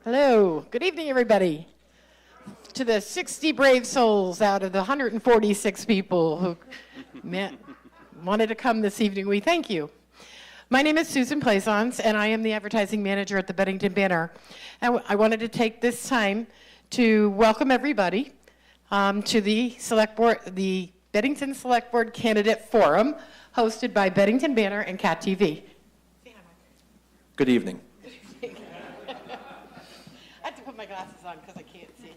Hello, good evening, everybody. To the 60 brave souls out of the 146 people who wanted to come this evening, we thank you. My name is Susan Plaisance, and I am the advertising manager at the Bennington Banner. And I wanted to take this time to welcome everybody to the Select Board, the Bennington Select Board Candidate Forum, hosted by Bennington Banner and Cat TV. Good evening. I have to put my glasses on because I can't see.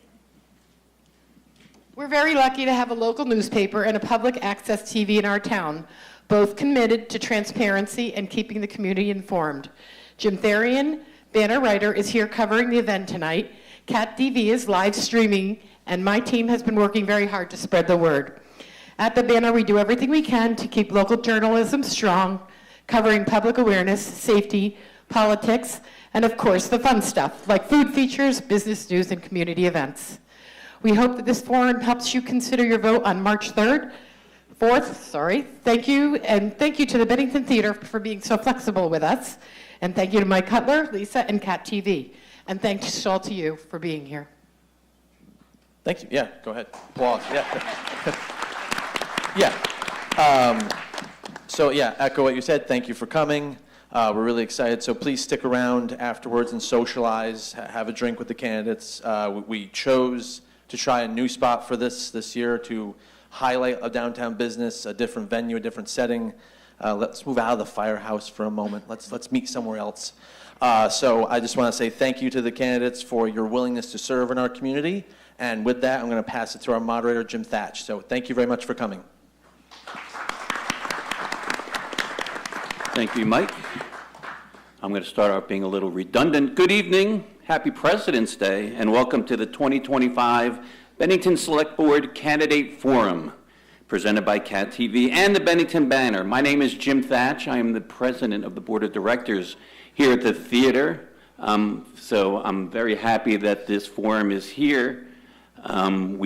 We're very lucky to have a local newspaper and a public access TV in our town, both committed to transparency and keeping the community informed. Jim Therian, Banner writer, is here covering the event tonight. Cat TV is live streaming, and my team has been working very hard to spread the word. At the Banner, we do everything we can to keep local journalism strong, covering public awareness, safety, politics, and of course the fun stuff like food features, business news, and community events. We hope that this forum helps you consider your vote on March 4th. Thank you, and thank you to the Bennington Theater for being so flexible with us. And thank you to Mike Cutler, Lisa, and Cat TV. And thanks all to you for being here. Thank you. Yeah, go ahead. Applause. Yeah. Echo what you said. Thank you for coming. We're really excited. So please stick around afterwards and socialize, have a drink with the candidates. We chose to try a new spot for this year to highlight a downtown business, a different venue, a different setting. Let's move out of the firehouse for a moment. Let's meet somewhere else. So I just want to say thank you to the candidates for your willingness to serve in our community. And with that, I'm going to pass it to our moderator, Jim Thatch. So thank you very much for coming. Thank you, Mike. I'm going to start out being a little redundant. Good evening, happy President's Day, and welcome to the 2025 Bennington Select Board Candidate Forum, presented by Cat TV and the Bennington Banner. My name is Jim Thatch. I am the president of the Board of Directors here at the theater. So I'm very happy that this forum is here. I'm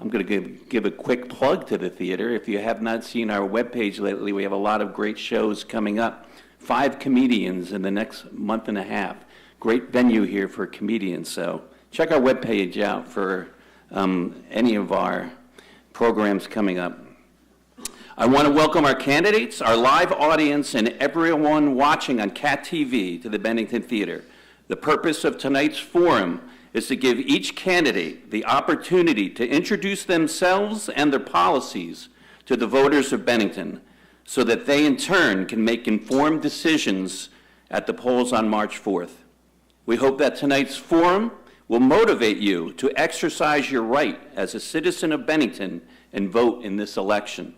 going to give a quick plug to the theater. If you have not seen our webpage lately, we have a lot of great shows coming up. 5 comedians in the next month and a half. Great venue here for comedians. So check our webpage out for any of our programs coming up. I want to welcome our candidates, our live audience, and everyone watching on Cat TV to the Bennington Theater. The purpose of tonight's forum is to give each candidate the opportunity to introduce themselves and their policies to the voters of Bennington so that they in turn can make informed decisions at the polls on March 4th. We hope that tonight's forum will motivate you to exercise your right as a citizen of Bennington and vote in this election.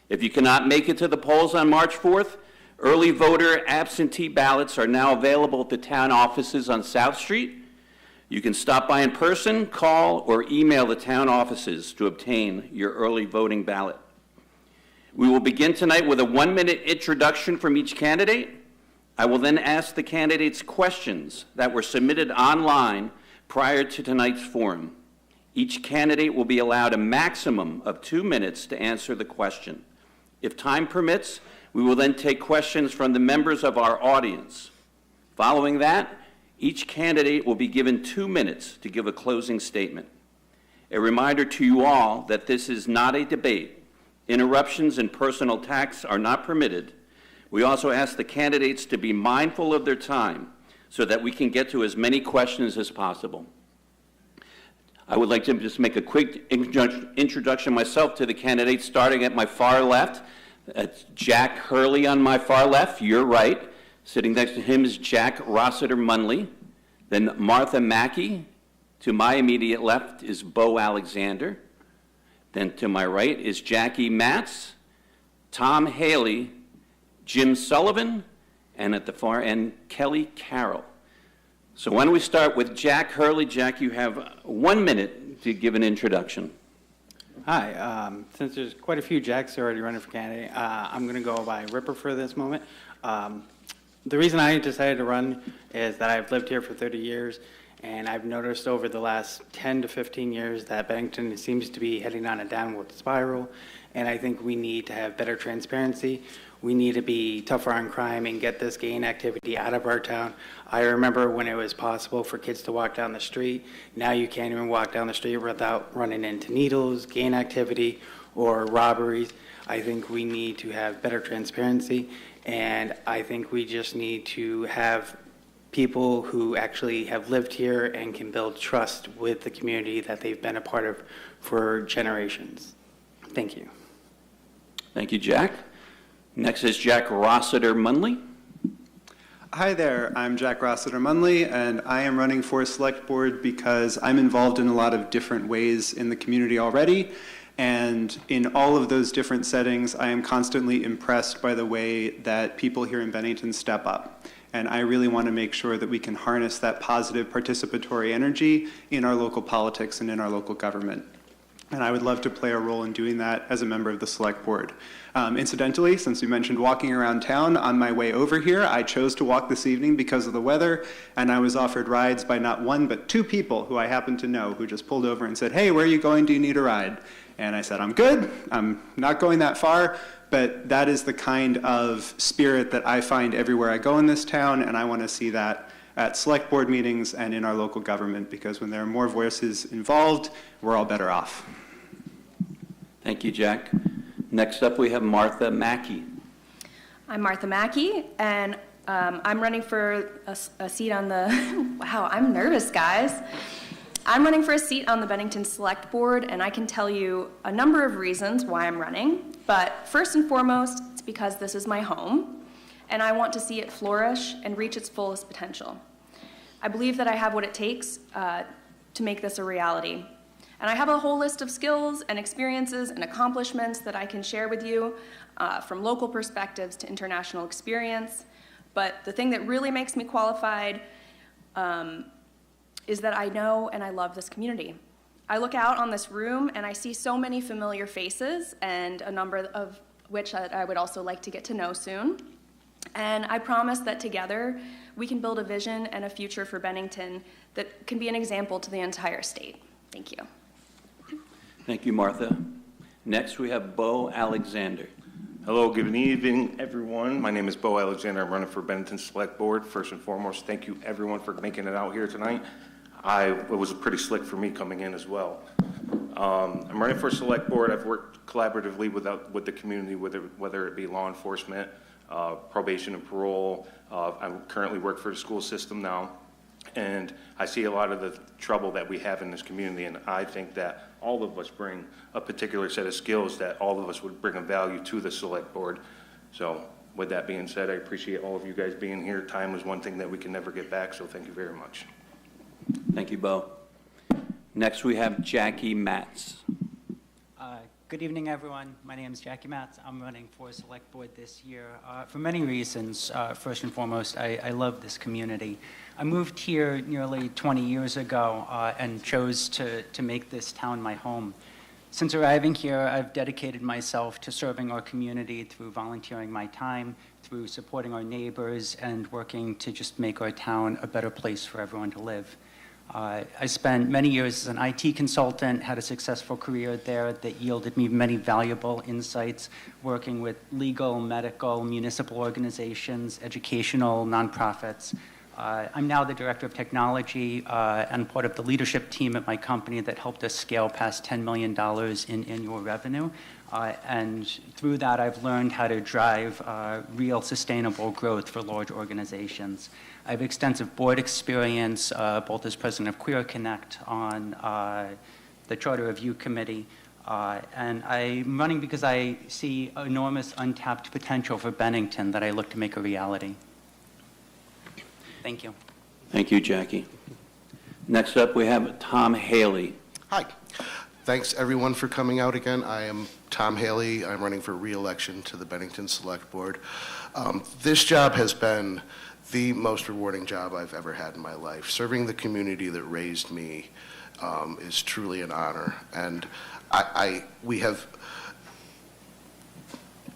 If you cannot make it to the polls on March 4th, early voter absentee ballots are now available at the town offices on South Street. You can stop by in person, call, or email the town offices to obtain your early voting ballot. We will begin tonight with a 1-minute introduction from each candidate. I will then ask the candidates questions that were submitted online prior to tonight's forum. Each candidate will be allowed a maximum of 2 minutes to answer the question. If time permits, we will then take questions from the members of our audience. Following that, each candidate will be given 2 minutes to give a closing statement. A reminder to you all that this is not a debate. Interruptions and personal attacks are not permitted. We also ask the candidates to be mindful of their time so that we can get to as many questions as possible. I would like to just make a quick introduction myself to the candidates, starting at my far left. That's Jack Hurley on my far left, your right. Sitting next to him is Jack Rossiter-Munley. Then Martha Mackey. To my immediate left is Beau Alexander. Then to my right is Jackie Matz, Tom Haley, Jim Sullivan, and at the far end, Kelly Carroll. So why don't we start with Jack Hurley. Jack, you have 1 minute to give an introduction. Hi, since there's quite a few Jacks already running for candidate, I'm going to go by Ripper for this moment. The reason I decided to run is that I've lived here for 30 years, and I've noticed over the last 10 to 15 years that Bennington seems to be heading on a downward spiral, and I think we need to have better transparency we need to be tougher on crime and get this gang activity out of our town. I remember when it was possible for kids to walk down the street. Now you can't even walk down the street without running into needles, gang activity, or robberies. I think we need to have better transparency, and I think we just need to have people who actually have lived here and can build trust with the community that they've been a part of for generations. Thank you. Thank you, Jack. Next is Jack Rossiter-Munley. Hi there, I'm Jack Rossiter-Munley, and I am running for Select Board because I'm involved in a lot of different ways in the community already, and in all of those different settings, I am constantly impressed by the way that people here in Bennington step up. And I really want to make sure that we can harness that positive participatory energy in our local politics and in our local government. And I would love to play a role in doing that as a member of the Select Board. Incidentally, since you mentioned walking around town, on my way over here, I chose to walk this evening because of the weather, and I was offered rides by not one but two people who I happen to know who just pulled over and said, "Hey, where are you going? Do you need a ride?" And I said, "I'm good. I'm not going that far." But that is the kind of spirit that I find everywhere I go in this town, and I want to see that at Select Board meetings and in our local government, because when there are more voices involved, we're all better off. Thank you, Jack. Next up, we have Martha Mackey. I'm Martha Mackey, and I'm running for a seat on the, wow, I'm nervous, guys. I'm running for a seat on the Bennington Select Board, and I can tell you a number of reasons why I'm running, but first and foremost, it's because this is my home, and I want to see it flourish and reach its fullest potential. I believe that I have what it takes to make this a reality. And I have a whole list of skills and experiences and accomplishments that I can share with you, from local perspectives to international experience. But the thing that really makes me qualified is that I know and I love this community. I look out on this room and I see so many familiar faces, and a number of which I would also like to get to know soon. And I promise that together we can build a vision and a future for Bennington that can be an example to the entire state. Thank you. Thank you, Martha. Next, we have Beau Alexander. Hello, good evening, everyone. My name is Beau Alexander. I'm running for Bennington Select Board. First and foremost, thank you, everyone, for making it out here tonight. It was pretty slick for me coming in as well. I'm running for Select Board. I've worked collaboratively with the community, whether it be law enforcement, probation and parole. I currently work for the school system now, and I see a lot of the trouble that we have in this community, and I think that all of us bring a particular set of skills that all of us would bring a value to the Select Board. So with that being said, I appreciate all of you guys being here. Time is one thing that we can never get back, so thank you very much. Thank you, Beau. Next, we have Jackie Matz. Good evening, everyone. My name is Jackie Matz. I'm running for Select Board this year for many reasons. First and foremost, I love this community. I moved here nearly 20 years ago and chose to make this town my home. Since arriving here, I've dedicated myself to serving our community through volunteering my time, through supporting our neighbors, and working to just make our town a better place for everyone to live. I spent many years as an IT consultant, had a successful career there that yielded me many valuable insights, working with legal, medical, municipal organizations, educational, nonprofits. I'm now the Director of Technology and part of the leadership team at my company that helped us scale past $10 million in annual revenue. And through that, I've learned how to drive real sustainable growth for large organizations. I have extensive board experience, both as president of Queer Connect on the Charter Review Committee, and I'm running because I see enormous untapped potential for Bennington that I look to make a reality. Thank you. Thank you, Jackie. Next up, we have Tom Haley. Hi. Thanks, everyone, for coming out again. I am Tom Haley. I'm running for re-election to the Bennington Select Board. This job has been the most rewarding job I've ever had in my life. Serving the community that raised me is truly an honor. And we have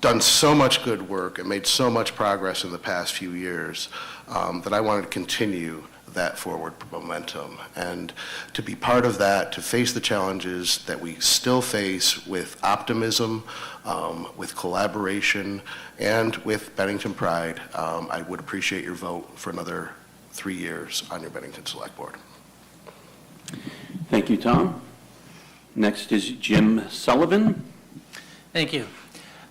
done so much good work and made so much progress in the past few years that I wanted to continue that forward momentum. And to be part of that, to face the challenges that we still face with optimism, with collaboration, and with Bennington pride, I would appreciate your vote for another 3 years on your Bennington Select Board. Thank you, Tom. Next is Jim Sullivan. Thank you.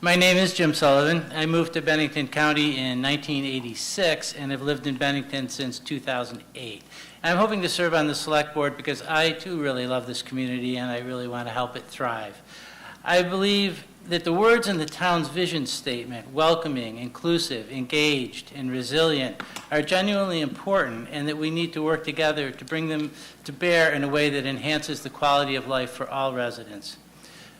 My name is Jim Sullivan. I moved to Bennington County in 1986 and have lived in Bennington since 2008. I'm hoping to serve on the Select Board because I too really love this community and I really want to help it thrive. I believe that the words in the town's vision statement, welcoming, inclusive, engaged, and resilient, are genuinely important and that we need to work together to bring them to bear in a way that enhances the quality of life for all residents.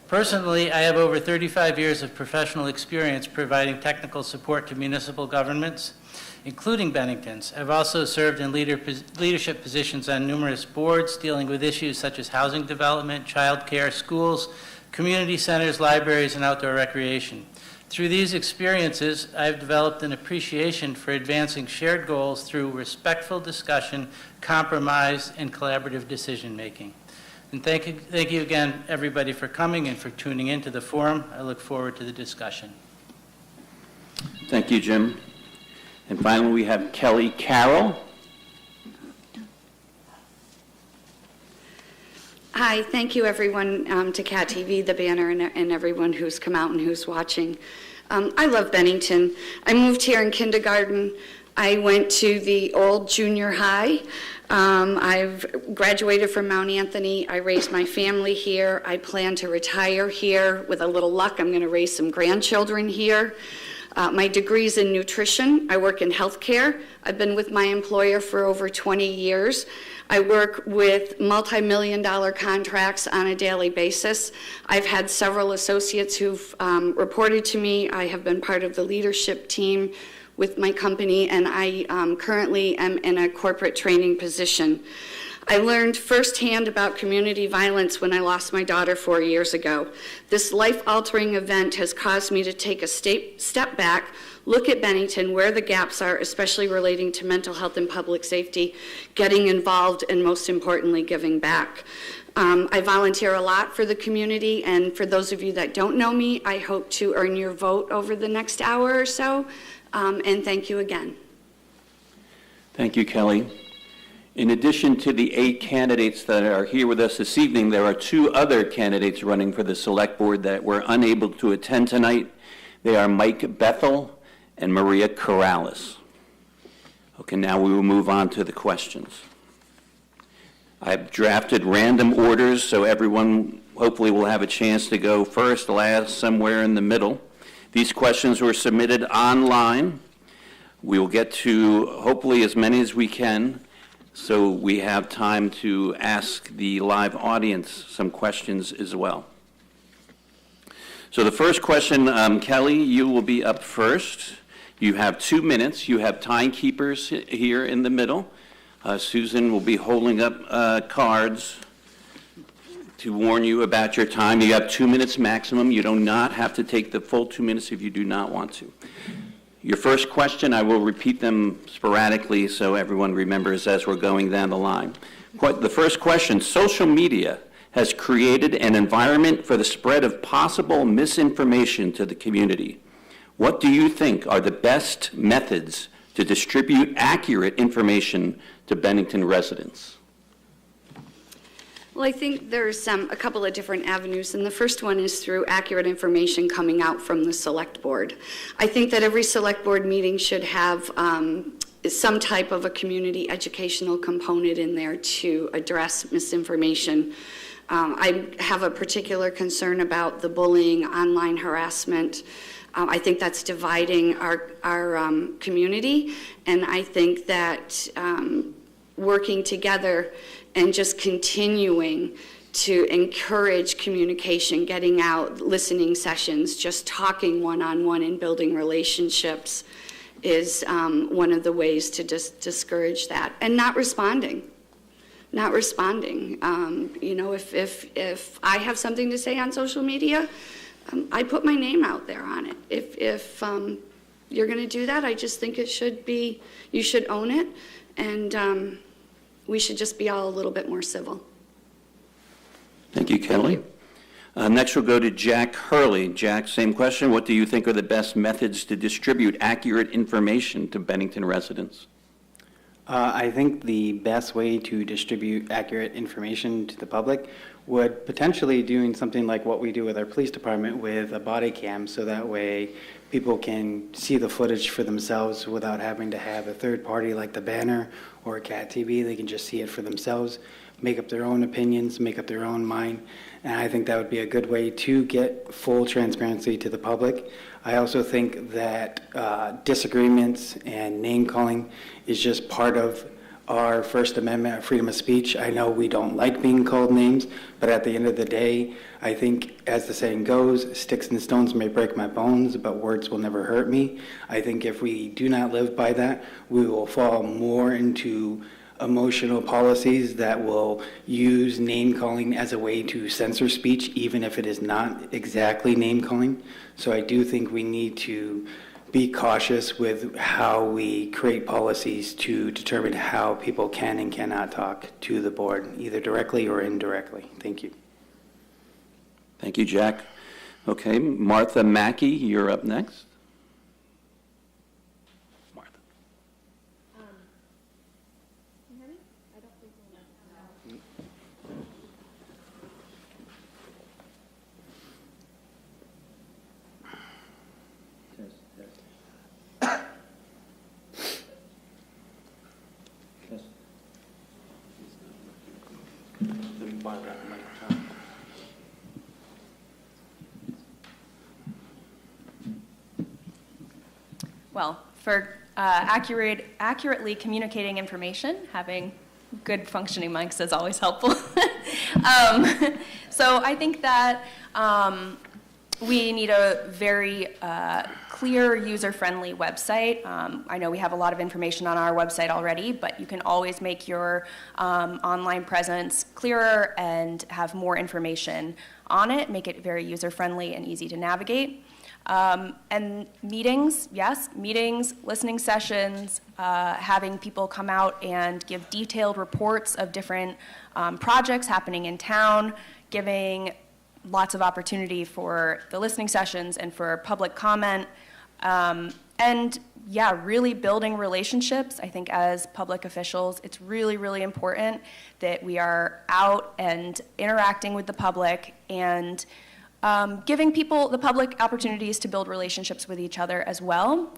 Personally, I have over 35 years of professional experience providing technical support to municipal governments, including Bennington's. I've also served in leadership positions on numerous boards dealing with issues such as housing development, child care, schools, community centers, libraries, and outdoor recreation. Through these experiences, I've developed an appreciation for advancing shared goals through respectful discussion, compromise, and collaborative decision-making. And thank you again, everybody, for coming and for tuning into the forum. I look forward to the discussion. Thank you, Jim. And finally, we have Kelly Carroll. Hi, thank you everyone, to Cat TV, the Banner, and everyone who's come out and who's watching. I love Bennington. I moved here in kindergarten. I went to the old junior high. I've graduated from Mount Anthony. I raised my family here. I plan to retire here. With a little luck, I'm going to raise some grandchildren here. My degree's in nutrition. I work in healthcare. I've been with my employer for over 20 years. I work with multi-million-dollar contracts on a daily basis. I've had several associates who've reported to me. I have been part of the leadership team with my company, and I currently am in a corporate training position. I learned firsthand about community violence when I lost my daughter 4 years ago. This life-altering event has caused me to take a step back, look at Bennington, where the gaps are, especially relating to mental health and public safety, getting involved, and most importantly, giving back. I volunteer a lot for the community, and for those of you that don't know me, I hope to earn your vote over the next hour or so, and thank you again. Thank you, Kelly. In addition to the 8 candidates that are here with us this evening, there are 2 other candidates running for the Select Board that were unable to attend tonight. They are Mike Bethel and Maria Corrales. Okay, now we will move on to the questions. I've drafted random orders, so everyone hopefully will have a chance to go first, last, somewhere in the middle. These questions were submitted online. We will get to hopefully as many as we can, so we have time to ask the live audience some questions as well. So the first question, Kelly, you will be up first. You have 2 minutes. You have timekeepers here in the middle. Susan will be holding up cards to warn you about your time. You have 2 minutes maximum. You do not have to take the full 2 minutes if you do not want to. Your first question, I will repeat them sporadically so everyone remembers as we're going down the line. The first question, social media has created an environment for the spread of possible misinformation to the community. What do you think are the best methods to distribute accurate information to Bennington residents? Well, I think there's a couple of different avenues, and the first one is through accurate information coming out from the Select Board. I think that every Select Board meeting should have some type of a community educational component in there to address misinformation. I have a particular concern about the bullying, online harassment. I think that's dividing our community, and I think that working together and just continuing to encourage communication, getting out, listening sessions, just talking one-on-one and building relationships is one of the ways to discourage that. And not responding. You know, if I have something to say on social media, I put my name out there on it. If you're going to do that, I just think it should be, you should own it and we should just be all a little bit more civil. Thank you, Kelly. Next, we'll go to Jack Hurley. Jack, same question. What do you think are the best methods to distribute accurate information to Bennington residents? I think the best way to distribute accurate information to the public would potentially doing something like what we do with our police department with a body cam, so that way people can see the footage for themselves without having to have a third party like the Banner or Cat TV. They can just see it for themselves, make up their own opinions, make up their own mind. And I think that would be a good way to get full transparency to the public. I also think that disagreements and name-calling is just part of our First Amendment freedom of speech. I know we don't like being called names, but at the end of the day, I think, as the saying goes, sticks and stones may break my bones, but words will never hurt me. I think if we do not live by that, we will fall more into emotional policies that will use name-calling as a way to censor speech, even if it is not exactly name-calling. So I do think we need to be cautious with how we create policies to determine how people can and cannot talk to the board, either directly or indirectly. Thank you. Thank you, Jack. Okay, Martha Mackey, you're up next. Well, for accurately communicating information, having good functioning mics is always helpful. So I think that we need a very clear, user-friendly website. I know we have a lot of information on our website already, but you can always make your online presence clearer and have more information on it, make it very user-friendly and easy to navigate. And meetings, yes, meetings, listening sessions, having people come out and give detailed reports of different projects happening in town, giving lots of opportunity for the listening sessions and for public comment. And yeah, really building relationships. I think as public officials, it's really, really important that we are out and interacting with the public and giving the public opportunities to build relationships with each other as well.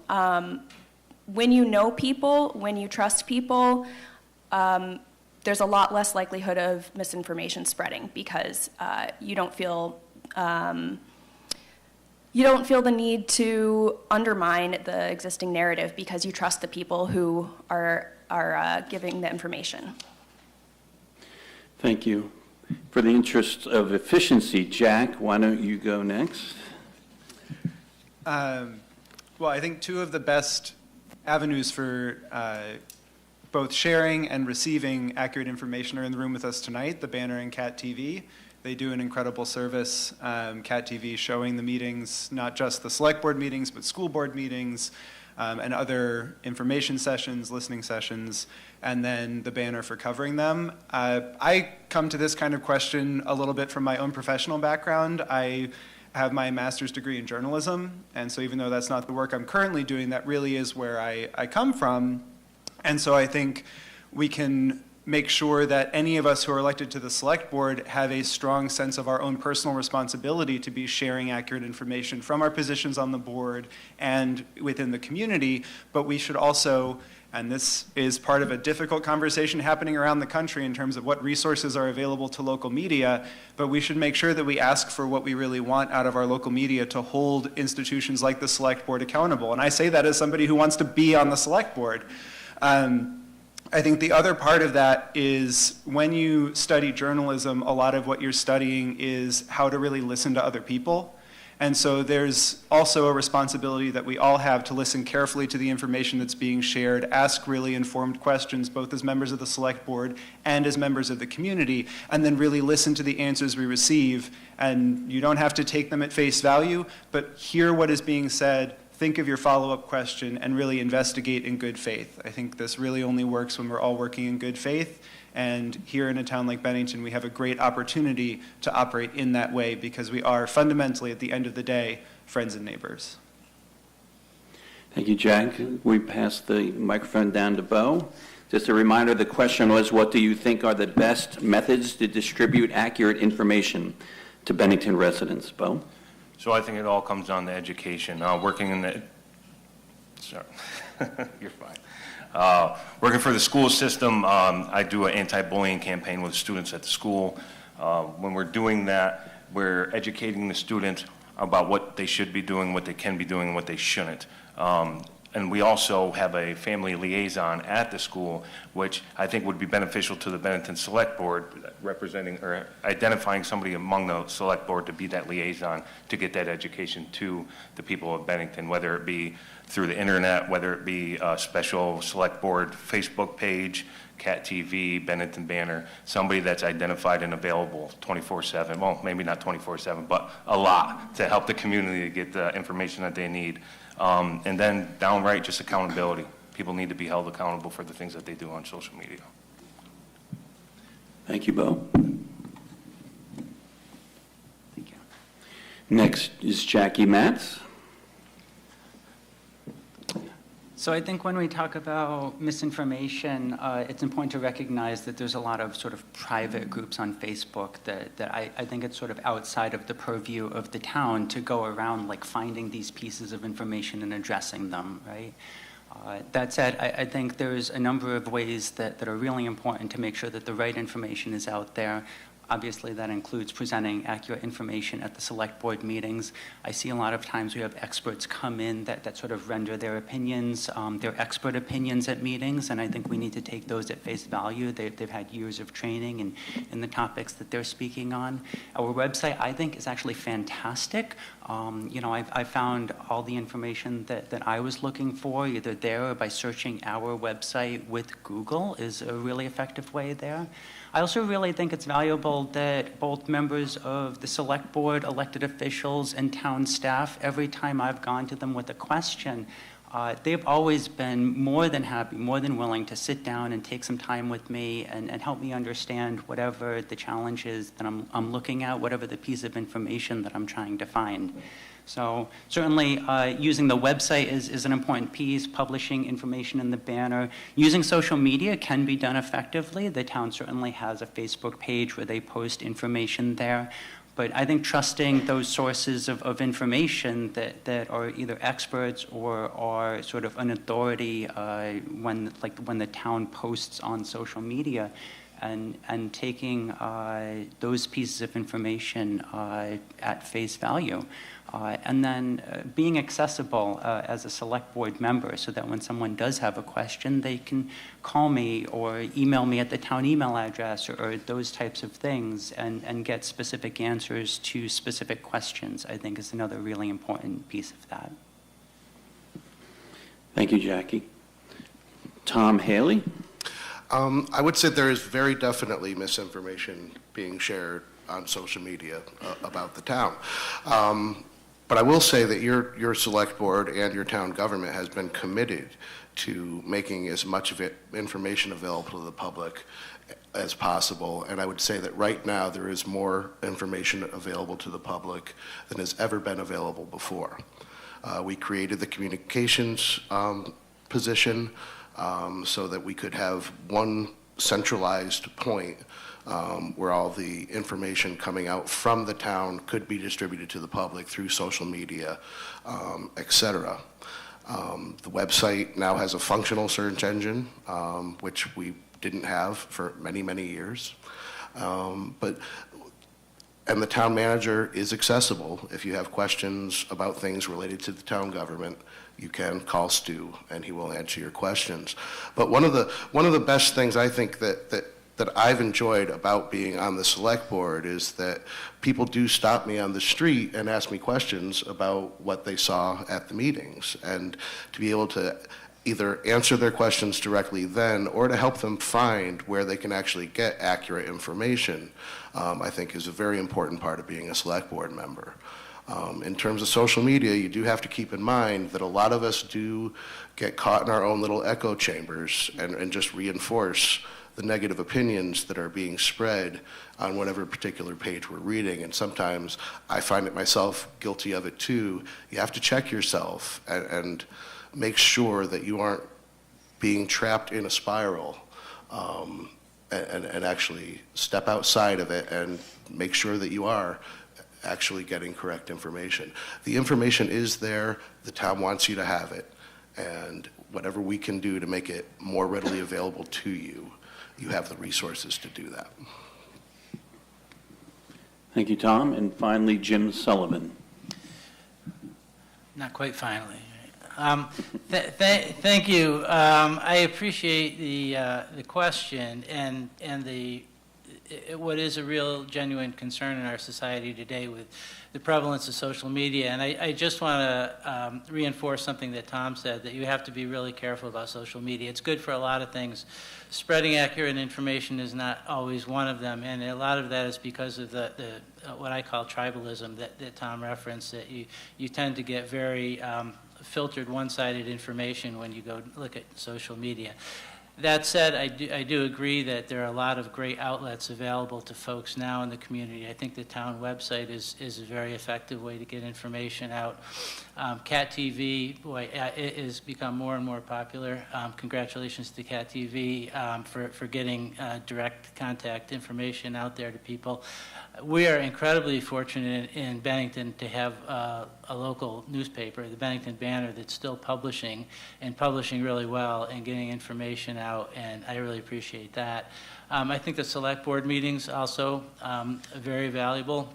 When you know people, when you trust people, there's a lot less likelihood of misinformation spreading because you don't feel the need to undermine the existing narrative because you trust the people who are giving the information. Thank you. For the interest of efficiency, Jack, why don't you go next? Well, I think two of the best avenues for both sharing and receiving accurate information are in the room with us tonight, the Banner and Cat TV. They do an incredible service. Cat TV showing the meetings, not just the select board meetings, but school board meetings, and other information sessions, listening sessions, and then the Banner for covering them. I come to this kind of question a little bit from my own professional background. I have my master's degree in journalism, and so even though that's not the work I'm currently doing, that really is where I come from. And so I think we can make sure that any of us who are elected to the select board have a strong sense of our own personal responsibility to be sharing accurate information from our positions on the board and within the community, but we should also, and this is part of a difficult conversation happening around the country in terms of what resources are available to local media, but we should make sure that we ask for what we really want out of our local media to hold institutions like the select board accountable. And I say that as somebody who wants to be on the select board. I think the other part of that is when you study journalism, a lot of what you're studying is how to really listen to other people. And so there's also a responsibility that we all have to listen carefully to the information that's being shared, ask really informed questions, both as members of the select board and as members of the community, and then really listen to the answers we receive. And you don't have to take them at face value, but hear what is being said, think of your follow-up question, and really investigate in good faith. I think this really only works when we're all working in good faith. And here in a town like Bennington, we have a great opportunity to operate in that way because we are fundamentally, at the end of the day, friends and neighbors. Thank you, Jack. We pass the microphone down to Beau. Just a reminder, the question was, what do you think are the best methods to distribute accurate information to Bennington residents? Beau? So I think it all comes down to education. Working in the, sorry, you're fine. Working for the school system, I do an anti-bullying campaign with students at the school. When we're doing that, we're educating the students about what they should be doing, what they can be doing, and what they shouldn't. And we also have a family liaison at the school, which I think would be beneficial to the Bennington Select Board, representing or identifying somebody among the Select Board to be that liaison to get that education to the people of Bennington, whether it be through the internet, whether it be a special Select Board Facebook page, Cat TV, Bennington Banner, somebody that's identified and available 24/7, well, maybe not 24/7, but a lot to help the community to get the information that they need. And then downright just accountability. People need to be held accountable for the things that they do on social media. Thank you, Beau. Thank you. Next is Jackie Matz. So I think when we talk about misinformation, it's important to recognize that there's a lot of sort of private groups on Facebook that I think it's sort of outside of the purview of the town to go around like finding these pieces of information and addressing them, right? That said, I think there's a number of ways that are really important to make sure that the right information is out there. Obviously, that includes presenting accurate information at the select board meetings. I see a lot of times we have experts come in that sort of render their opinions, their expert opinions at meetings, and I think we need to take those at face value. They've had years of training in the topics that they're speaking on. Our website, I think, is actually fantastic. I found all the information that I was looking for, either there or by searching our website with Google is a really effective way there. I also really think it's valuable that both members of the select board, elected officials, and town staff, every time I've gone to them with a question, they've always been more than happy, more than willing to sit down and take some time with me and help me understand whatever the challenge is that I'm looking at, whatever the piece of information that I'm trying to find. So certainly using the website is an important piece, publishing information in the banner. Using social media can be done effectively. The town certainly has a Facebook page where they post information there. But I think trusting those sources of information that are either experts or are sort of an authority when the town posts on social media and taking those pieces of information at face value. And then being accessible as a select board member so that when someone does have a question, they can call me or email me at the town email address or those types of things and get specific answers to specific questions, I think is another really important piece of that. Thank you, Jackie. Tom Haley. I would say there is very definitely misinformation being shared on social media about the town. But I will say that your select board and your town government has been committed to making as much of information available to the public as possible. And I would say that right now there is more information available to the public than has ever been available before. We created the communications position so that we could have one centralized point where all the information coming out from the town could be distributed to the public through social media, et cetera. The website now has a functional search engine, which we didn't have for many, many years. And the town manager is accessible. If you have questions about things related to the town government, you can call Stu and he will answer your questions. But one of the best things I think that I've enjoyed about being on the select board is that people do stop me on the street and ask me questions about what they saw at the meetings, and to be able to either answer their questions directly then or to help them find where they can actually get accurate information, I think is a very important part of being a select board member. In terms of social media, you do have to keep in mind that a lot of us do get caught in our own little echo chambers and just reinforce the negative opinions that are being spread on whatever particular page we're reading. And sometimes I find it myself guilty of it too. You have to check yourself and make sure that you aren't being trapped in a spiral, and actually step outside of it and make sure that you are actually getting correct information. The information is there, the town wants you to have it, and whatever we can do to make it more readily available to you, you have the resources to do that. Thank you, Tom. And finally, Jim Sullivan. Not quite finally. Thank you. I appreciate the question and what is a real genuine concern in our society today with the prevalence of social media. And I just want to reinforce something that Tom said, that you have to be really careful about social media. It's good for a lot of things. Spreading accurate information is not always one of them, and a lot of that is because of the what I call tribalism that Tom referenced, that you tend to get very filtered, one-sided information when you go look at social media. That said, I do agree that there are a lot of great outlets available to folks now in the community. I think the town website is a very effective way to get information out. Cat TV, boy, it has become more and more popular. Congratulations to Cat TV for getting direct contact information out there to people. We are incredibly fortunate in Bennington to have a local newspaper, the Bennington Banner, that's still publishing and publishing really well and getting information out, and I really appreciate that. I think the select board meetings also very valuable.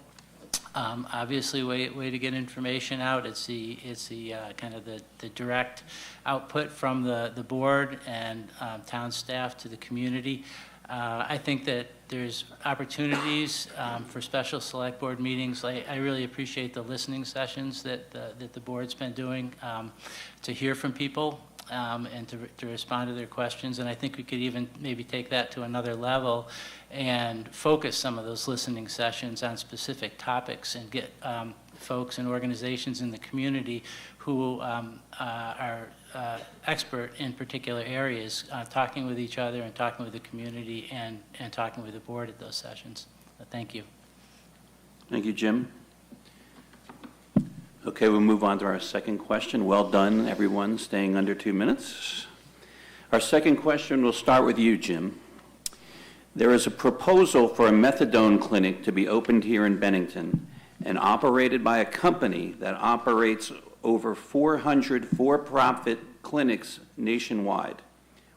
Obviously, way to get information out. It's the kind of the direct output from the board and town staff to the community. I think that there's opportunities for special select board meetings. I really appreciate the listening sessions that the board's been doing to hear from people and to respond to their questions. And I think we could even maybe take that to another level and focus some of those listening sessions on specific topics and get folks and organizations in the community who are expert in particular areas, talking with each other and talking with the community and talking with the board at those sessions. Thank you. Thank you, Jim. Okay, we'll move on to our second question. Well done, everyone, staying under 2 minutes. Our second question will start with you, Jim. There is a proposal for a methadone clinic to be opened here in Bennington and operated by a company that operates over 400 for-profit clinics nationwide.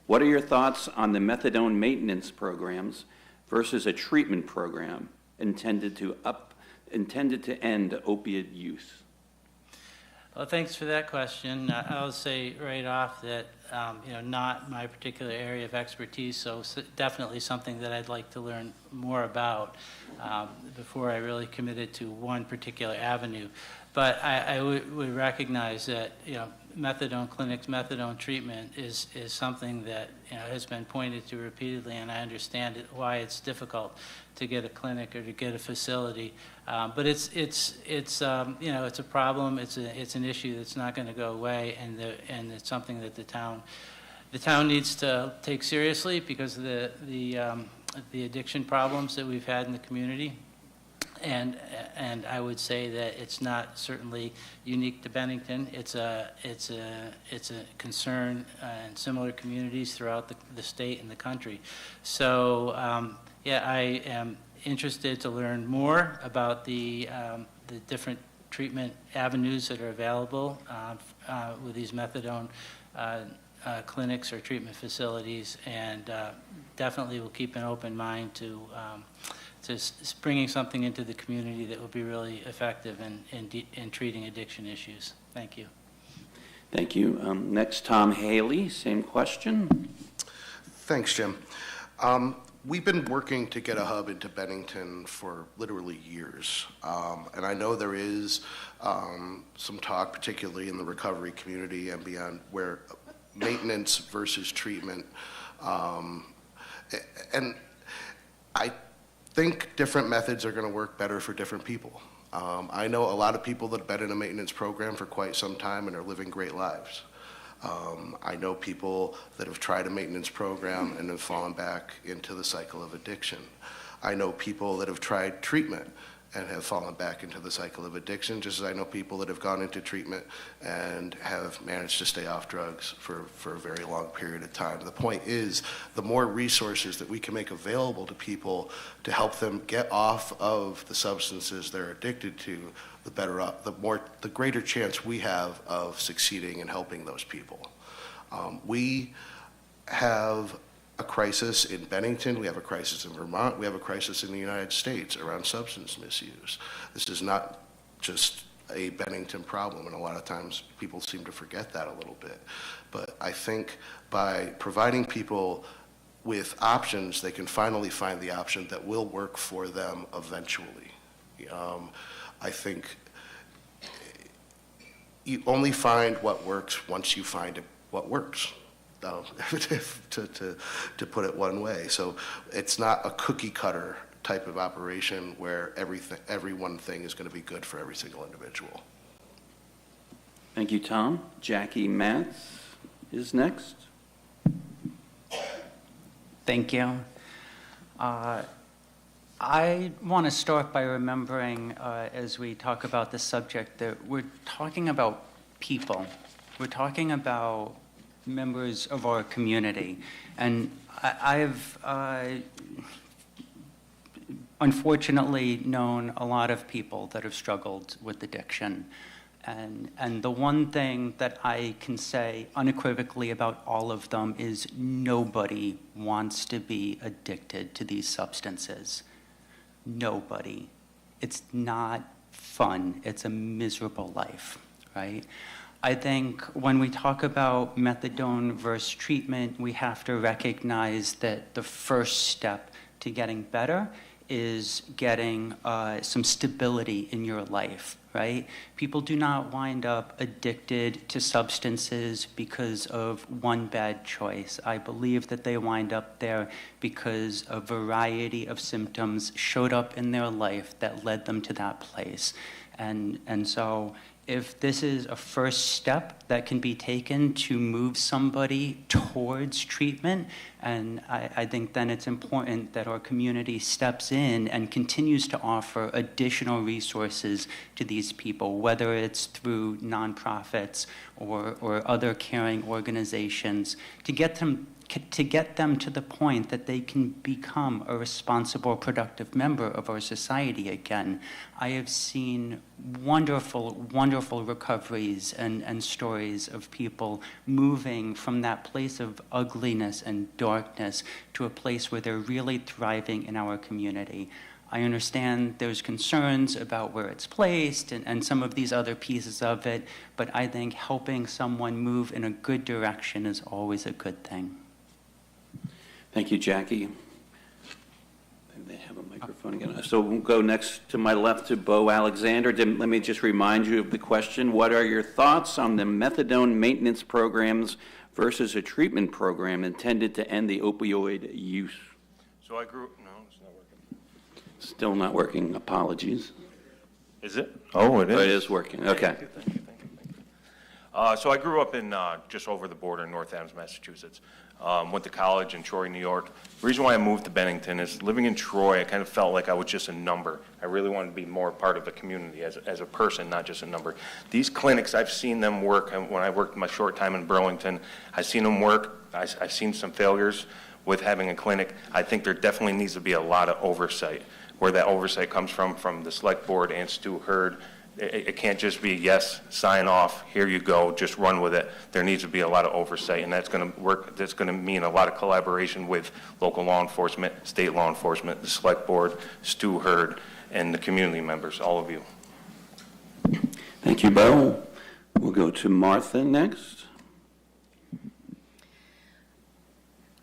What are your thoughts on the methadone maintenance programs versus a treatment program intended to end opioid use? Well, thanks for that question. I'll say right off that not my particular area of expertise, so definitely something that I'd like to learn more about before I really committed to one particular avenue. But I would recognize that methadone clinics, methadone treatment is something that has been pointed to repeatedly, and I understand why it's difficult to get a clinic or to get a facility. But it's a problem. It's an issue that's not going to go away, and it's something that the town needs to take seriously because of the addiction problems that we've had in the community. And I would say that it's not certainly unique to Bennington. It's a concern in similar communities throughout the state and the country. So I am interested to learn more about the different treatment avenues that are available with these methadone clinics or treatment facilities, and definitely will keep an open mind to bringing something into the community that will be really effective in treating addiction issues. Thank you. Thank you. Next, Tom Haley, same question. Thanks, Jim. We've been working to get a hub into Bennington for literally years. And I know there is some talk, particularly in the recovery community and beyond, where maintenance versus treatment. And I think different methods are going to work better for different people. I know a lot of people that have been in a maintenance program for quite some time and are living great lives. I know people that have tried a maintenance program and have fallen back into the cycle of addiction. I know people that have tried treatment and have fallen back into the cycle of addiction, just as I know people that have gone into treatment and have managed to stay off drugs for a very long period of time. The point is, the more resources that we can make available to people to help them get off of the substances they're addicted to, the better up, the greater chance we have of succeeding and helping those people. We have a crisis in Bennington, we have a crisis in Vermont, we have a crisis in the United States around substance misuse. This is not just a Bennington problem, and a lot of times people seem to forget that a little bit. But I think by providing people with options, they can finally find the option that will work for them eventually. I think you only find what works once you find what works. To put it one way. So it's not a cookie cutter type of operation where every one thing is going to be good for every single individual. Thank you, Tom. Jackie Matz is next. Thank you. I want to start by remembering, as we talk about the subject, that we're talking about people. We're talking about members of our community. And I've unfortunately known a lot of people that have struggled with addiction. And the one thing that I can say unequivocally about all of them is nobody wants to be addicted to these substances. Nobody. It's not fun. It's a miserable life, right? I think when we talk about methadone versus treatment, we have to recognize that the first step to getting better is getting some stability in your life, right? People do not wind up addicted to substances because of one bad choice. I believe that they wind up there because a variety of symptoms showed up in their life that led them to that place. And so if this is a first step that can be taken to move somebody towards treatment, and I think then it's important that our community steps in and continues to offer additional resources to these people, whether it's through nonprofits or other caring organizations, to get them to the point that they can become a responsible, productive member of our society again. I have seen wonderful, wonderful recoveries and stories of people moving from that place of ugliness and darkness to a place where they're really thriving in our community. I understand there's concerns about where it's placed and some of these other pieces of it, but I think helping someone move in a good direction is always a good thing. Thank you, Jackie. They have a microphone again. So we'll go next to my left to Beau Alexander. Let me just remind you of the question. What are your thoughts on the methadone maintenance programs versus a treatment program intended to end the opioid use? So no, it's not working. Still not working. Apologies. Is it? Oh, it is. Oh, it is working. Okay. Thank you. So I grew up in just over the border in North Adams, Massachusetts. Went to college in Troy, New York. The reason why I moved to Bennington is living in Troy, I kind of felt like I was just a number. I really wanted to be more part of the community as a person, not just a number. These clinics, I've seen them work. When I worked my short time in Burlington, I've seen them work. I've seen some failures with having a clinic. I think there definitely needs to be a lot of oversight. Where that oversight comes from the select board and Stu Hurd. It can't just be, yes, sign off, here you go, just run with it. There needs to be a lot of oversight, and that's going to work. That's going to mean a lot of collaboration with local law enforcement, state law enforcement, the select board, Stu Hurd, and the community members, all of you. Thank you, Beau. We'll go to Martha next.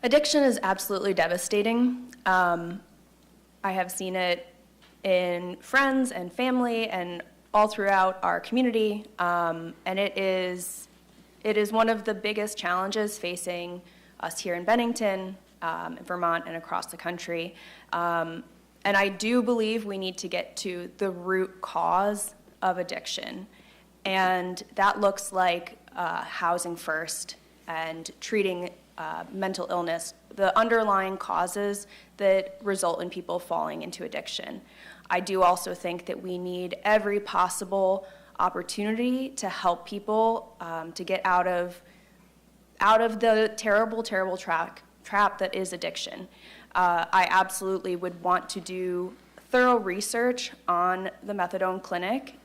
Addiction is absolutely devastating. I have seen it in friends and family and all throughout our community, and it is one of the biggest challenges facing us here in Bennington, Vermont, and across the country. And I do believe we need to get to the root cause of addiction. And that looks like housing first and treating mental illness, the underlying causes that result in people falling into addiction. I do also think that we need every possible opportunity to help people to get out of the terrible, terrible trap that is addiction. I absolutely would want to do thorough research on the methadone clinic,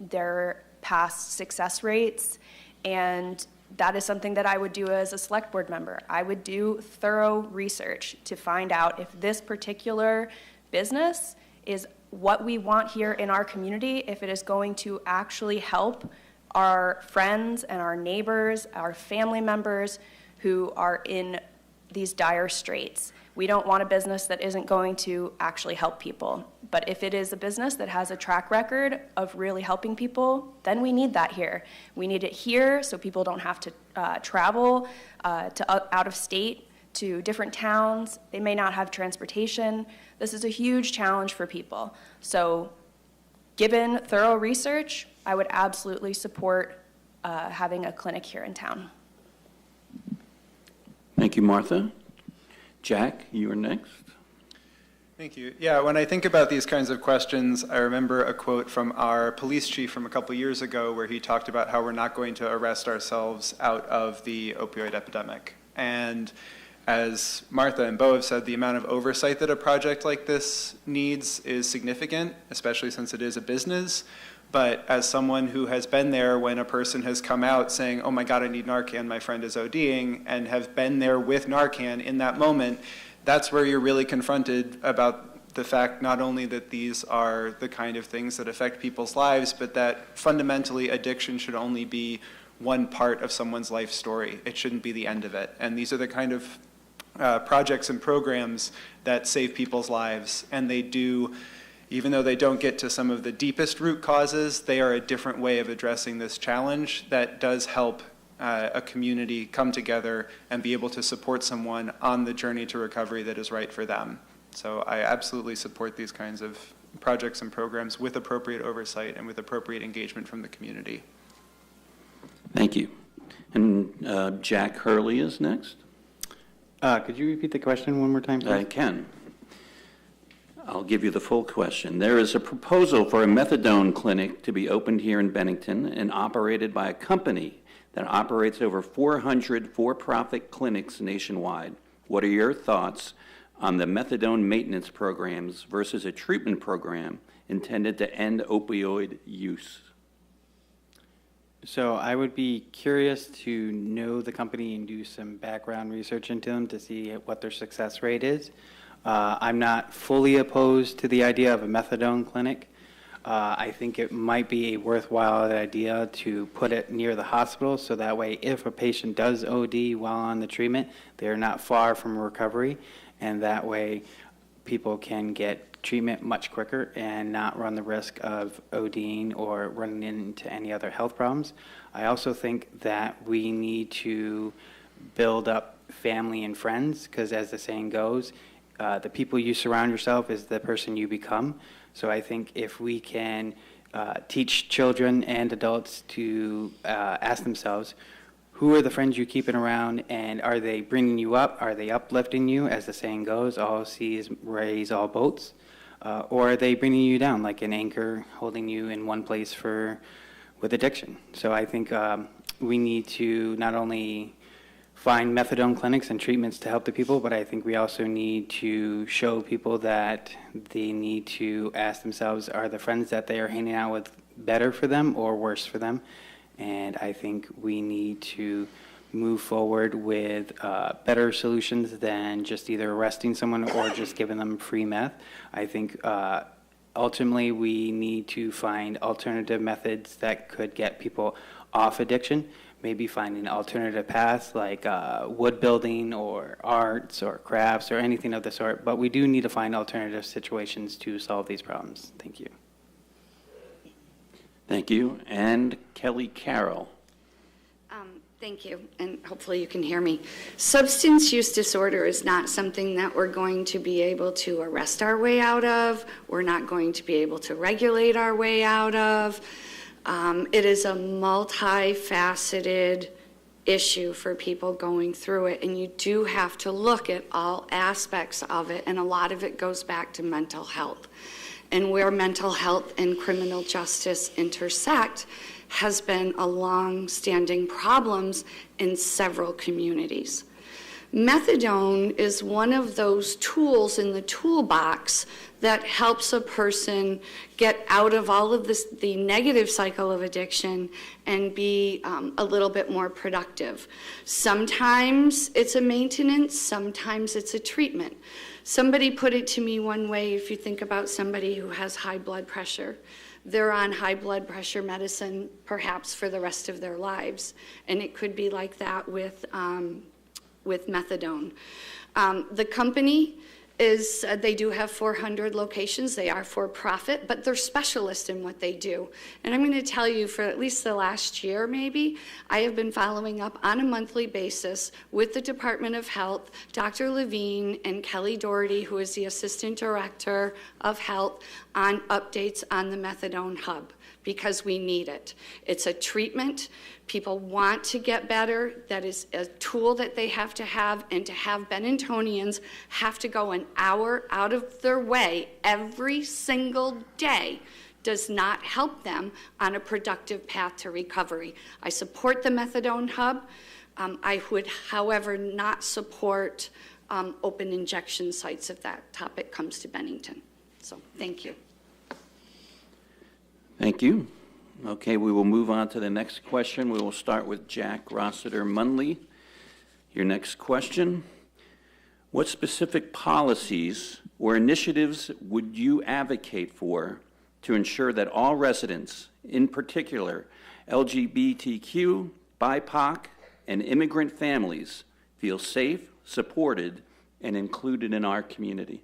their past success rates, and that is something that I would do as a select board member. I would do thorough research to find out if this particular business is what we want here in our community, if it is going to actually help our friends and our neighbors, our family members who are in these dire straits. We don't want a business that isn't going to actually help people. But if it is a business that has a track record of really helping people, then we need that here. We need it here so people don't have to travel out of state to different towns. They may not have transportation. This is a huge challenge for people. So given thorough research, I would absolutely support having a clinic here in town. Thank you, Martha. Jack, you are next. Thank you. Yeah, when I think about these kinds of questions, I remember a quote from our police chief from a couple years ago where he talked about how we're not going to arrest ourselves out of the opioid epidemic. And as Martha and Beau have said, the amount of oversight that a project like this needs is significant, especially since it is a business. But as someone who has been there when a person has come out saying, oh my God, I need Narcan, my friend is ODing, and have been there with Narcan in that moment, that's where you're really confronted about the fact not only that these are the kind of things that affect people's lives, but that fundamentally addiction should only be one part of someone's life story. It shouldn't be the end of it. And these are the kind of projects and programs that save people's lives, and they do. Even though they don't get to some of the deepest root causes, they are a different way of addressing this challenge that does help a community come together and be able to support someone on the journey to recovery that is right for them. So I absolutely support these kinds of projects and programs with appropriate oversight and with appropriate engagement from the community. Thank you. And Jack Hurley is next. Could you repeat the question one more time, please? I can. I'll give you the full question. There is a proposal for a methadone clinic to be opened here in Bennington and operated by a company that operates over 400 for-profit clinics nationwide. What are your thoughts on the methadone maintenance programs versus a treatment program intended to end opioid use? So I would be curious to know the company and do some background research into them to see what their success rate is. I'm not fully opposed to the idea of a methadone clinic. I think it might be a worthwhile idea to put it near the hospital so that way if a patient does OD while on the treatment, they're not far from recovery, and that way people can get treatment much quicker and not run the risk of ODing or running into any other health problems. I also think that we need to build up family and friends because as the saying goes, the people you surround yourself is the person you become. So I think if we can teach children and adults to ask themselves, who are the friends you're keeping around, and are they bringing you up? Are they uplifting you? As the saying goes, all seas raise all boats. Or are they bringing you down like an anchor, holding you in one place with addiction? So I think we need to not only find methadone clinics and treatments to help the people, but I think we also need to show people that they need to ask themselves, are the friends that they are hanging out with better for them or worse for them? And I think we need to move forward with better solutions than just either arresting someone or just giving them free meth. I think ultimately we need to find alternative methods that could get people off addiction. Maybe finding alternative paths like wood building or arts or crafts or anything of the sort. But we do need to find alternative situations to solve these problems. Thank you. Thank you. And Kelly Carroll. Thank you, and hopefully you can hear me. Substance use disorder is not something that we're going to be able to arrest our way out of. We're not going to be able to regulate our way out of. It is a multifaceted issue for people going through it, and you do have to look at all aspects of it, and a lot of it goes back to mental health. And where mental health and criminal justice intersect has been a long-standing problems in several communities. Methadone is one of those tools in the toolbox that helps a person get out of all of this, the negative cycle of addiction, and be a little bit more productive. Sometimes it's a maintenance, sometimes it's a treatment. Somebody put it to me one way, if you think about somebody who has high blood pressure, they're on high blood pressure medicine perhaps for the rest of their lives. And it could be like that with methadone. The company is, they do have 400 locations. They are for profit, but they're specialists in what they do. And I'm going to tell you, for at least the last year maybe, I have been following up on a monthly basis with the Department of Health, Dr. Levine and Kelly Doherty, who is the Assistant Director of Health, on updates on the methadone hub, because we need it. It's a treatment. People want to get better. That is a tool that they have to have, and to have Benningtonians have to go an hour out of their way every single day does not help them on a productive path to recovery. I support the methadone hub. I would, however, not support open injection sites if that topic comes to Bennington. So, thank you. Thank you. Okay, we will move on to the next question. We will start with Jack Rossiter-Munley. Your next question: what specific policies or initiatives would you advocate for to ensure that all residents, in particular LGBTQ, BIPOC, and immigrant families, feel safe, supported, and included in our community?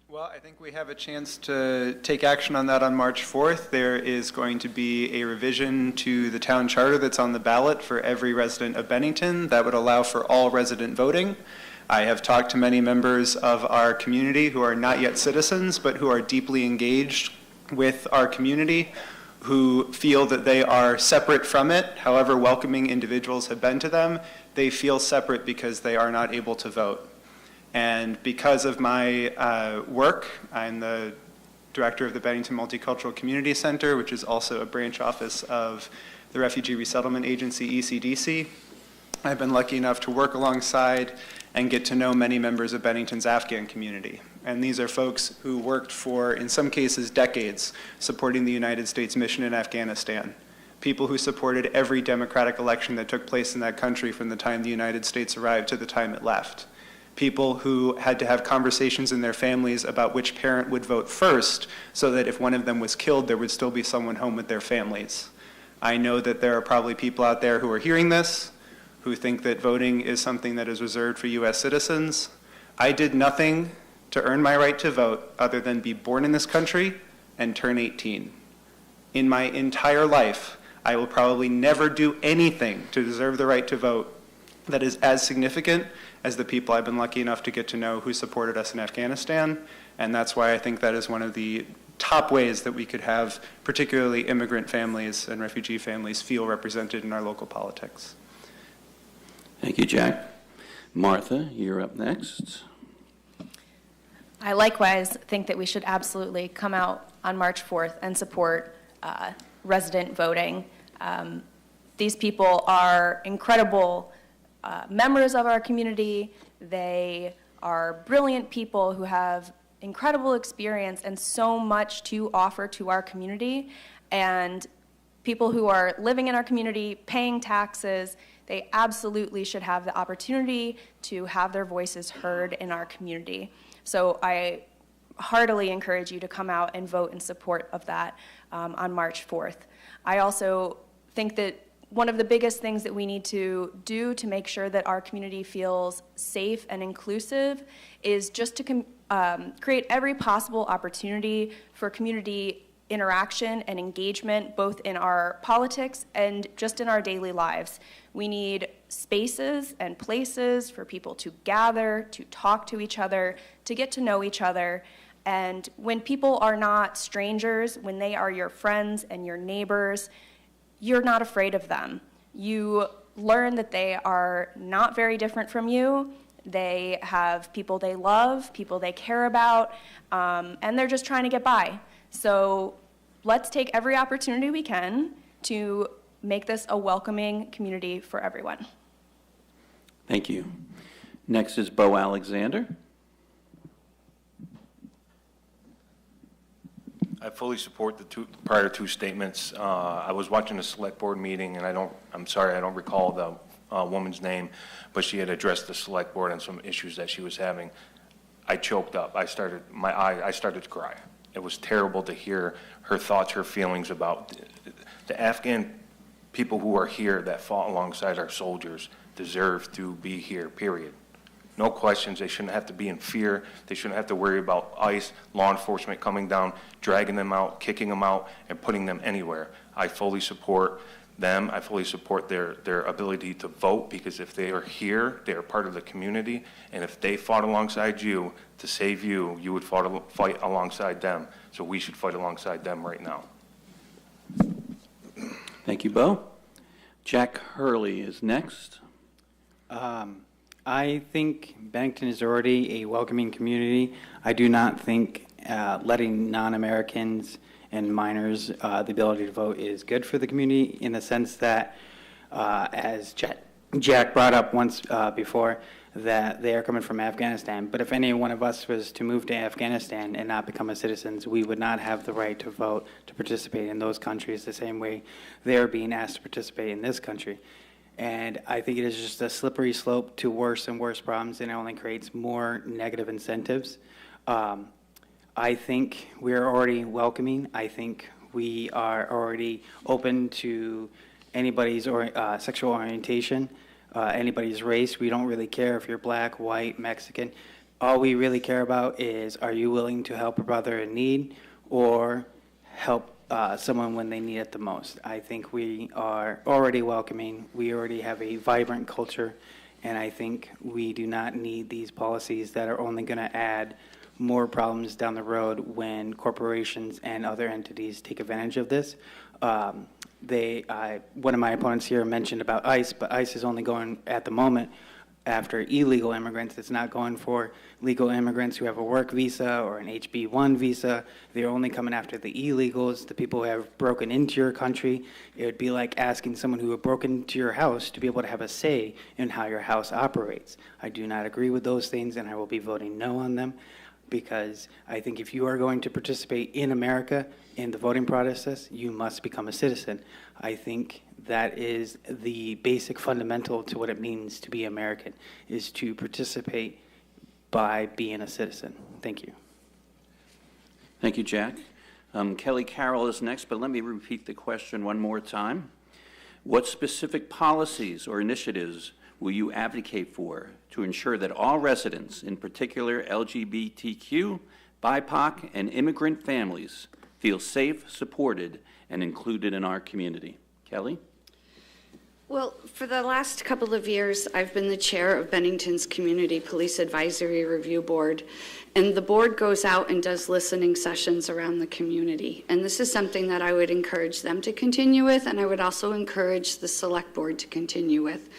Well, I think we have a chance to take action on that on March 4th. There is going to be a revision to the town charter that's on the ballot for every resident of Bennington that would allow for all resident voting. I have talked to many members of our community who are not yet citizens, but who are deeply engaged with our community, who feel that they are separate from it. However welcoming individuals have been to them, they feel separate because they are not able to vote. And because of my work, I'm the director of the Bennington Multicultural Community Center, which is also a branch office of the Refugee Resettlement Agency, ECDC. I've been lucky enough to work alongside and get to know many members of Bennington's Afghan community. And these are folks who worked for, in some cases, decades, supporting the United States mission in Afghanistan. People who supported every democratic election that took place in that country from the time the United States arrived to the time it left. People who had to have conversations in their families about which parent would vote first, so that if one of them was killed, there would still be someone home with their families. I know that there are probably people out there who are hearing this, who think that voting is something that is reserved for US citizens. I did nothing to earn my right to vote other than be born in this country and turn 18. In my entire life, I will probably never do anything to deserve the right to vote that is as significant as the people I've been lucky enough to get to know who supported us in Afghanistan. And that's why I think that is one of the top ways that we could have particularly immigrant families and refugee families feel represented in our local politics. Thank you, Jack. Martha, you're up next. I likewise think that we should absolutely come out on March 4th and support resident voting. These people are incredible members of our community. They are brilliant people who have incredible experience and so much to offer to our community. And people who are living in our community, paying taxes, they absolutely should have the opportunity to have their voices heard in our community. So I heartily encourage you to come out and vote in support of that on March 4th. I also think that one of the biggest things that we need to do to make sure that our community feels safe and inclusive is just to create every possible opportunity for community interaction and engagement, both in our politics and just in our daily lives. We need spaces and places for people to gather, to talk to each other, to get to know each other. And when people are not strangers, when they are your friends and your neighbors, you're not afraid of them. You learn that they are not very different from you. They have people they love, people they care about, and they're just trying to get by. So let's take every opportunity we can to make this a welcoming community for everyone. Thank you. Next is Beau Alexander. I fully support the prior two statements. I was watching a select board meeting, and I'm sorry, I don't recall the woman's name, but she had addressed the select board and some issues that she was having. I choked up. I started to cry. It was terrible to hear her thoughts, her feelings about the Afghan people who are here that fought alongside our soldiers deserve to be here, period. No questions. They shouldn't have to be in fear. They shouldn't have to worry about ICE, law enforcement coming down, dragging them out, kicking them out, and putting them anywhere. I fully support them. I fully support their ability to vote, because if they are here, they are part of the community, and if they fought alongside you to save you, you would fight alongside them. So we should fight alongside them right now. Thank you, Beau. Jack Hurley is next. I think Bennington is already a welcoming community. I do not think letting non-Americans and minors the ability to vote is good for the community, in the sense that, as Jack brought up once before, that they are coming from Afghanistan. But if any one of us was to move to Afghanistan and not become a citizen, we would not have the right to vote, to participate in those countries the same way they are being asked to participate in this country. And I think it is just a slippery slope to worse and worse problems, and it only creates more negative incentives. I think we are already welcoming. I think we are already open to anybody's sexual orientation, anybody's race. We don't really care if you're black, white, Mexican. All we really care about is, are you willing to help a brother in need or help someone when they need it the most? I think we are already welcoming. We already have a vibrant culture, and I think we do not need these policies that are only going to add more problems down the road when corporations and other entities take advantage of this. One of my opponents here mentioned about ICE, but ICE is only going at the moment after illegal immigrants. It's not going for legal immigrants who have a work visa or an HB1 visa. They're only coming after the illegals, the people who have broken into your country. It would be like asking someone who had broken into your house to be able to have a say in how your house operates. I do not agree with those things, and I will be voting no on them, because I think if you are going to participate in America in the voting process, you must become a citizen. I think that is the basic fundamental to what it means to be American, is to participate by being a citizen. Thank you. Thank you, Jack. Kelly Carroll is next, but let me repeat the question one more time. What specific policies or initiatives will you advocate for to ensure that all residents, in particular LGBTQ, BIPOC, and immigrant families, feel safe, supported, and included in our community? Kelly? Well, for the last couple of years, I've been the chair of Bennington's Community Police Advisory Review Board, and the board goes out and does listening sessions around the community. And this is something that I would encourage them to continue with, and I would also encourage the select board to continue with.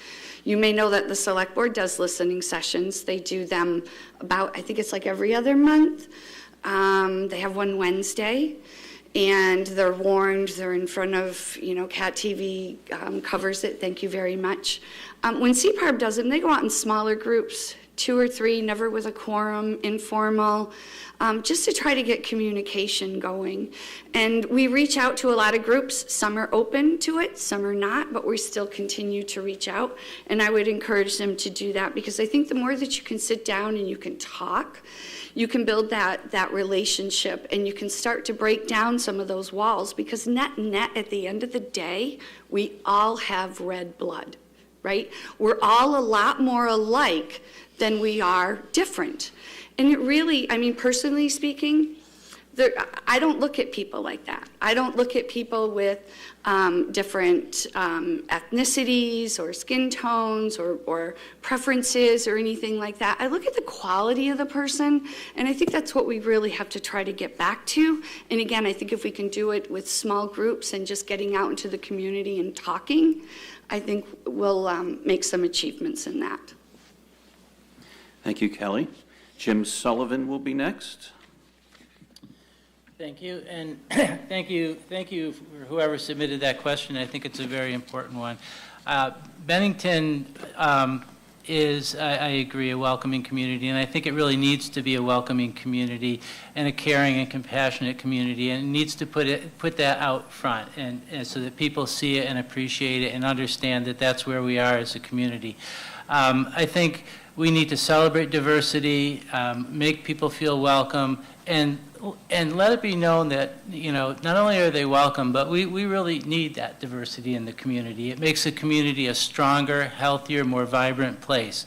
You may know that the select board does listening sessions. They do them about, I think it's like every other month. They have one Wednesday, and they're warned. They're in front of, Cat TV covers it. Thank you very much. When CPARB does them, they go out in smaller groups, 2 or 3, never with a quorum, informal, just to try to get communication going. And we reach out to a lot of groups. Some are open to it, some are not, but we still continue to reach out. And I would encourage them to do that, because I think the more that you can sit down and you can talk, you can build that relationship, and you can start to break down some of those walls, because net at the end of the day, we all have red blood, right? We're all a lot more alike than we are different. And it really, personally speaking, I don't look at people like that. I don't look at people with different ethnicities or skin tones or preferences or anything like that. I look at the quality of the person, and I think that's what we really have to try to get back to. And again, I think if we can do it with small groups and just getting out into the community and talking, I think we'll make some achievements in that. Thank you, Kelly. Jim Sullivan will be next. Thank you, and thank you for whoever submitted that question. I think it's a very important one. Bennington is, I agree, a welcoming community, and I think it really needs to be a welcoming community and a caring and compassionate community, and it needs to put that out front, and so that people see it and appreciate it and understand that that's where we are as a community. I think we need to celebrate diversity, make people feel welcome, and let it be known that, not only are they welcome, but we really need that diversity in the community. It makes the community a stronger, healthier, more vibrant place.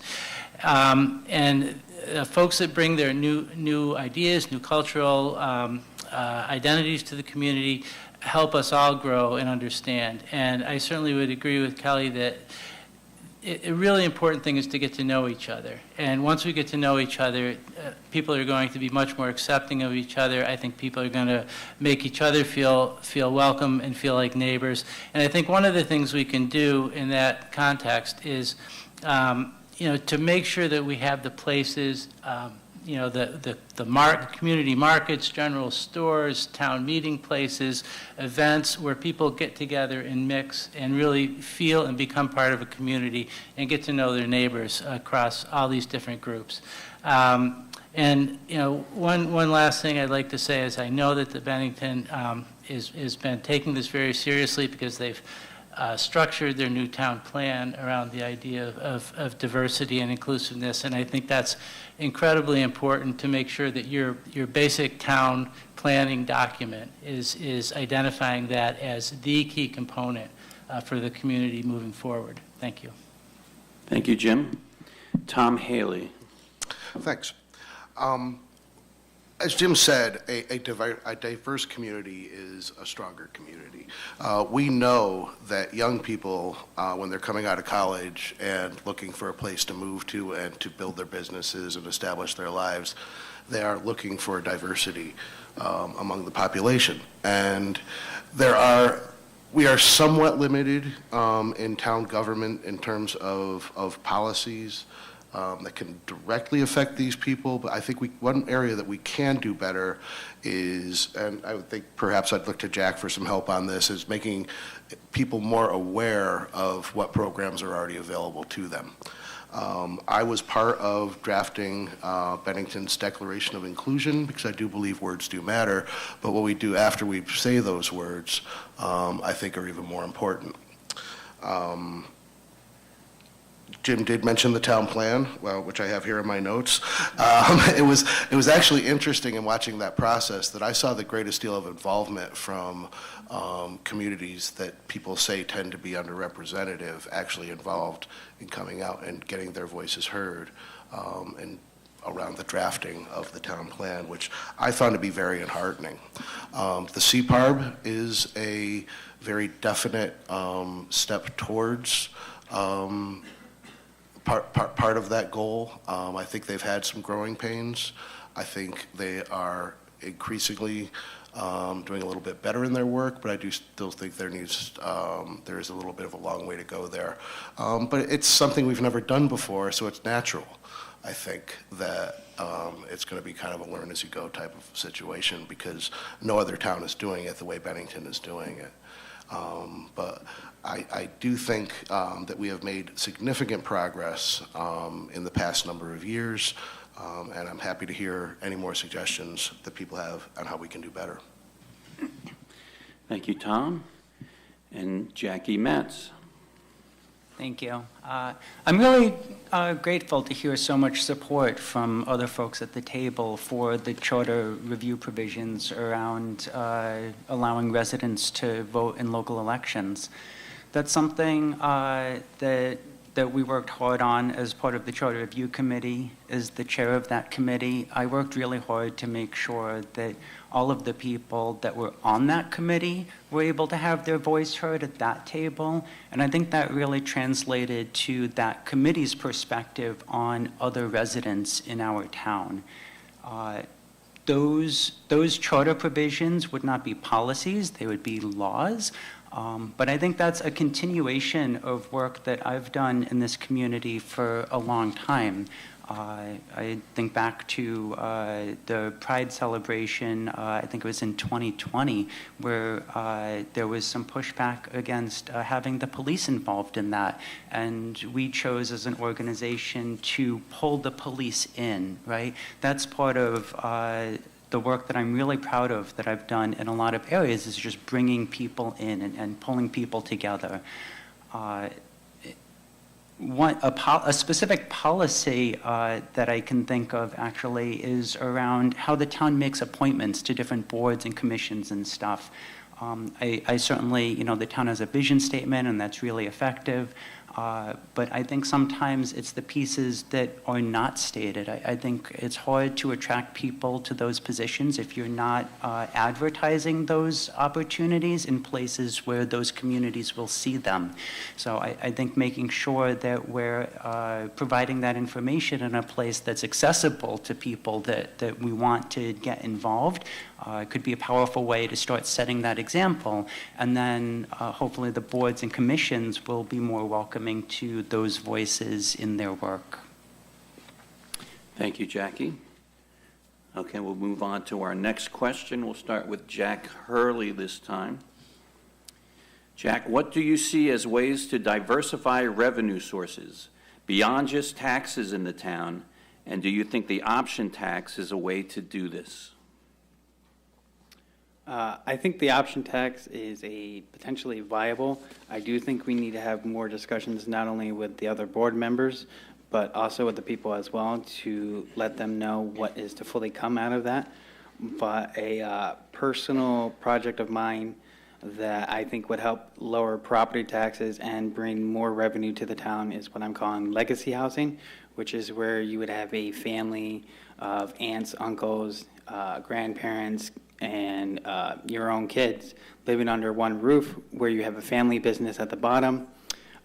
And folks that bring their new ideas, new cultural identities to the community help us all grow and understand. And I certainly would agree with Kelly that a really important thing is to get to know each other. And once we get to know each other, people are going to be much more accepting of each other. I think people are going to make each other feel welcome and feel like neighbors. And I think one of the things we can do in that context is, to make sure that we have the places, the community markets, general stores, town meeting places, events where people get together and mix and really feel and become part of a community and get to know their neighbors across all these different groups. And one last thing I'd like to say is I know that the Bennington has been taking this very seriously because they've structured their new town plan around the idea of diversity and inclusiveness, and I think that's incredibly important to make sure that your basic town planning document is identifying that as the key component for the community moving forward. Thank you. Thank you, Jim. Tom Haley. Thanks. As Jim said, a diverse community is a stronger community. We know that young people, when they're coming out of college and looking for a place to move to and to build their businesses and establish their lives, they are looking for diversity among the population. And we are somewhat limited in town government in terms of policies that can directly affect these people, but I think one area that we can do better is, and I would think perhaps I'd look to Jack for some help on this, is making people more aware of what programs are already available to them. I was part of drafting Bennington's Declaration of Inclusion because I do believe words do matter, but what we do after we say those words, I think are even more important. Jim did mention the town plan, which I have here in my notes. It was actually interesting in watching that process that I saw the greatest deal of involvement from communities that people say tend to be underrepresented, actually involved in coming out and getting their voices heard and around the drafting of the town plan, which I found to be very enheartening. The CPARB is a very definite step towards part of that goal. I think they've had some growing pains. I think they are increasingly doing a little bit better in their work, but I do still think there is a little bit of a long way to go there. But it's something we've never done before, so it's natural, I think, that it's going to be kind of a learn as you go type of situation because no other town is doing it the way Bennington is doing it. But I do think that we have made significant progress in the past number of years, and I'm happy to hear any more suggestions that people have on how we can do better. Thank you, Tom. And Jackie Metz. Thank you. I'm really grateful to hear so much support from other folks at the table for the charter review provisions around allowing residents to vote in local elections. That's something that that we worked hard on as part of the Charter Review Committee. As the chair of that committee, I worked really hard to make sure that all of the people that were on that committee were able to have their voice heard at that table. And I think that really translated to that committee's perspective on other residents in our town. Those charter provisions would not be policies, they would be laws. But I think that's a continuation of work that I've done in this community for a long time. I think back to the Pride celebration, I think it was in 2020, where there was some pushback against having the police involved in that. And we chose as an organization to pull the police in, right? That's part of the work that I'm really proud of that I've done in a lot of areas, is just bringing people in and pulling people together. A specific policy that I can think of actually is around how the town makes appointments to different boards and commissions and stuff. I certainly, the town has a vision statement and that's really effective. But I think sometimes it's the pieces that are not stated. I think it's hard to attract people to those positions if you're not advertising those opportunities in places where those communities will see them. So I think making sure that we're providing that information in a place that's accessible to people that we want to get involved could be a powerful way to start setting that example. And then hopefully the boards and commissions will be more welcoming to those voices in their work. Thank you, Jackie. Okay, we'll move on to our next question. We'll start with Jack Hurley this time. Jack, what do you see as ways to diversify revenue sources beyond just taxes in the town? And do you think the option tax is a way to do this? I think the option tax is potentially viable. I do think we need to have more discussions not only with the other board members, but also with the people as well, to let them know what is to fully come out of that. But a personal project of mine that I think would help lower property taxes and bring more revenue to the town is what I'm calling legacy housing, which is where you would have a family of aunts, uncles, grandparents, and your own kids living under one roof, where you have a family business at the bottom.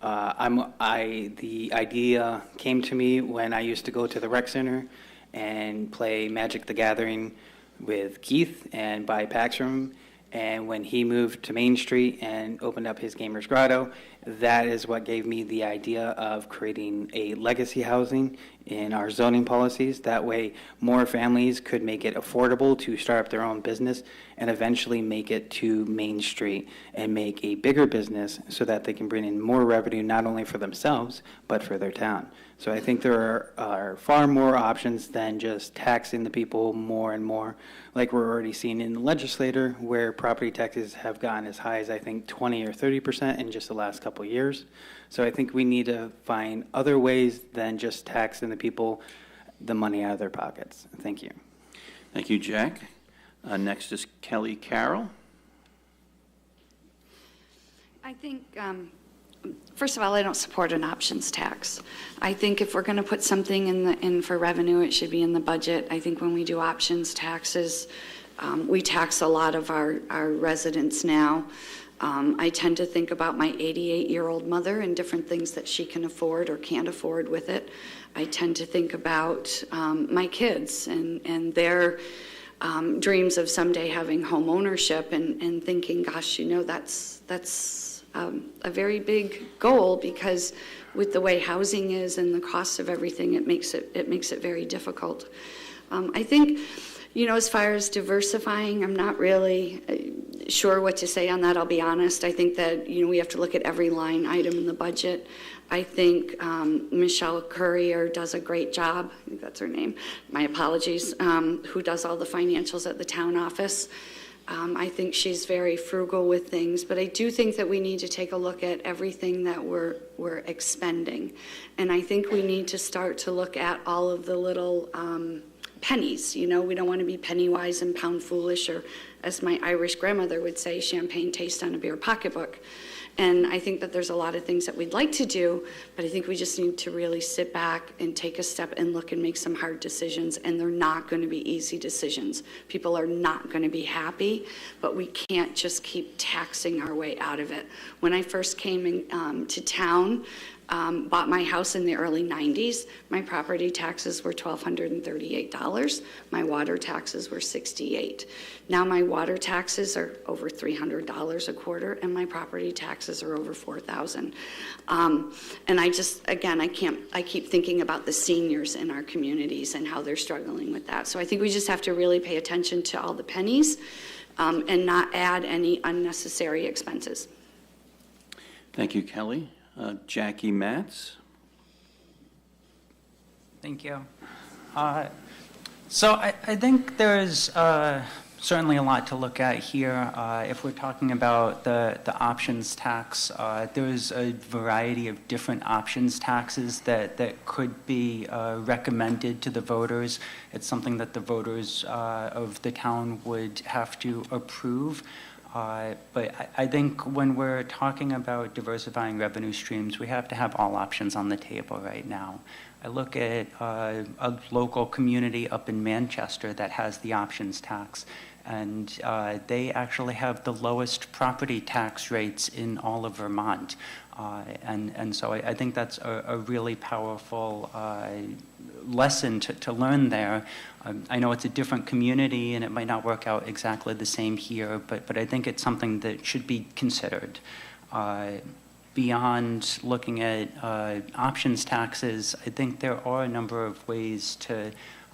The idea came to me when I used to go to the rec center and play Magic the Gathering with Keith and buy packs from him. And when he moved to Main Street and opened up his Gamers Grotto, that is what gave me the idea of creating a legacy housing in our zoning policies. That way, more families could make it affordable to start up their own business and eventually make it to Main Street and make a bigger business so that they can bring in more revenue, not only for themselves, but for their town. So I think there are far more options than just taxing the people more and more, like we're already seeing in the legislature, where property taxes have gone as high as, I think, 20 or 30% in just the last couple of years. So I think we need to find other ways than just taxing the people the money out of their pockets. Thank you. Thank you, Jack. Next is Kelly Carroll. I think, first of all, I don't support an options tax. I think if we're going to put something in for revenue, it should be in the budget. I think when we do options taxes, we tax a lot of our residents now. I tend to think about my 88-year-old mother and different things that she can afford or can't afford with it. I tend to think about my kids and their dreams of someday having home ownership and thinking, gosh, that's a very big goal, because with the way housing is and the cost of everything, it makes it very difficult. I think, as far as diversifying, I'm not really sure what to say on that, I'll be honest. I think that, we have to look at every line item in the budget. I think Michelle Courier does a great job, I think that's her name, my apologies, who does all the financials at the town office. I think she's very frugal with things, but I do think that we need to take a look at everything that we're expending. And I think we need to start to look at all of the little pennies. We don't want to be penny wise and pound foolish, or as my Irish grandmother would say, champagne taste on a beer pocketbook. And I think that there's a lot of things that we'd like to do, but I think we just need to really sit back and take a step and look and make some hard decisions, and they're not going to be easy decisions. People are not going to be happy, but we can't just keep taxing our way out of it. When I first came to town, bought my house in the early 90s, my property taxes were $1,238. My water taxes were $68. Now my water taxes are over $300 a quarter, and my property taxes are over $4,000. And I just, again, I keep thinking about the seniors in our communities and how they're struggling with that. So I think we just have to really pay attention to all the pennies and not add any unnecessary expenses. Thank you, Kelly. Jackie Matz. Thank you. So I think there's certainly a lot to look at here. If we're talking about the options tax, there's a variety of different options taxes that could be recommended to the voters. It's something that the voters of the town would have to approve. But I think when we're talking about diversifying revenue streams, we have to have all options on the table right now. I look at a local community up in Manchester that has the options tax, and they actually have the lowest property tax rates in all of Vermont. And so I think that's a really powerful lesson to learn there. I know it's a different community and it might not work out exactly the same here, but I think it's something that should be considered. Beyond looking at options taxes, I think there are a number of ways to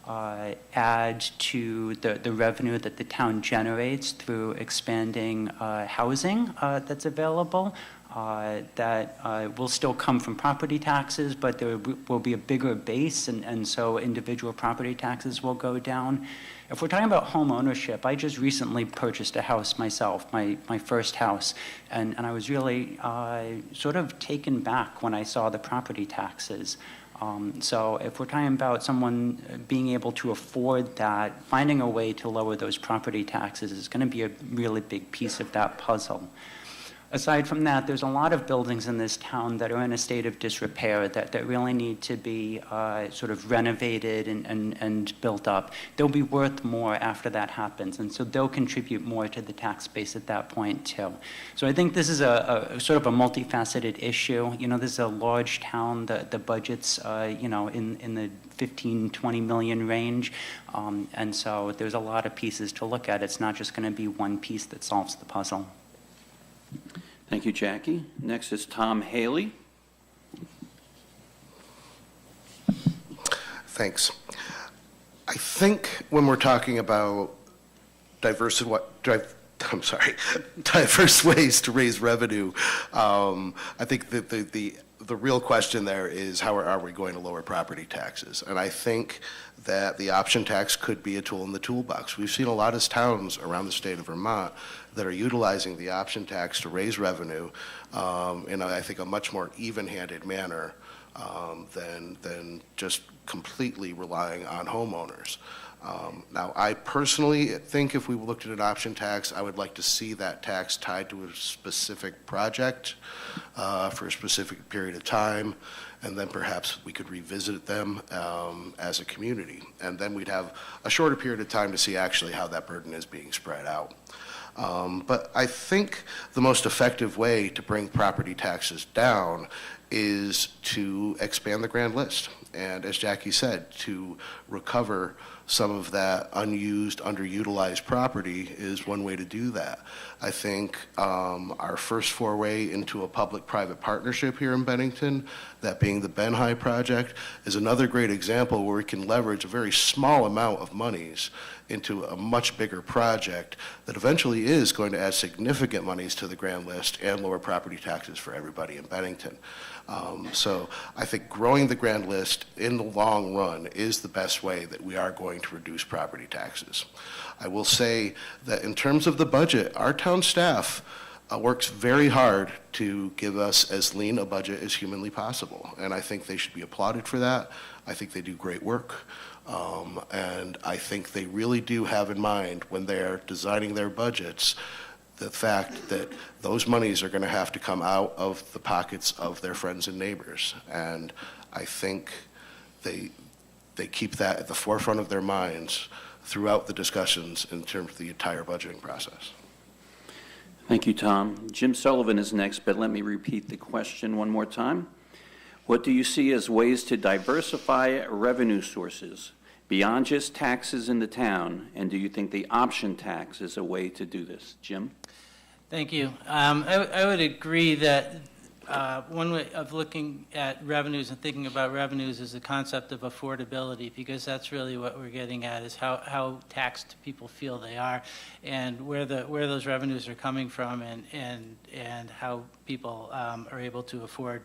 add to the revenue that the town generates through expanding housing that's available. That will still come from property taxes, but there will be a bigger base, and so individual property taxes will go down. If we're talking about home ownership, I just recently purchased a house myself, my first house, and I was really sort of taken back when I saw the property taxes. So if we're talking about someone being able to afford that, finding a way to lower those property taxes is going to be a really big piece of that puzzle. Aside from that, there's a lot of buildings in this town that are in a state of disrepair that really need to be sort of renovated and built up. They'll be worth more after that happens, and so they'll contribute more to the tax base at that point too. So I think this is a sort of a multifaceted issue. You know, this is a large town. The budget's you know, in the 15, 20 million range, and so there's a lot of pieces to look at. It's not just going to be one piece that solves the puzzle. Thank you, Jackie. Next is Tom Haley. Thanks. I think when we're talking about diverse ways to raise revenue, I think that the real question there is how are we going to lower property taxes? And I think that the option tax could be a tool in the toolbox. We've seen a lot of towns around the state of Vermont that are utilizing the option tax to raise revenue in, I think, a much more even-handed manner than just completely relying on homeowners. Now, I personally think if we looked at an option tax, I would like to see that tax tied to a specific project for a specific period of time, and then perhaps we could revisit them as a community. And then we'd have a shorter period of time to see actually how that burden is being spread out. But I think the most effective way to bring property taxes down is to expand the grand list. And as Jackie said, to recover some of that unused, underutilized property is one way to do that. I think our first foray into a public-private partnership here in Bennington, that being the Benhigh project, is another great example where we can leverage a very small amount of monies into a much bigger project that eventually is going to add significant monies to the grand list and lower property taxes for everybody in Bennington. So I think growing the grand list in the long run is the best way that we are going to reduce property taxes. I will say that in terms of the budget, our town staff works very hard to give us as lean a budget as humanly possible. And I think they should be applauded for that. I think they do great work. And I think they really do have in mind when they're designing their budgets the fact that those monies are going to have to come out of the pockets of their friends and neighbors. And I think they keep that at the forefront of their minds throughout the discussions in terms of the entire budgeting process. Thank you, Tom. Jim Sullivan is next, but let me repeat the question one more time. What do you see as ways to diversify revenue sources beyond just taxes in the town, and do you think the option tax is a way to do this? Jim? Thank you. I would agree that one way of looking at revenues and thinking about revenues is the concept of affordability, because that's really what we're getting at, is how taxed people feel they are, and where those revenues are coming from, and how people are able to afford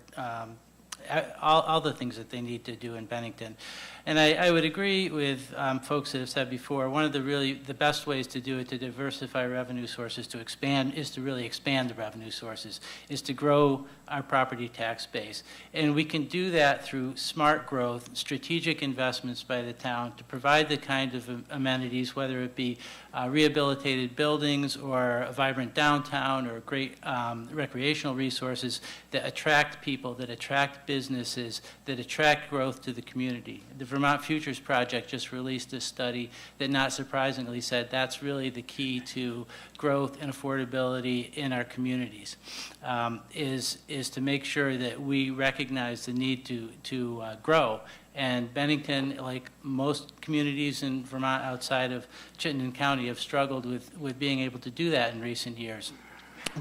all the things that they need to do in Bennington. And I would agree with folks that have said before, one of the best ways to do it, to diversify revenue sources, is to really expand the revenue sources, is to grow our property tax base. And we can do that through smart growth, strategic investments by the town to provide the kind of amenities, whether it be rehabilitated buildings or a vibrant downtown or great recreational resources that attract people, that attract businesses, that attract growth to the community. The Vermont Futures Project just released a study that, not surprisingly, said that's really the key to growth and affordability in our communities, is to make sure that we recognize the need to grow. And Bennington, like most communities in Vermont outside of Chittenden County, have struggled with being able to do that in recent years.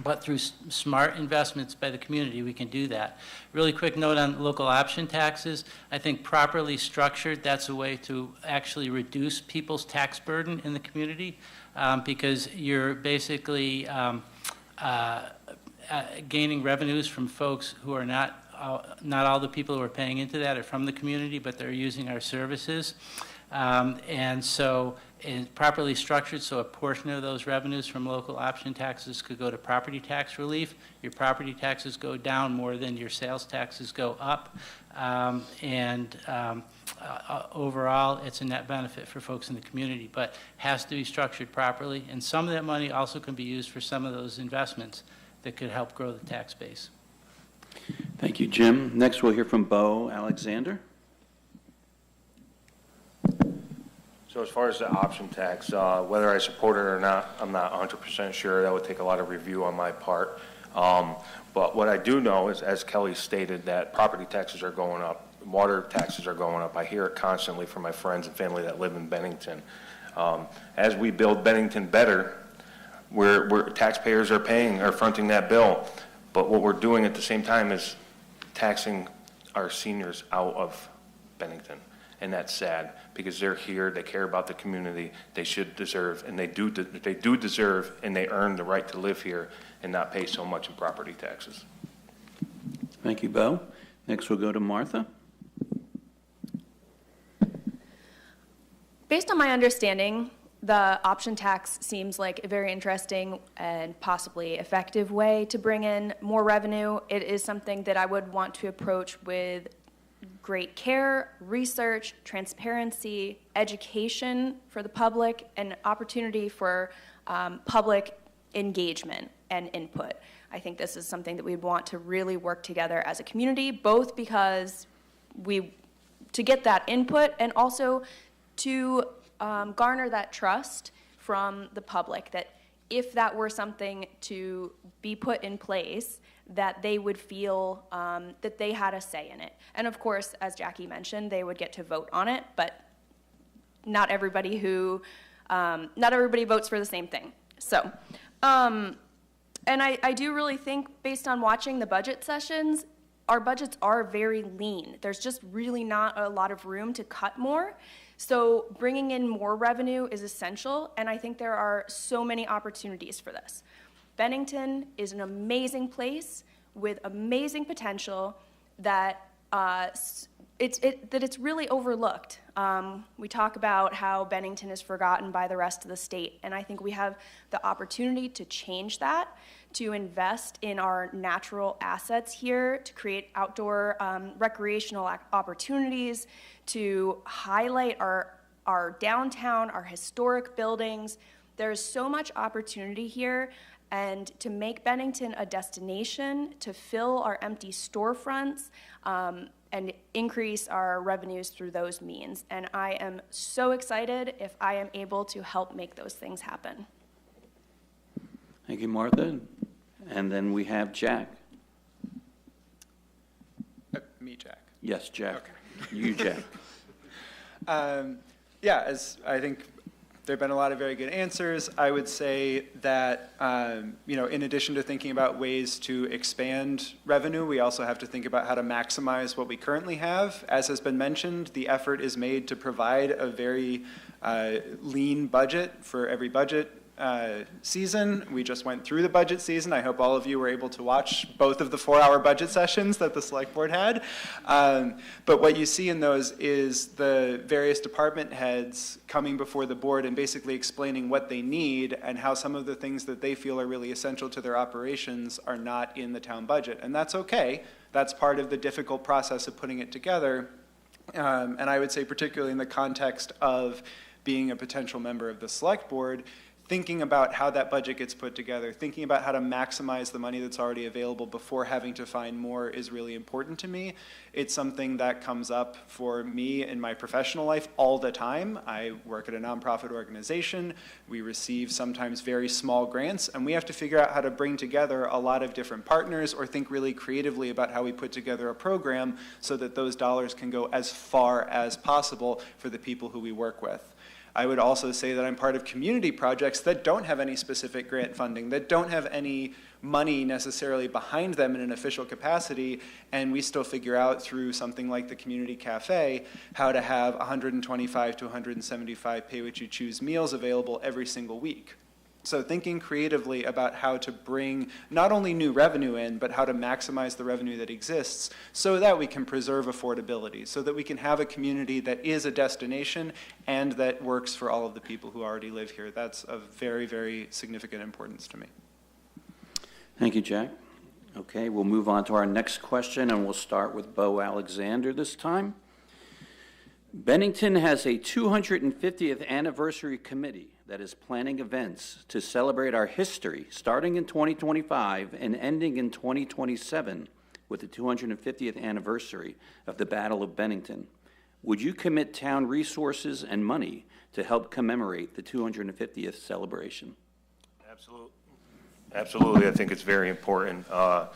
But through smart investments by the community, we can do that. Really quick note on local option taxes. I think properly structured, that's a way to actually reduce people's tax burden in the community, because you're basically gaining revenues from folks who are not all the people who are paying into that are from the community, but they're using our services. And so it's properly structured, so a portion of those revenues from local option taxes could go to property tax relief. Your property taxes go down more than your sales taxes go up. Overall, it's a net benefit for folks in the community, but has to be structured properly. And some of that money also can be used for some of those investments that could help grow the tax base. Thank you, Jim. Next, we'll hear from Beau Alexander. So as far as the option tax, whether I support it or not, I'm not 100% sure. That would take a lot of review on my part. But what I do know is, as Kelly stated, that property taxes are going up, water taxes are going up. I hear it constantly from my friends and family that live in Bennington. As we build Bennington better, we're taxpayers are fronting that bill. But what we're doing at the same time is taxing our seniors out of Bennington. And that's sad, because they're here, they care about the community, they should deserve, and they do deserve, and they earn the right to live here and not pay so much in property taxes. Thank you, Beau. Next, we'll go to Martha. Based on my understanding, the option tax seems like a very interesting and possibly effective way to bring in more revenue. It is something that I would want to approach with great care, research, transparency, education for the public, and opportunity for public engagement and input. I think this is something that we'd want to really work together as a community, both because to get that input and also to garner that trust from the public, that if that were something to be put in place, that they would feel that they had a say in it. And of course, as Jackie mentioned, they would get to vote on it, but not everybody votes for the same thing. So, and I do really think, based on watching the budget sessions, our budgets are very lean. There's just really not a lot of room to cut more. So bringing in more revenue is essential, and I think there are so many opportunities for this. Bennington is an amazing place with amazing potential that it's really overlooked. We talk about how Bennington is forgotten by the rest of the state, and I think we have the opportunity to change that, to invest in our natural assets here, to create outdoor recreational opportunities, to highlight our downtown, our historic buildings. There's so much opportunity here, and to make Bennington a destination, to fill our empty storefronts, and increase our revenues through those means. And I am so excited if I am able to help make those things happen. Thank you, Martha. And then we have Jack. Me, Jack. Yes, Jack. Okay. You, Jack. Yeah, as I think there have been a lot of very good answers, I would say that, in addition to thinking about ways to expand revenue, we also have to think about how to maximize what we currently have. As has been mentioned, the effort is made to provide a very lean budget for every budget season. We just went through the budget season. I hope all of you were able to watch both of the 4-hour budget sessions that the select board had. But what you see in those is the various department heads coming before the board and basically explaining what they need and how some of the things that they feel are really essential to their operations are not in the town budget. And that's okay. That's part of the difficult process of putting it together. And I would say particularly in the context of being a potential member of the select board, thinking about how that budget gets put together, thinking about how to maximize the money that's already available before having to find more is really important to me. It's something that comes up for me in my professional life all the time. I work at a nonprofit organization. We receive sometimes very small grants, and we have to figure out how to bring together a lot of different partners or think really creatively about how we put together a program so that those dollars can go as far as possible for the people who we work with. I would also say that I'm part of community projects that don't have any specific grant funding, that don't have any money necessarily behind them in an official capacity, and we still figure out through something like the Community Cafe how to have 125 to 175 pay-what-you-choose meals available every single week. So thinking creatively about how to bring not only new revenue in, but how to maximize the revenue that exists so that we can preserve affordability, so that we can have a community that is a destination and that works for all of the people who already live here. That's of very, very significant importance to me. Thank you, Jack. Okay, we'll move on to our next question, and we'll start with Beau Alexander this time. Bennington has a 250th anniversary committee that is planning events to celebrate our history starting in 2025 and ending in 2027 with the 250th anniversary of the Battle of Bennington. Would you commit town resources and money to help commemorate the 250th celebration? Absolutely. I think it's very important. A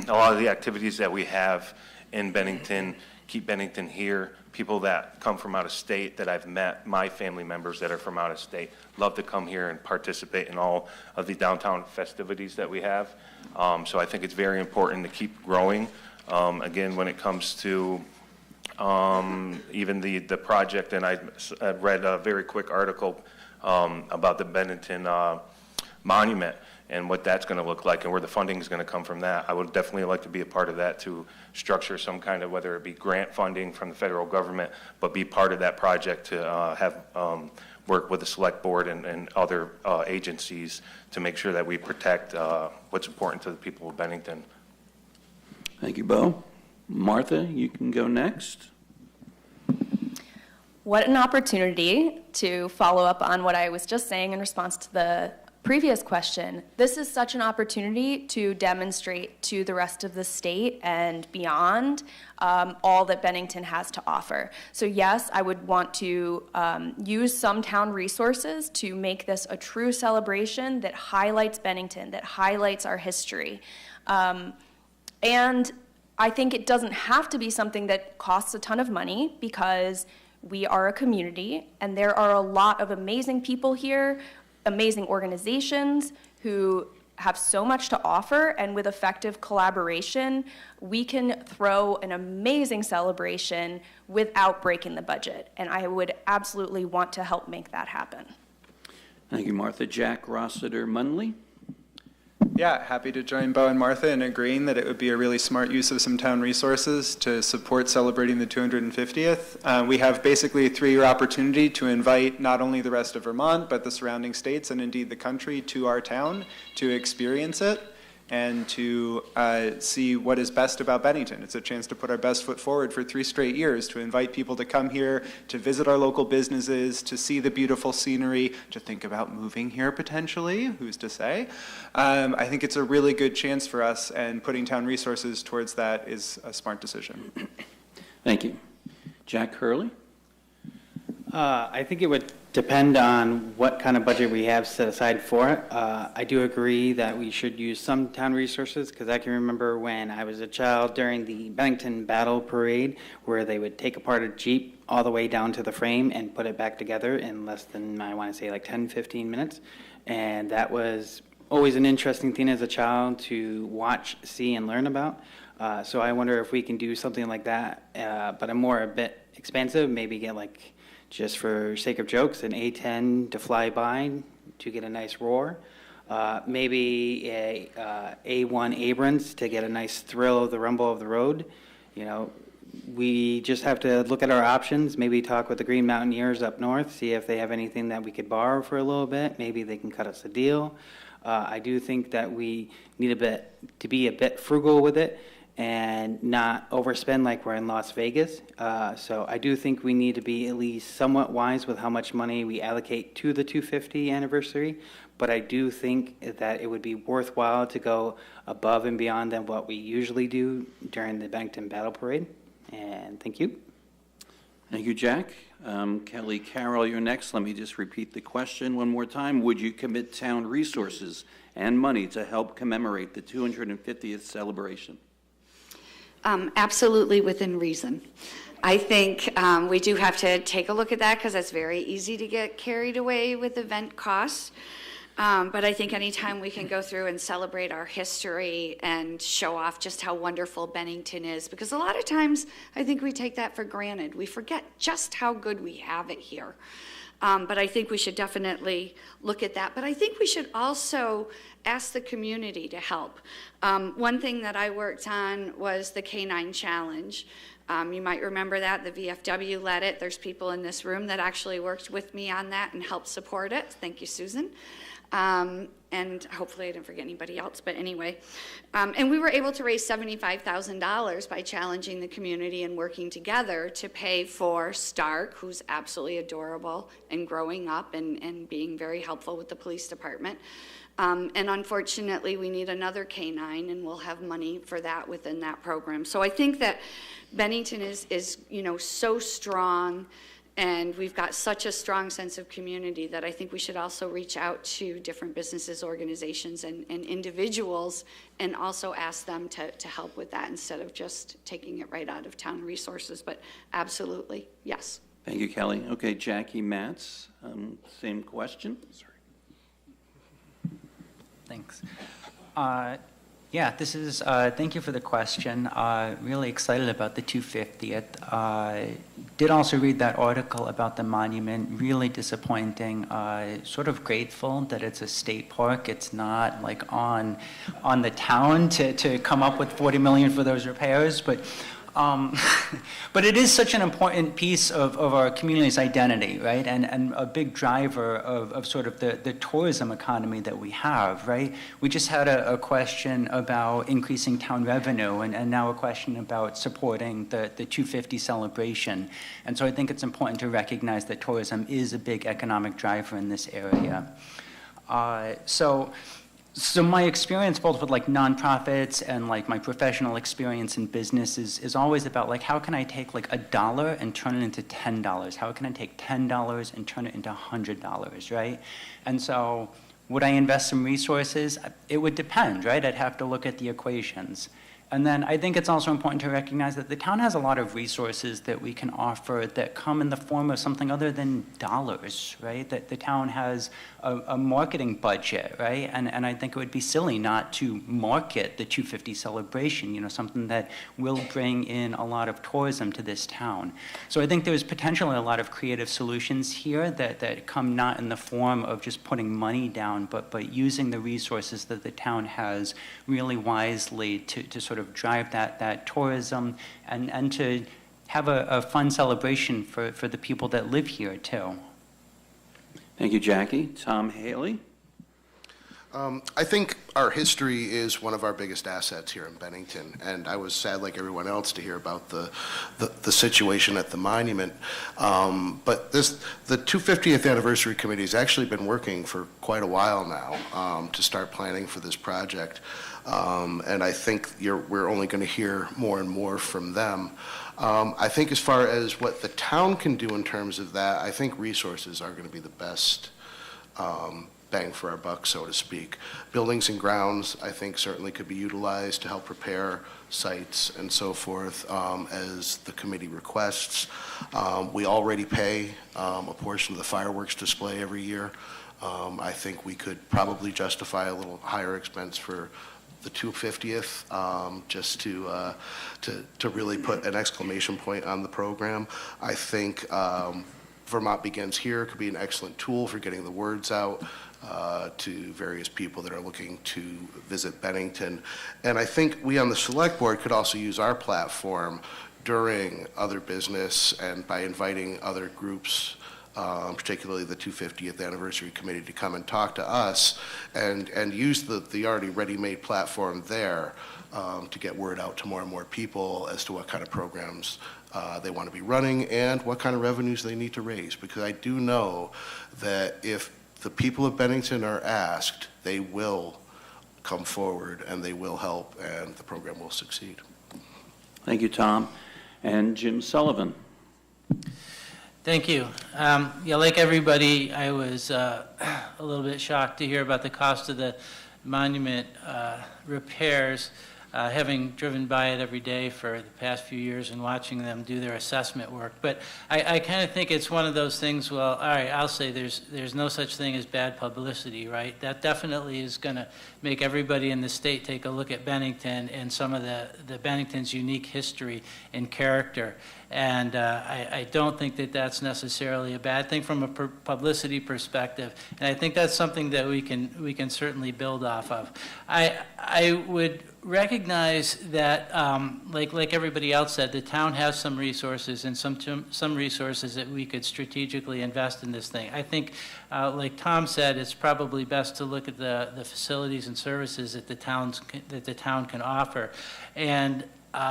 lot of the activities that we have in Bennington keep Bennington here. People that come from out of state that I've met, my family members that are from out of state, love to come here and participate in all of the downtown festivities that we have. So I think it's very important to keep growing. Again, when it comes to even the project, and I read a very quick article about the Bennington Monument and what that's going to look like and where the funding is going to come from that. I would definitely like to be a part of that to structure some kind of, whether it be grant funding from the federal government, but be part of that project to have work with the select board and other agencies to make sure that we protect what's important to the people of Bennington. Thank you, Beau. Martha, you can go next. What an opportunity to follow up on what I was just saying in response to the previous question. This is such an opportunity to demonstrate to the rest of the state and beyond all that Bennington has to offer. So yes, I would want to use some town resources to make this a true celebration that highlights Bennington, that highlights our history. And I think it doesn't have to be something that costs a ton of money because we are a community and there are a lot of amazing people here, amazing organizations who have so much to offer, and with effective collaboration, we can throw an amazing celebration without breaking the budget. And I would absolutely want to help make that happen. Thank you, Martha. Jack Rossiter-Munley. Yeah, happy to join Beau and Martha in agreeing that it would be a really smart use of some town resources to support celebrating the 250th. We have basically a 3-year opportunity to invite not only the rest of Vermont, but the surrounding states and indeed the country to our town to experience it. and to see what is best about Bennington. It's a chance to put our best foot forward for 3 straight years, to invite people to come here, to visit our local businesses, to see the beautiful scenery, to think about moving here potentially, who's to say. I think it's a really good chance for us, and putting town resources towards that is a smart decision. Thank you. Jack Hurley? I think it would depend on what kind of budget we have set aside for it. I do agree that we should use some town resources, because I can remember when I was a child during the Bennington Battle Parade, where they would take apart a Jeep all the way down to the frame and put it back together in less than, I want to say, like 10, 15 minutes. And that was always an interesting thing as a child to watch, see, and learn about. So I wonder if we can do something like that, but a bit expensive, maybe get like, just for sake of jokes, an A-10 to fly by to get a nice roar. Maybe a A1 Abrams to get a nice thrill of the rumble of the road. You know, we just have to look at our options, maybe talk with the Green Mountaineers up north, see if they have anything that we could borrow for a little bit. Maybe they can cut us a deal. I do think that we need to be a bit frugal with it and not overspend like we're in Las Vegas. So I do think we need to be at least somewhat wise with how much money we allocate to the 250 anniversary, but I do think that it would be worthwhile to go above and beyond than what we usually do during the Bennington Battle Parade. And thank you. Thank you, Jack. Kelly Carroll, you're next. Let me just repeat the question one more time. Would you commit town resources and money to help commemorate the 250th celebration? Absolutely within reason. I think we do have to take a look at that, because it's very easy to get carried away with event costs. But I think anytime we can go through and celebrate our history and show off just how wonderful Bennington is, because a lot of times I think we take that for granted. We forget just how good we have it here. But I think we should definitely look at that. But I think we should also ask the community to help. One thing that I worked on was the K-9 Challenge. You might remember that. The VFW led it. There's people in this room that actually worked with me on that and helped support it. Thank you, Susan. And hopefully I didn't forget anybody else, but anyway. And we were able to raise $75,000 by challenging the community and working together to pay for Stark, who's absolutely adorable and growing up and being very helpful with the police department. And unfortunately, we need another K-9, and we'll have money for that within that program. So I think that Bennington is so strong, and we've got such a strong sense of community that I think we should also reach out to different businesses, organizations, and individuals, and also ask them to help with that instead of just taking it right out of town resources. But absolutely, yes. Thank you, Kelly. Okay, Jackie Matz, same question. Sorry. Thanks. Yeah, this is, thank you for the question. Really excited about the 250th. Did also read that article about the monument, really disappointing. Sort of grateful that it's a state park. It's not like on the town to come up with $40 million for those repairs, but it is such an important piece of our community's identity, right? And a big driver of sort of the tourism economy that we have, right? We just had a question about increasing town revenue, and now a question about supporting the 250 celebration. And so I think it's important to recognize that tourism is a big economic driver in this area. So my experience both with like nonprofits and like my professional experience in business is always about like, how can I take like $1 and turn it into $10? How can I take $10 and turn it into $100, right? And so would I invest some resources? It would depend, right? I'd have to look at the equations. And then I think it's also important to recognize that the town has a lot of resources that we can offer that come in the form of something other than dollars, right? That the town has a marketing budget, right? And I think it would be silly not to market the 250 celebration, something that will bring in a lot of tourism to this town. So I think there's potentially a lot of creative solutions here that come not in the form of just putting money down, but using the resources that the town has really wisely to sort of drive that tourism and to have a fun celebration for the people that live here too. Thank you, Jackie. Tom Haley. I think our history is one of our biggest assets here in Bennington, and I was sad, like everyone else, to hear about the situation at the monument. But the 250th Anniversary Committee has actually been working for quite a while now to start planning for this project. And I think we're only going to hear more and more from them. I think as far as what the town can do in terms of that, I think resources are going to be the best bang for our buck, so to speak. Buildings and grounds, I think, certainly could be utilized to help prepare sites and so forth as the committee requests. We already pay a portion of the fireworks display every year. I think we could probably justify a little higher expense for the 250th, just to really put an exclamation point on the program. I think Vermont Begins Here could be an excellent tool for getting the words out to various people that are looking to visit Bennington. And I think we on the select board could also use our platform during other business and by inviting other groups, particularly the 250th Anniversary Committee, to come and talk to us and use the already ready-made platform there to get word out to more and more people as to what kind of programs they want to be running and what kind of revenues they need to raise. Because I do know that if the people of Bennington are asked, they will come forward and they will help, and the program will succeed. Thank you, Tom. And Jim Sullivan. Thank you. Yeah, like everybody, I was a little bit shocked to hear about the cost of the monument repairs, having driven by it every day for the past few years and watching them do their assessment work. But I kind of think it's one of those things, well, all right, I'll say there's no such thing as bad publicity, right? That definitely is going to make everybody in the state take a look at Bennington and some of the Bennington's unique history and character. And I don't think that that's necessarily a bad thing from a publicity perspective. And I think that's something that we can certainly build off of. I would recognize that, like everybody else said, the town has some resources and some resources that we could strategically invest in this thing. I think, like Tom said, it's probably best to look at the facilities and services that the town can offer, and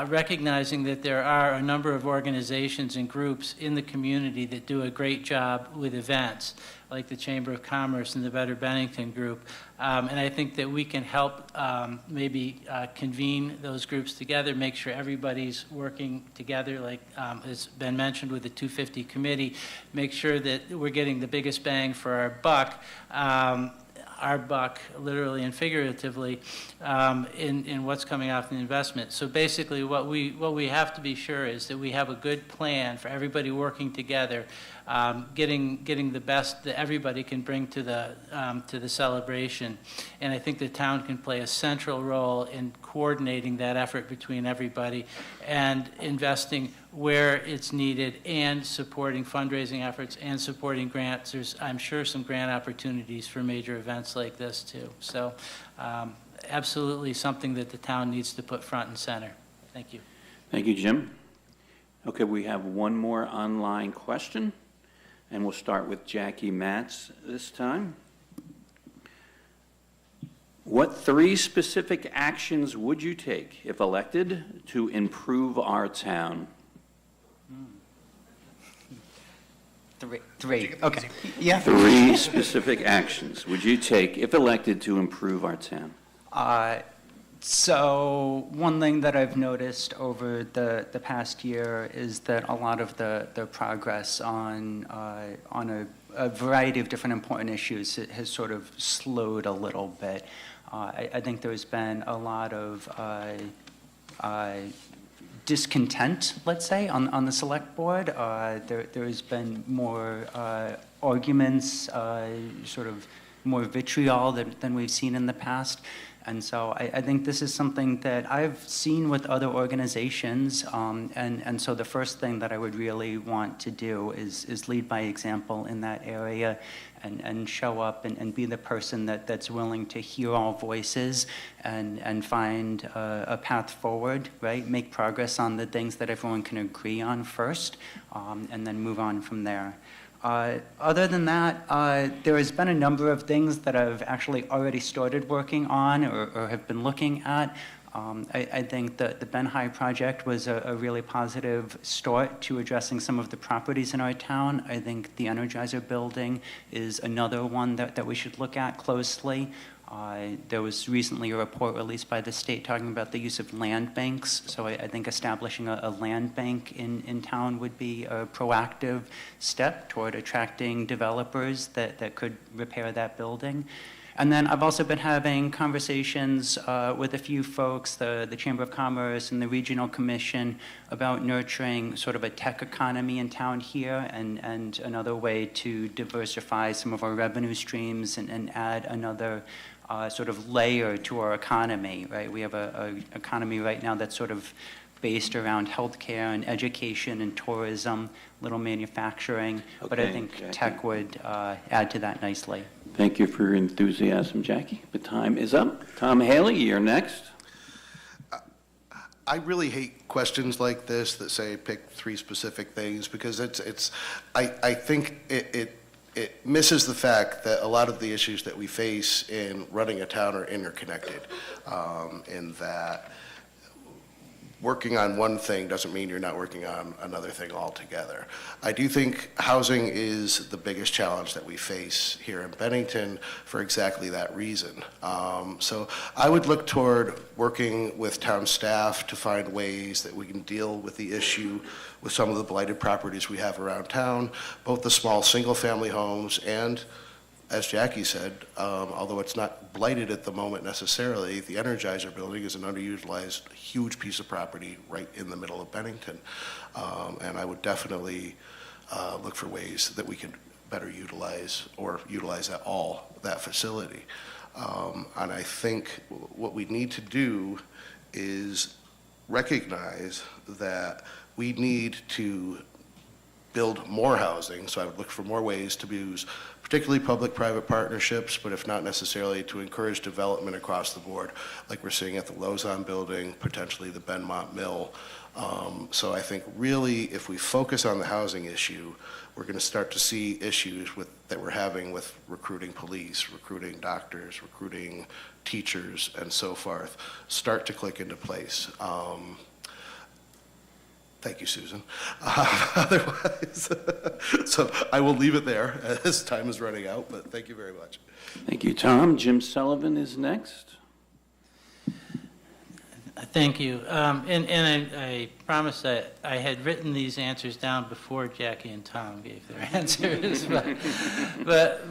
recognizing that there are a number of organizations and groups in the community that do a great job with events, like the Chamber of Commerce and the Better Bennington Group. And I think that we can help maybe convene those groups together, make sure everybody's working together, like has been mentioned with the 250 committee, make sure that we're getting the biggest bang for our buck, literally and figuratively, in what's coming off the investment. So basically what we have to be sure is that we have a good plan for everybody working together, getting the best that everybody can bring to the celebration. And I think the town can play a central role in coordinating that effort between everybody and investing where it's needed and supporting fundraising efforts and supporting grants. There's, I'm sure, some grant opportunities for major events like this too. So absolutely something that the town needs to put front and center. Thank you. Thank you, Jim. Okay, we have one more online question, and we'll start with Jackie Matz this time. What 3 specific actions would you take, if elected, to improve our town? Three. Okay. Yeah. 3 specific actions would you take, if elected, to improve our town? So one thing that I've noticed over the past year is that a lot of the progress on a variety of different important issues has sort of slowed a little bit. I think there's been a lot of discontent, let's say, on the select board. There's been more arguments, sort of more vitriol than we've seen in the past. And so I think this is something that I've seen with other organizations, and so the first thing that I would really want to do is lead by example in that area and show up and be the person that's willing to hear all voices and find a path forward, right? Make progress on the things that everyone can agree on first, and then move on from there. Other than that, there has been a number of things that I've actually already started working on or have been looking at. I think that the Ben High project was a really positive start to addressing some of the properties in our town. I think the Energizer building is another one that we should look at closely. There was recently a report released by the state talking about the use of land banks, so I think establishing a land bank in town would be a proactive step toward attracting developers that could repair that building. And then I've also been having conversations with a few folks, the Chamber of Commerce and the Regional Commission, about nurturing sort of a tech economy in town here and another way to diversify some of our revenue streams and add another sort of layer to our economy, right? We have an economy right now that's sort of based around healthcare and education and tourism, little manufacturing, but I Okay, think Jackie. tech would add to that nicely. Thank you for your enthusiasm, Jackie. The time is up. Tom Haley, you're next. I really hate questions like this that say pick 3 specific things, because I think it misses the fact that a lot of the issues that we face in running a town are interconnected, in that working on one thing doesn't mean you're not working on another thing altogether. I do think housing is the biggest challenge that we face here in Bennington for exactly that reason. So I would look toward working with town staff to find ways that we can deal with the issue with some of the blighted properties we have around town, both the small single-family homes and, as Jackie said, although it's not blighted at the moment necessarily, the Energizer building is an underutilized, huge piece of property right in the middle of Bennington. And I would definitely look for ways that we could better utilize or utilize at all that facility. And I think what we need to do is recognize that we need to build more housing, so I would look for more ways to use particularly public-private partnerships, but if not necessarily, to encourage development across the board, like we're seeing at the Lozon building, potentially the Benmont Mill. So I think really, if we focus on the housing issue, we're going to start to see issues that we're having with recruiting police, recruiting doctors, recruiting teachers, and so forth, start to click into place. Thank you, Susan. Otherwise, so I will leave it there as time is running out, but thank you very much. Thank you, Tom. Jim Sullivan is next. Thank you. And I promised that I had written these answers down before Jackie and Tom gave their answers. but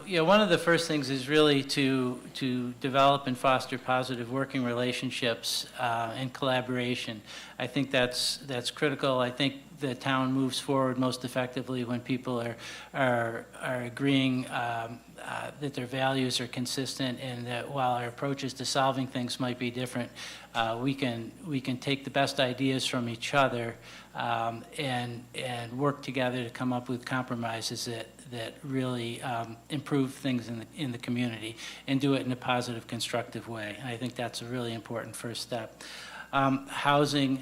you know, one of the first things is really to develop and foster positive working relationships and collaboration. I think that's critical. I think the town moves forward most effectively when people are agreeing that their values are consistent, and that while our approaches to solving things might be different, we can take the best ideas from each other and work together to come up with compromises that really improve things in the community, and do it in a positive, constructive way. And I think that's a really important first step. Housing,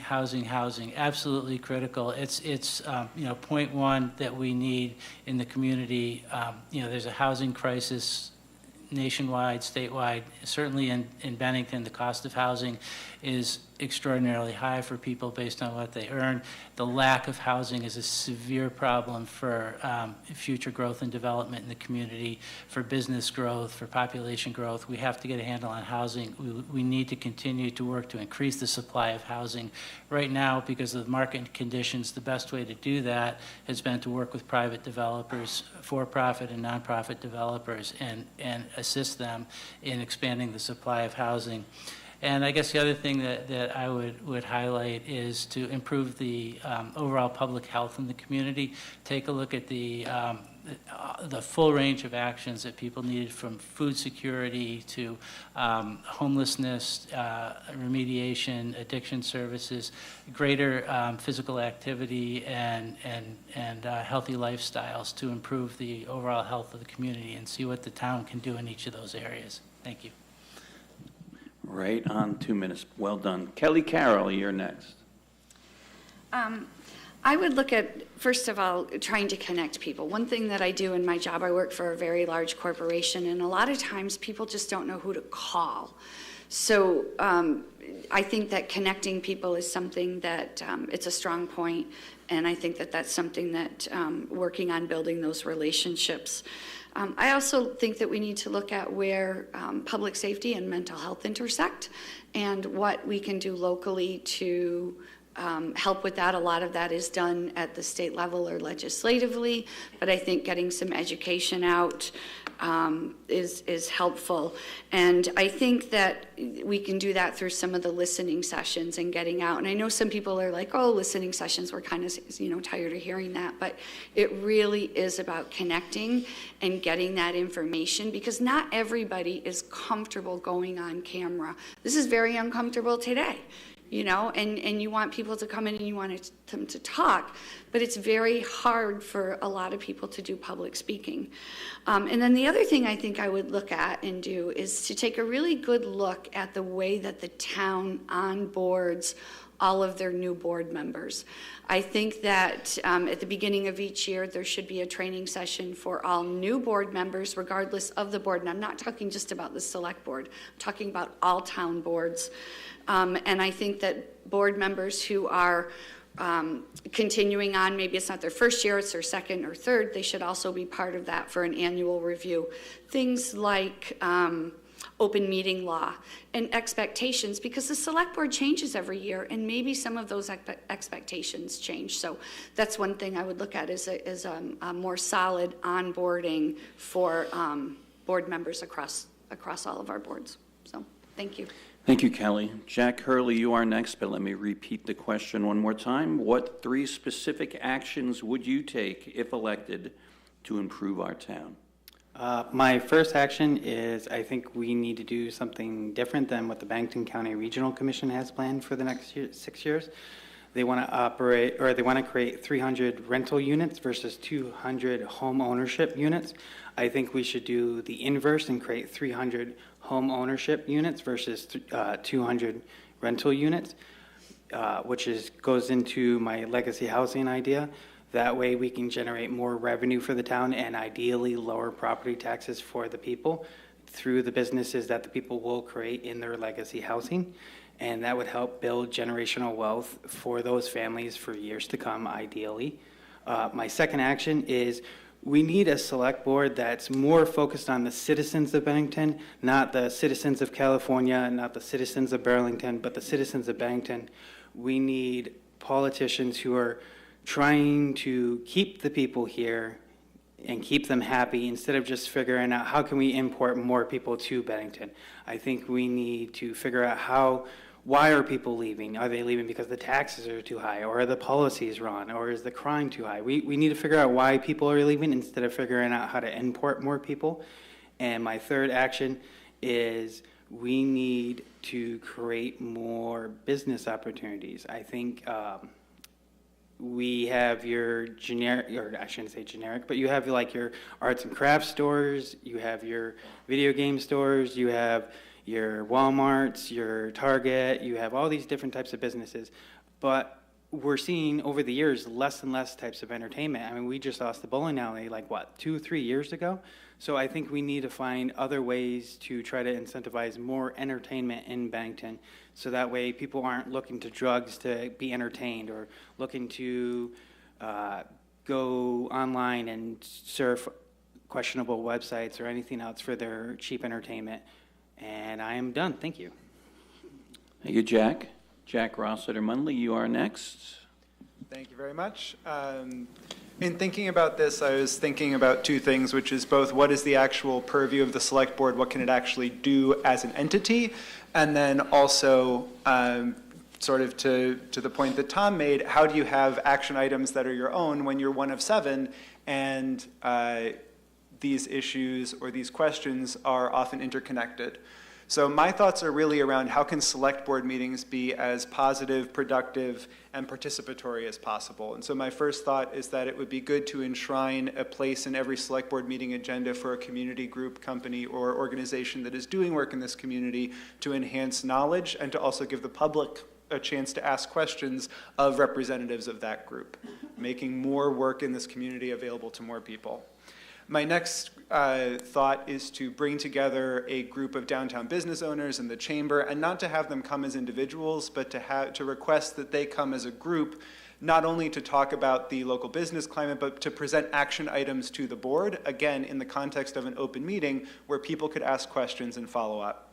absolutely critical. It's you know, point one that we need in the community. You know, there's a housing crisis nationwide, statewide. Certainly in Bennington, the cost of housing is extraordinarily high for people based on what they earn. The lack of housing is a severe problem for future growth and development in the community, for business growth, for population growth. We have to get a handle on housing. We need to continue to work to increase the supply of housing. Right now, because of the market conditions, the best way to do that has been to work with private developers, for-profit and nonprofit developers, and assist them in expanding the supply of housing. And I guess the other thing that I would highlight is to improve the overall public health in the community. Take a look at the full range of actions that people needed, from food security to homelessness, remediation, addiction services, greater physical activity, and healthy lifestyles to improve the overall health of the community, and see what the town can do in each of those areas. Thank you. Right on 2 minutes. Well done. Kelly Carroll, you're next. I would look at, first of all, trying to connect people. One thing that I do in my job, I work for a very large corporation, and a lot of times people just don't know who to call. So I think that connecting people is something that it's a strong point, and I think that that's something that working on building those relationships. I also think that we need to look at where public safety and mental health intersect and what we can do locally to help with that. A lot of that is done at the state level or legislatively, but I think getting some education out is helpful. And I think that we can do that through some of the listening sessions and getting out. And I know some people are like, oh, listening sessions, we're kind of, tired of hearing that, but it really is about connecting and getting that information, because not everybody is comfortable going on camera. This is very uncomfortable today. And you want people to come in and you want them to talk, but it's very hard for a lot of people to do public speaking. And then the other thing I think I would look at and do is to take a really good look at the way that the town onboards all of their new board members. I think that at the beginning of each year, there should be a training session for all new board members, regardless of the board. And I'm not talking just about the select board, I'm talking about all town boards. And I think that board members who are continuing on, maybe it's not their first year, it's their second or third, they should also be part of that for an annual review. Things like open meeting law and expectations, because the select board changes every year and maybe some of those expectations change. So that's one thing I would look at is a more solid onboarding for board members across all of our boards. So thank you. Thank you, Kelly. Jack Hurley, you are next, but let me repeat the question one more time. What 3 specific actions would you take, if elected, to improve our town? My first action is I think we need to do something different than what the Bennington County Regional Commission has planned for the next 6 years. They want to create 300 rental units versus 200 home ownership units. I think we should do the inverse and create 300 home ownership units versus 200 rental units, which goes into my legacy housing idea. That way we can generate more revenue for the town and ideally lower property taxes for the people through the businesses that the people will create in their legacy housing. And that would help build generational wealth for those families for years to come, ideally. My second action is we need a select board that's more focused on the citizens of Bennington, not the citizens of California, not the citizens of Burlington, but the citizens of Bennington. We need politicians who are trying to keep the people here and keep them happy instead of just figuring out how can we import more people to Bennington. I think we need to figure out why are people leaving? Are they leaving because the taxes are too high, or are the policies wrong, or is the crime too high? We need to figure out why people are leaving instead of figuring out how to import more people. And my third action is we need to create more business opportunities. I think we have your generic, or I shouldn't say generic, but you have like your arts and crafts stores, you have your video game stores, you have your Walmarts, your Target, you have all these different types of businesses. But we're seeing over the years less and less types of entertainment. I mean, we just lost the bowling alley like, 2-3 years ago? So I think we need to find other ways to try to incentivize more entertainment in Bennington, so that way people aren't looking to drugs to be entertained or looking to go online and surf questionable websites or anything else for their cheap entertainment. And I am done. Thank you. Thank you, Jack. Jack Rossiter-Munley, you are next. Thank you very much. In thinking about this, I was thinking about 2 things, which is both what is the actual purview of the select board, what can it actually do as an entity, and then also sort of to the point that Tom made, how do you have action items that are your own when you're one of 7 and these issues or these questions are often interconnected. So my thoughts are really around how can select board meetings be as positive, productive, and participatory as possible. And so my first thought is that it would be good to enshrine a place in every select board meeting agenda for a community group, company, or organization that is doing work in this community to enhance knowledge and to also give the public a chance to ask questions of representatives of that group, making more work in this community available to more people. My next thought is to bring together a group of downtown business owners in the chamber, and not to have them come as individuals, but to request that they come as a group, not only to talk about the local business climate, but to present action items to the board, again, in the context of an open meeting where people could ask questions and follow up.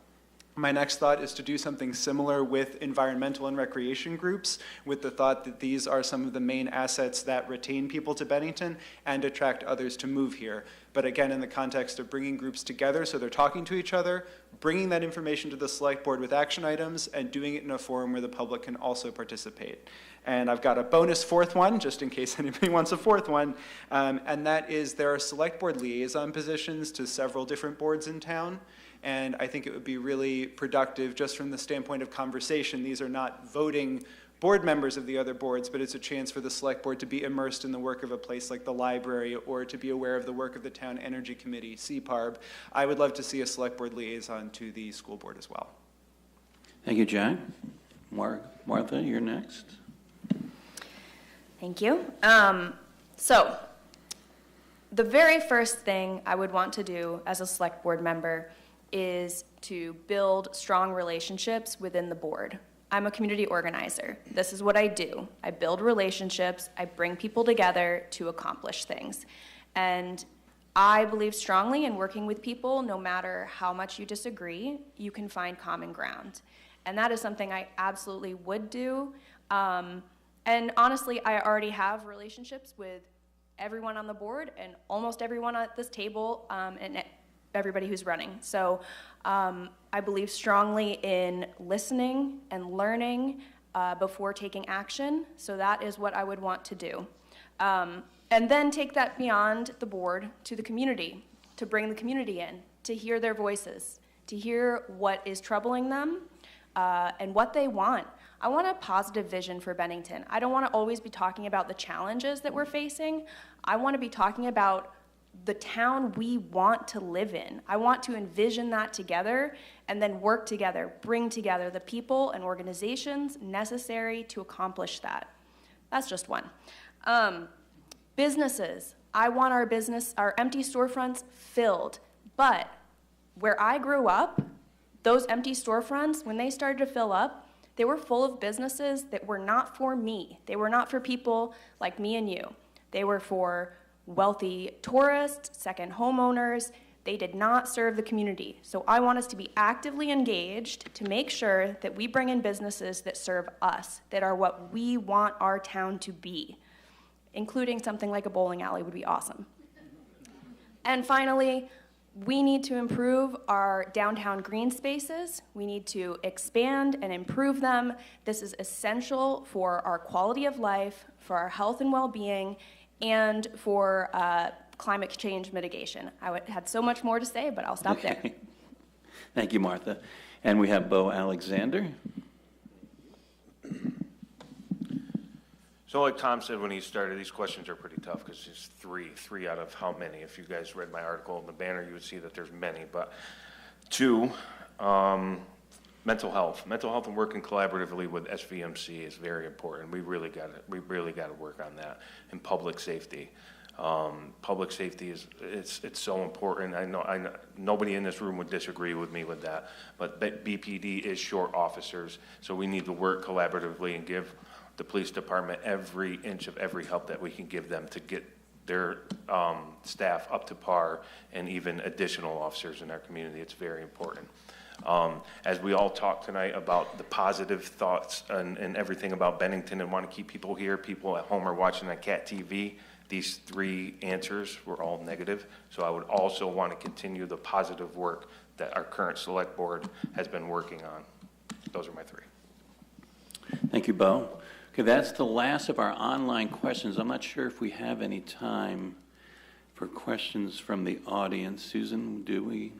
My next thought is to do something similar with environmental and recreation groups, with the thought that these are some of the main assets that retain people to Bennington and attract others to move here. But again, in the context of bringing groups together so they're talking to each other, bringing that information to the select board with action items, and doing it in a forum where the public can also participate. And I've got a bonus fourth one, just in case anybody wants a fourth one, and that is there are select board liaison positions to several different boards in town. And I think it would be really productive just from the standpoint of conversation. These are not voting board members of the other boards, but it's a chance for the select board to be immersed in the work of a place like the library, or to be aware of the work of the Town Energy Committee, CPARB. I would love to see a select board liaison to the school board as well. Thank you, Jack. Martha, you're next. Thank you. So the very first thing I would want to do as a select board member is to build strong relationships within the board. I'm a community organizer. This is what I do. I build relationships. I bring people together to accomplish things. And I believe strongly in working with people. No matter how much you disagree, you can find common ground. And that is something I absolutely would do. And honestly, I already have relationships with everyone on the board and almost everyone at this table, and everybody who's running. So I believe strongly in listening and learning before taking action. So that is what I would want to do. And then take that beyond the board to the community, to bring the community in, to hear their voices, to hear what is troubling them and what they want. I want a positive vision for Bennington. I don't want to always be talking about the challenges that we're facing. I want to be talking about the town we want to live in. I want to envision that together and then work together, bring together the people and organizations necessary to accomplish that. That's just one. Businesses. I want our empty storefronts filled. But where I grew up, those empty storefronts, when they started to fill up, they were full of businesses that were not for me. They were not for people like me and you. They were for wealthy tourists, second homeowners. They did not serve the community. So I want us to be actively engaged to make sure that we bring in businesses that serve us, that are what we want our town to be, including something like a bowling alley would be awesome. And finally, we need to improve our downtown green spaces. We need to expand and improve them. This is essential for our quality of life, for our health and well-being, and for climate change mitigation. I had so much more to say, but I'll stop there. Thank you, Martha. And we have Beau Alexander. So like Tom said when he started, these questions are pretty tough because it's three out of how many? If you guys read my article in the Banner, you would see that there's many, but two, mental health. Mental health and working collaboratively with SVMC is very important. We really got to work on that. And public safety. Public safety it's so important. I know nobody in this room would disagree with me with that, but BPD is short officers, so we need to work collaboratively and give the police department every inch of every help that we can give them to get their staff up to par, and even additional officers in our community. It's very important. As we all talk tonight about the positive thoughts and everything about Bennington and want to keep people here, people at home are watching on CAT TV, these three answers were all negative. So I would also want to continue the positive work that our current select board has been working on. Those are my three. Thank you, Beau. Okay, that's the last of our online questions. I'm not sure if we have any time for questions from the audience. Susan, do we?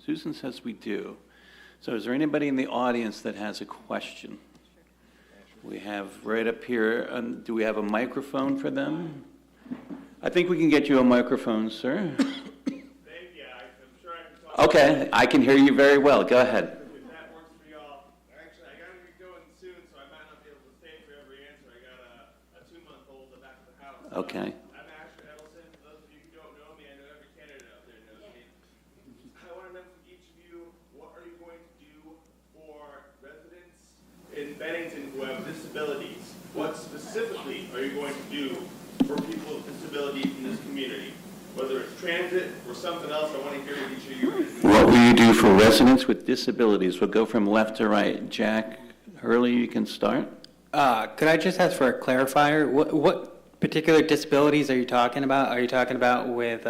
Susan says we do. So is there anybody in the audience that has a question? We have right up here, do we have a microphone for them? I think we can get you a microphone, sir. I'm sure I can talk. Okay, I can hear you very well. Go ahead. If that works for y'all. Actually, I got to get going soon, so Okay. I'm Asher Edelson. For those of you who don't know me, I know every candidate out there knows me. I want to know from each of you, what are you going to do for residents in Bennington who have disabilities? What specifically are you going to do for people with disabilities in this community? Whether it's transit or something else, I want to hear what each of you are going to do. What will you do for residents with disabilities? We'll go from left to right. Jack, Hurley, you can start. Could I just ask for a clarifier? What particular disabilities are you talking about? Are you talking about with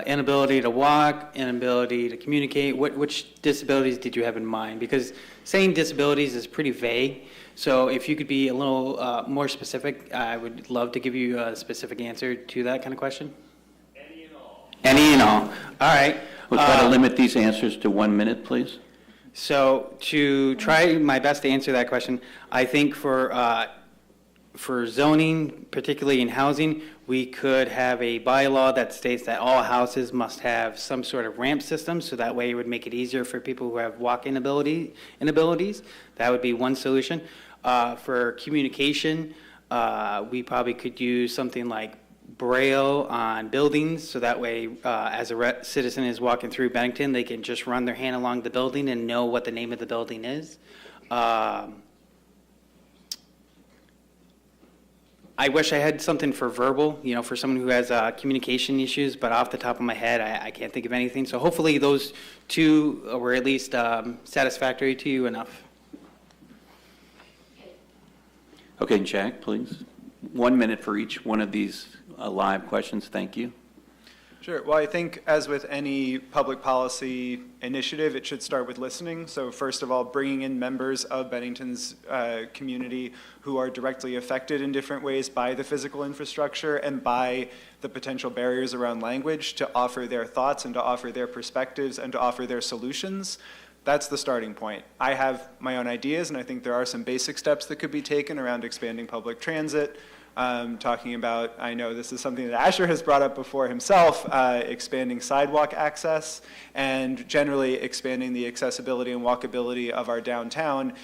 inability to walk, inability to communicate? Which disabilities did you have in mind? Because saying disabilities is pretty vague. So if you could be a little more specific, I would love to give you a specific answer to that kind of question. Any and all. Any and all. All right. We'll try to limit these answers to 1 minute, please. So to try my best to answer that question, I think for zoning, particularly in housing, we could have a bylaw that states that all houses must have some sort of ramp system, so that way it would make it easier for people who have walk inabilities. That would be one solution. For communication, we probably could use something like Braille on buildings, so that way as a citizen is walking through Bennington, they can just run their hand along the building and know what the name of the building is. I wish I had something for verbal, for someone who has communication issues, but off the top of my head, I can't think of anything. So hopefully those two were at least satisfactory to you enough. Okay, Jack, please. 1 minute for each one of these live questions. Thank you. Sure. Well, I think as with any public policy initiative, it should start with listening. So first of all, bringing in members of Bennington's community who are directly affected in different ways by the physical infrastructure and by the potential barriers around language to offer their thoughts and to offer their perspectives and to offer their solutions. That's the starting point. I have my own ideas, and I think there are some basic steps that could be taken around expanding public transit, talking about, I know this is something that Asher has brought up before himself, expanding sidewalk access and generally expanding the accessibility and walkability of our downtown.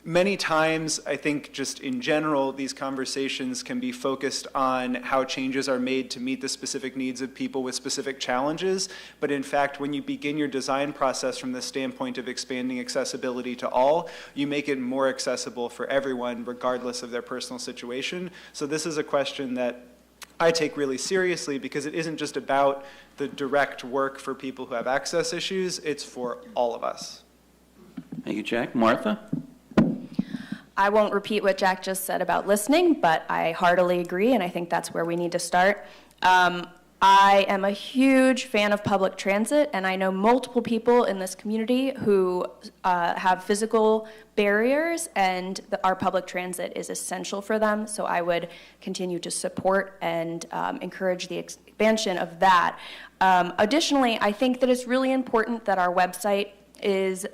Many times, I think just in general, these conversations can be focused on how changes are made to meet the specific needs of people with specific challenges. But in fact, when you begin your design process from the standpoint of expanding accessibility to all, you make it more accessible for everyone, regardless of their personal situation. So this is a question that I take really seriously because it isn't just about the direct work for people who have access issues, it's for all of us. Thank you, Jack. Martha? I won't repeat what Jack just said about listening, but I heartily agree, and I think that's where we need to start. I am a huge fan of public transit, and I know multiple people in this community who have physical barriers, and our public transit is essential for them, so I would continue to support and encourage the expansion of that. Additionally, I think that it's really important that our website is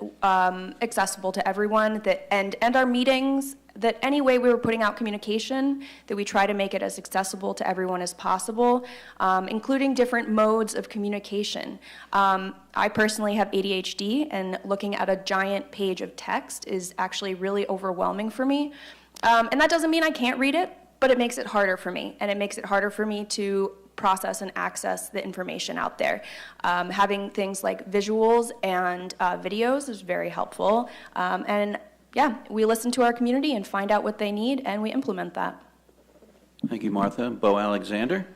accessible to everyone, and our meetings, that any way we were putting out communication, that we try to make it as accessible to everyone as possible, including different modes of communication. I personally have ADHD, and looking at a giant page of text is actually really overwhelming for me. And that doesn't mean I can't read it, but it makes it harder for me, and it makes it harder for me to process and access the information out there. Having things like visuals and videos is very helpful. And yeah, we listen to our community and find out what they need, and we implement that. Thank you, Martha. Beau Alexander?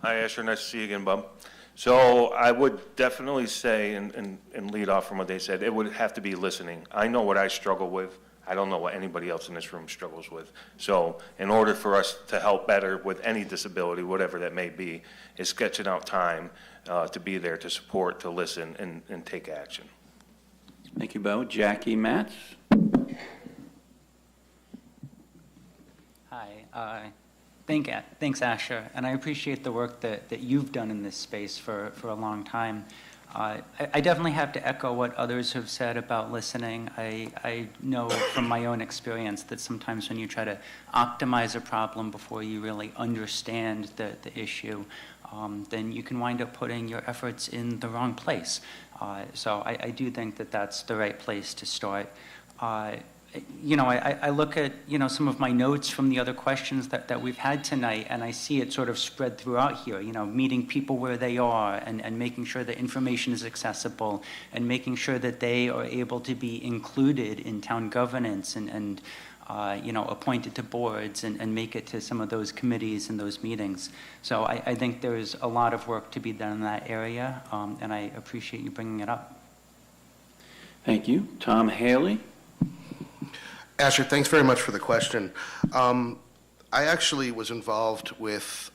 Hi, Asher. Nice to see you again, Bob. So I would definitely say, and lead off from what they said, it would have to be listening. I know what I struggle with. I don't know what anybody else in this room struggles with. So in order for us to help better with any disability, whatever that may be, is sketching out time to be there, to support, to listen, and take action. Thank you, Beau. Jackie Matz? Hi. Thanks, Asher. And I appreciate the work that you've done in this space for a long time. I definitely have to echo what others have said about listening. I know from my own experience that sometimes when you try to optimize a problem before you really understand the issue, then you can wind up putting your efforts in the wrong place. So I do think that that's the right place to start. I look at, some of my notes from the other questions that we've had tonight, and I see it sort of spread throughout here, meeting people where they are and making sure that information is accessible and making sure that they are able to be included in town governance and appointed to boards and make it to some of those committees and those meetings. So I think there's a lot of work to be done in that area, and I appreciate you bringing it up. Thank you. Tom Haley. Asher, thanks very much for the question. I actually was involved with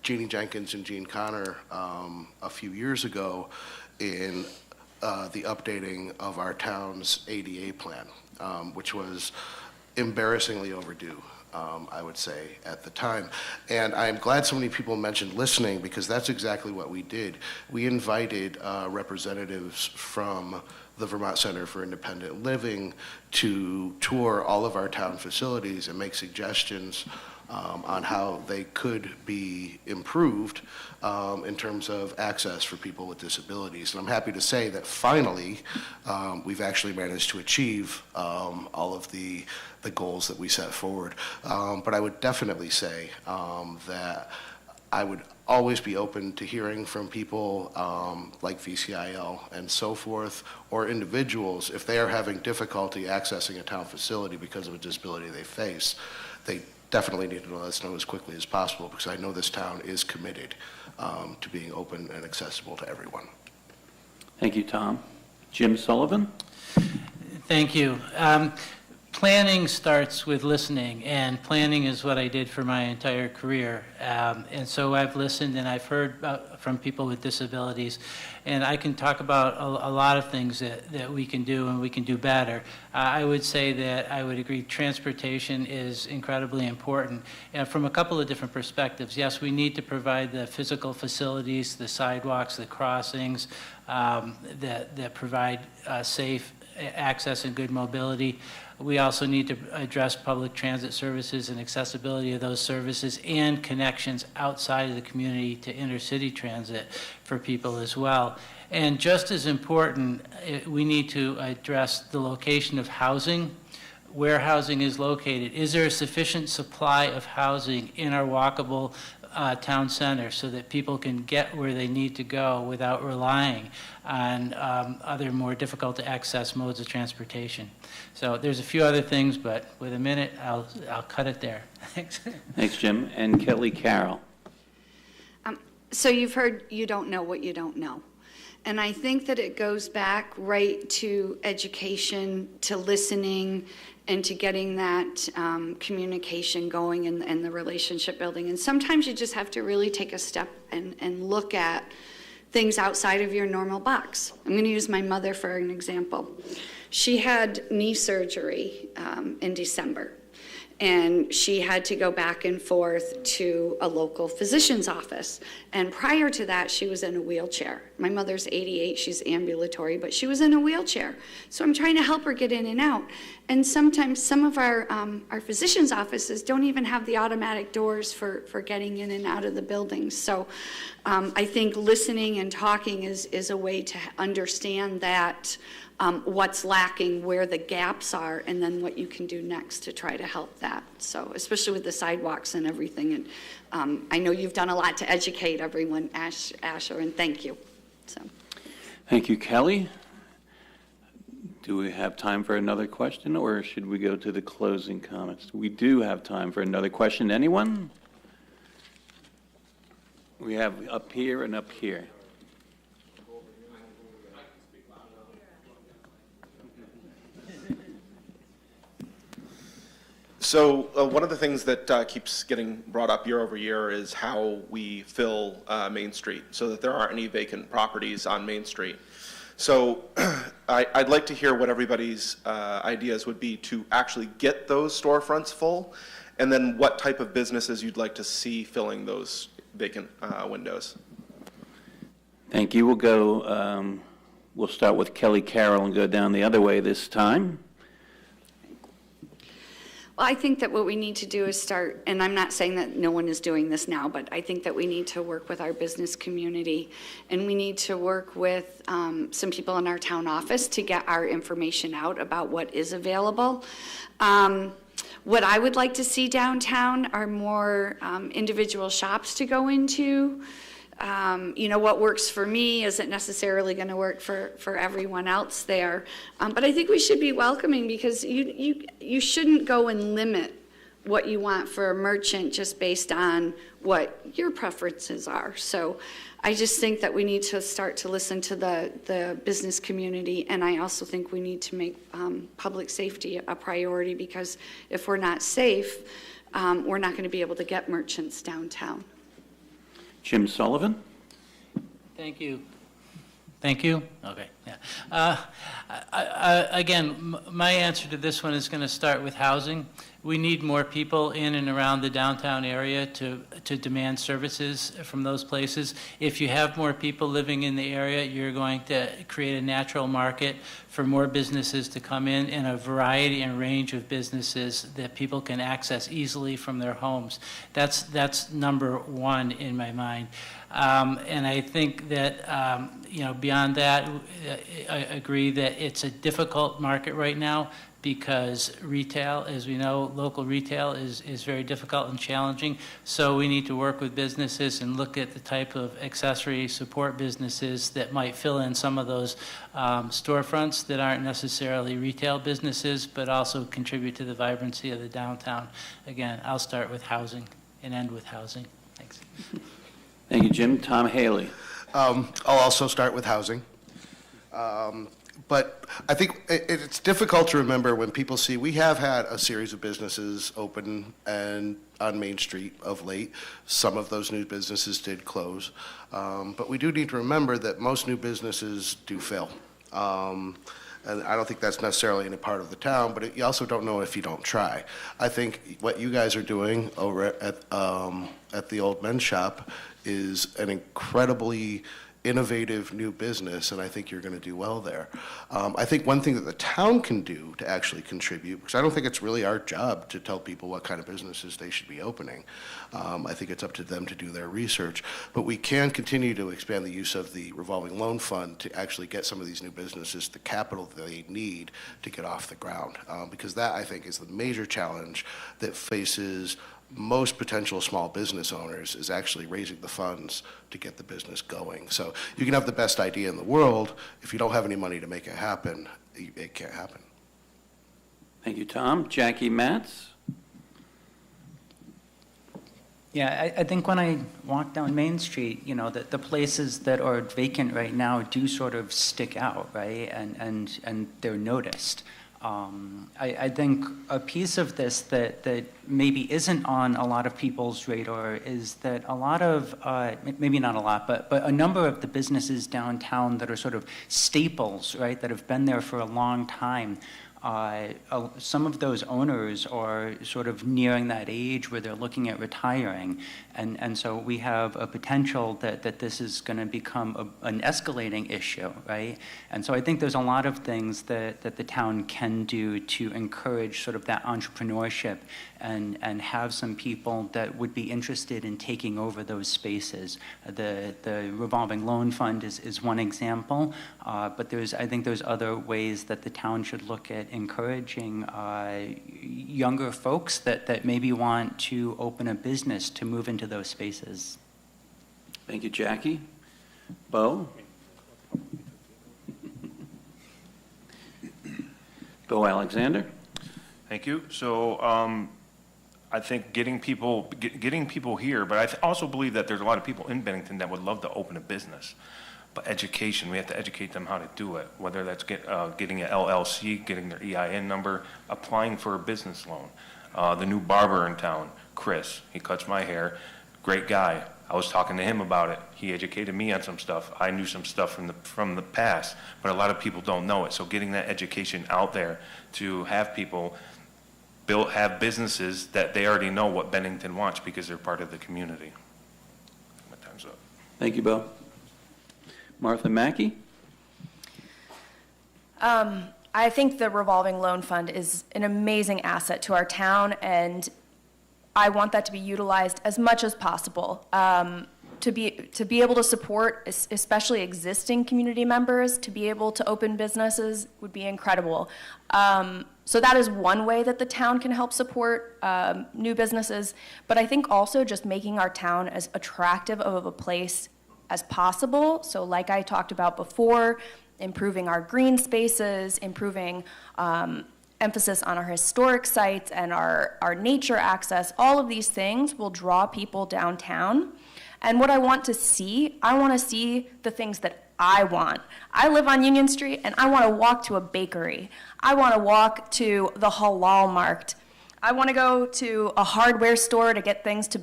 Jeannie Jenkins and Gene Connor a few years ago in the updating of our town's ADA plan, which was embarrassingly overdue, I would say, at the time. And I'm glad so many people mentioned listening, because that's exactly what we did. We invited representatives from the Vermont Center for Independent Living to tour all of our town facilities and make suggestions on how they could be improved in terms of access for people with disabilities. And I'm happy to say that finally we've actually managed to achieve all of the goals that we set forward. But I would definitely say that I would always be open to hearing from people like VCIL and so forth, or individuals, if they are having difficulty accessing a town facility because of a disability they face. They definitely need to let us know as quickly as possible, because I know this town is committed to being open and accessible to everyone. Thank you, Tom. Jim Sullivan. Thank you. Planning starts with listening, and planning is what I did for my entire career. And so I've listened and I've heard from people with disabilities, and I can talk about a lot of things that we can do and we can do better. I would say that I would agree transportation is incredibly important, and from a couple of different perspectives. Yes, we need to provide the physical facilities, the sidewalks, the crossings that provide safe access and good mobility. We also need to address public transit services and accessibility of those services and connections outside of the community to intercity transit for people as well. And just as important, we need to address the location of housing, where housing is located. Is there a sufficient supply of housing in our walkable town center so that people can get where they need to go without relying on other more difficult to access modes of transportation? So there's a few other things, but with a minute, I'll cut it there. Thanks. Thanks, Jim. And Kelly Carroll. So you've heard you don't know what you don't know. And I think that it goes back right to education, to listening, and to getting that communication going and the relationship building. And sometimes you just have to really take a step and look at things outside of your normal box. I'm going to use my mother for an example. She had knee surgery in December, and she had to go back and forth to a local physician's office. And prior to that, she was in a wheelchair. My mother's 88, she's ambulatory, but she was in a wheelchair. So I'm trying to help her get in and out. And sometimes some of our physician's offices don't even have the automatic doors for getting in and out of the buildings. So I think listening and talking is a way to understand that what's lacking, where the gaps are, and then what you can do next to try to help that. So especially with the sidewalks and everything. And I know you've done a lot to educate everyone, Asher, and thank you. So. Thank you, Kelly. Do we have time for another question, or should we go to the closing comments? We do have time for another question. Anyone? We have up here and up here. So one of the things that keeps getting brought up year over year is how we fill Main Street so that there aren't any vacant properties on Main Street. So I'd like to hear what everybody's ideas would be to actually get those storefronts full, and then what type of businesses you'd like to see filling those vacant windows. Thank you. We'll start with Kelly Carroll and go down the other way this time. Well, I think that what we need to do is start, and I'm not saying that no one is doing this now, but I think that we need to work with our business community, and we need to work with some people in our town office to get our information out about what is available. What I would like to see downtown are more individual shops to go into. What works for me isn't necessarily going to work for everyone else there. But I think we should be welcoming, because you shouldn't go and limit what you want for a merchant just based on what your preferences are. So I just think that we need to start to listen to the business community, and I also think we need to make public safety a priority, because if we're not safe, we're not going to be able to get merchants downtown. Jim Sullivan? Thank you. Thank you? Okay, yeah. Again, my answer to this one is going to start with housing. We need more people in and around the downtown area to demand services from those places. If you have more people living in the area, you're going to create a natural market for more businesses to come in, and a variety and range of businesses that people can access easily from their homes. That's number one in my mind. And I think that, beyond that, I agree that it's a difficult market right now, because retail, as we know, local retail is very difficult and challenging. So we need to work with businesses and look at the type of accessory support businesses that might fill in some of those storefronts that aren't necessarily retail businesses, but also contribute to the vibrancy of the downtown. Again, I'll start with housing and end with housing. Thanks. Thank you, Jim. Tom Haley. I'll also start with housing. But I think it's difficult to remember when people see, we have had a series of businesses open and on Main Street of late. Some of those new businesses did close. But we do need to remember that most new businesses do fail. And I don't think that's necessarily in a part of the town, but you also don't know if you don't try. I think what you guys are doing over at the Old Men's Shop is an incredibly innovative new business, and I think you're going to do well there. I think one thing that the town can do to actually contribute, because I don't think it's really our job to tell people what kind of businesses they should be opening. I think it's up to them to do their research, but we can continue to expand the use of the revolving loan fund to actually get some of these new businesses the capital that they need to get off the ground, because that, I think, is the major challenge that faces most potential small business owners, is actually raising the funds to get the business going. So you can have the best idea in the world, if you don't have any money to make it happen, it can't happen. Thank you, Tom. Jackie Matz? Yeah, I think when I walk down Main Street, the places that are vacant right now do sort of stick out, right? And they're noticed. I think a piece of this that maybe isn't on a lot of people's radar is that a lot of, maybe not a lot, but a number of the businesses downtown that are sort of staples, right, that have been there for a long time, some of those owners are sort of nearing that age where they're looking at retiring. And so we have a potential that this is going to become an escalating issue, right? And so I think there's a lot of things that the town can do to encourage sort of that entrepreneurship and have some people that would be interested in taking over those spaces. The revolving loan fund is one example, but I think there's other ways that the town should look at encouraging younger folks that maybe want to open a business to move into those spaces. Thank you, Jackie. Beau? Beau Alexander? Thank you. So I think getting people here, but I also believe that there's a lot of people in Bennington that would love to open a business. But education, we have to educate them how to do it, whether that's getting an LLC, getting their EIN number, applying for a business loan. The new barber in town, Chris, he cuts my hair, great guy. I was talking to him about it. He educated me on some stuff. I knew some stuff from the past, but a lot of people don't know it. So getting that education out there to have people have businesses that they already know what Bennington wants because they're part of the community. My time's up. Thank you, Beau. Martha Mackey? I I think the revolving loan fund is an amazing asset to our town, and I want that to be utilized as much as possible. To be able to support, especially existing community members, to be able to open businesses would be incredible. So that is one way that the town can help support new businesses. But I think also just making our town as attractive of a place as possible. So like I talked about before, improving our green spaces, improving emphasis on our historic sites and our nature access, all of these things will draw people downtown. And what I want to see the things that I want. I live on Union Street and I want to walk to a bakery. I want to walk to the halal market. I want to go to a hardware store to get things to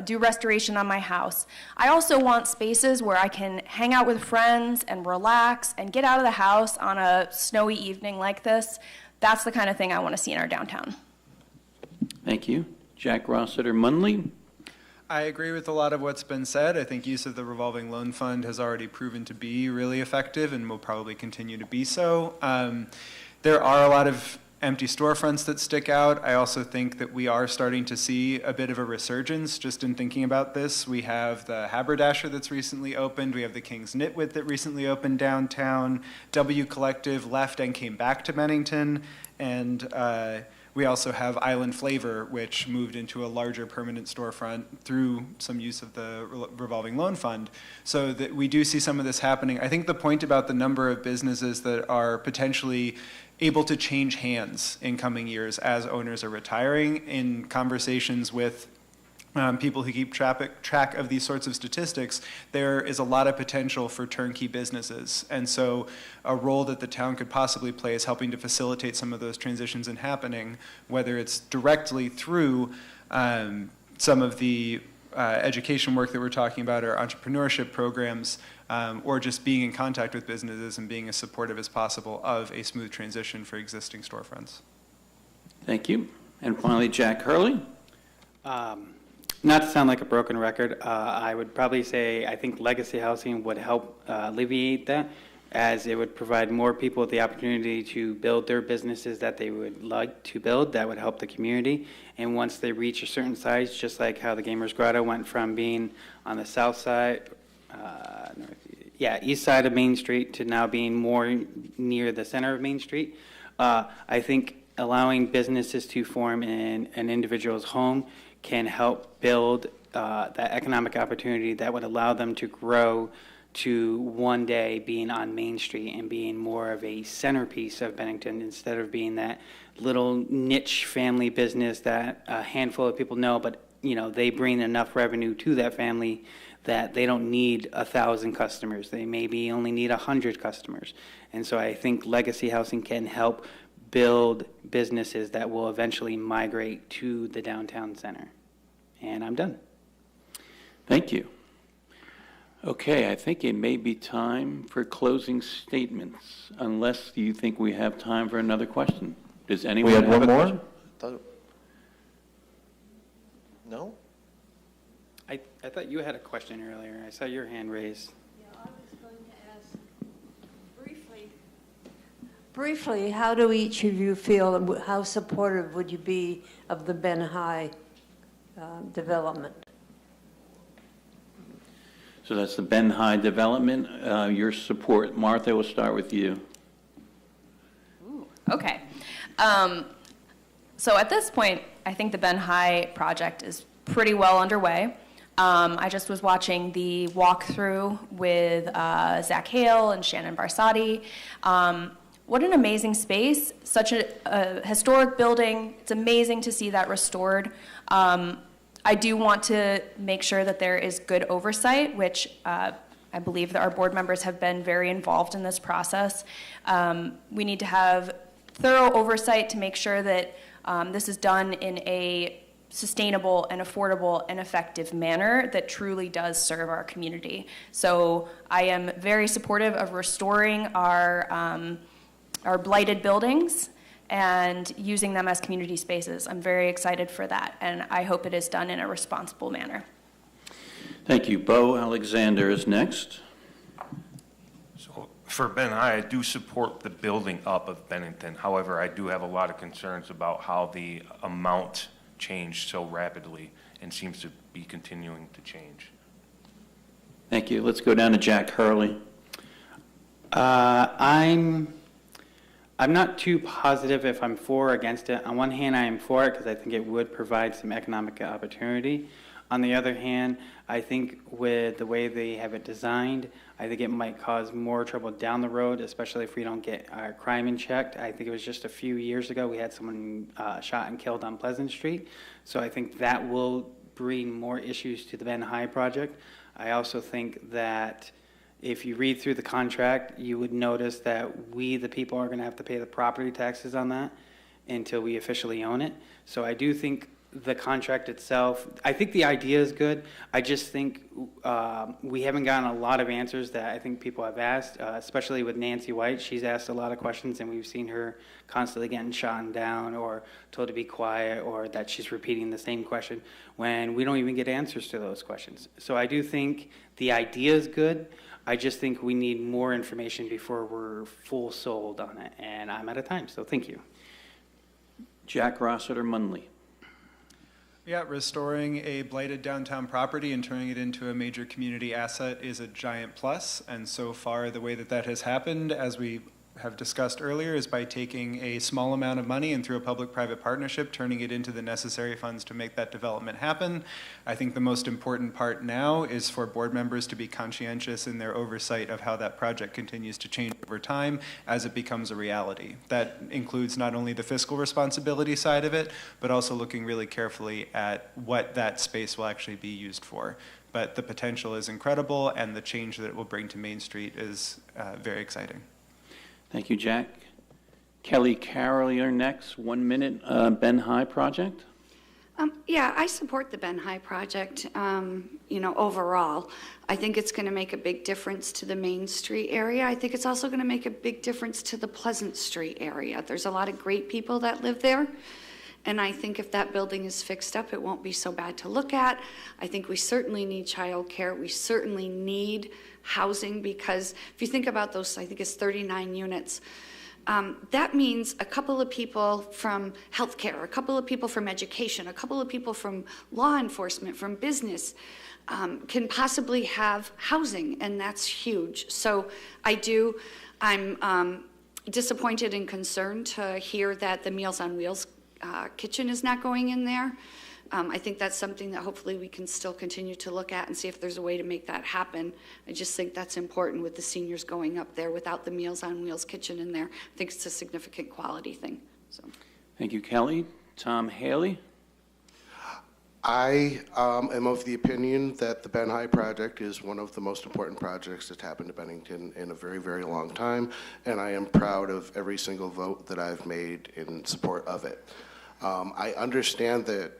do restoration on my house. I also want spaces where I can hang out with friends and relax and get out of the house on a snowy evening like this. That's the kind of thing I want to see in our downtown. Thank you. Jack Rossiter-Munley. I agree with a lot of what's been said. I think use of the revolving loan fund has already proven to be really effective and will probably continue to be so. There are a lot of empty storefronts that stick out. I also think that we are starting to see a bit of a resurgence just in thinking about this. We have the Haberdasher that's recently opened. We have the King's Knitwit that recently opened downtown. W Collective left and came back to Bennington. And we also have Island Flavor, which moved into a larger permanent storefront through some use of the revolving loan fund. So that we do see some of this happening. I think the point about the number of businesses that are potentially able to change hands in coming years as owners are retiring, in conversations with people who keep track of these sorts of statistics, there is a lot of potential for turnkey businesses. And so a role that the town could possibly play is helping to facilitate some of those transitions in happening, whether it's directly through some of the education work that we're talking about, or entrepreneurship programs, or just being in contact with businesses and being as supportive as possible of a smooth transition for existing storefronts. Thank you. And finally, Jack Hurley. Not to sound like a broken record, I would probably say I think legacy housing would help alleviate that, as it would provide more people the opportunity to build their businesses that they would like to build. That would help the community. And once they reach a certain size, just like how the Gamers Grotto went from being on the south side, east side of Main Street to now being more near the center of Main Street, I think allowing businesses to form in an individual's home can help build that economic opportunity that would allow them to grow to one day being on Main Street and being more of a centerpiece of Bennington, instead of being that little niche family business that a handful of people know, but they bring enough revenue to that family that they don't need 1,000 customers. They maybe only need 100 customers. And so I think legacy housing can help build businesses that will eventually migrate to the downtown center. And I'm done. Thank you. Okay, I think it may be time for closing statements, unless you think we have time for another question. Does anyone We had have one a more? question? No? I thought you had a question earlier. I saw your hand raised. Yeah, I was going to ask briefly, how do each of you feel, and how supportive would you be of the Ben High development? So that's the Ben High development. Your support. Martha, we'll start with you. Okay. So at this point, I think the Ben High project is pretty well underway. I just was watching the walkthrough with Zach Hale and Shannon Barsotti. What an amazing space, such a historic building. It's amazing to see that restored. I do want to make sure that there is good oversight, which I believe that our board members have been very involved in this process. We need to have thorough oversight to make sure that this is done in a sustainable and affordable and effective manner that truly does serve our community. So I am very supportive of restoring our blighted buildings and using them as community spaces. I'm very excited for that, and I hope it is done in a responsible manner. Thank you. Beau Alexander is next. So for Ben High, I do support the building up of Bennington. However, I do have a lot of concerns about how the amount changed so rapidly and seems to be continuing to change. Thank you. Let's go down to Jack Hurley. I'm not too positive if I'm for or against it. On one hand, I am for it because I think it would provide some economic opportunity. On the other hand, I think with the way they have it designed, I think it might cause more trouble down the road, especially if we don't get our crime in check. I think it was just a few years ago we had someone shot and killed on Pleasant Street. So I think that will bring more issues to the Ben High project. I also think that if you read through the contract, you would notice that we, the people, are going to have to pay the property taxes on that until we officially own it. So I do think the contract itself, I think the idea is good. I just think we haven't gotten a lot of answers that I think people have asked, especially with Nancy White. She's asked a lot of questions, and we've seen her constantly getting shot down or told to be quiet, or that she's repeating the same question when we don't even get answers to those questions. So I do think the idea is good. I just think we need more information before we're full sold on it, and I'm out of time, so thank you. Jack Rossiter-Munley. Yeah, restoring a blighted downtown property and turning it into a major community asset is a giant plus. And so far, the way that that has happened, as we have discussed earlier, is by taking a small amount of money and through a public-private partnership, turning it into the necessary funds to make that development happen. I think the most important part now is for board members to be conscientious in their oversight of how that project continues to change over time as it becomes a reality. That includes not only the fiscal responsibility side of it, but also looking really carefully at what that space will actually be used for. But the potential is incredible, and the change that it will bring to Main Street is very exciting. Thank you, Jack. Kelly Carroll, you're next. 1 minute, Ben High project. Yeah, I support the Ben High project, overall. I think it's going to make a big difference to the Main Street area. I think it's also going to make a big difference to the Pleasant Street area. There's a lot of great people that live there. And I think if that building is fixed up, it won't be so bad to look at. I think we certainly need childcare. We certainly need housing, because if you think about those, I think it's 39 units. That means a couple of people from healthcare, a couple of people from education, a couple of people from law enforcement, from business, can possibly have housing, and that's huge. So I'm disappointed and concerned to hear that the Meals on Wheels kitchen is not going in there. I think that's something that hopefully we can still continue to look at and see if there's a way to make that happen. I just think that's important with the seniors going up there without the Meals on Wheels kitchen in there. I think it's a significant quality thing. So. Thank you, Kelly. Tom Haley. I am of the opinion that the Ben High project is one of the most important projects that's happened to Bennington in a very, very long time, and I am proud of every single vote that I've made in support of it. I understand that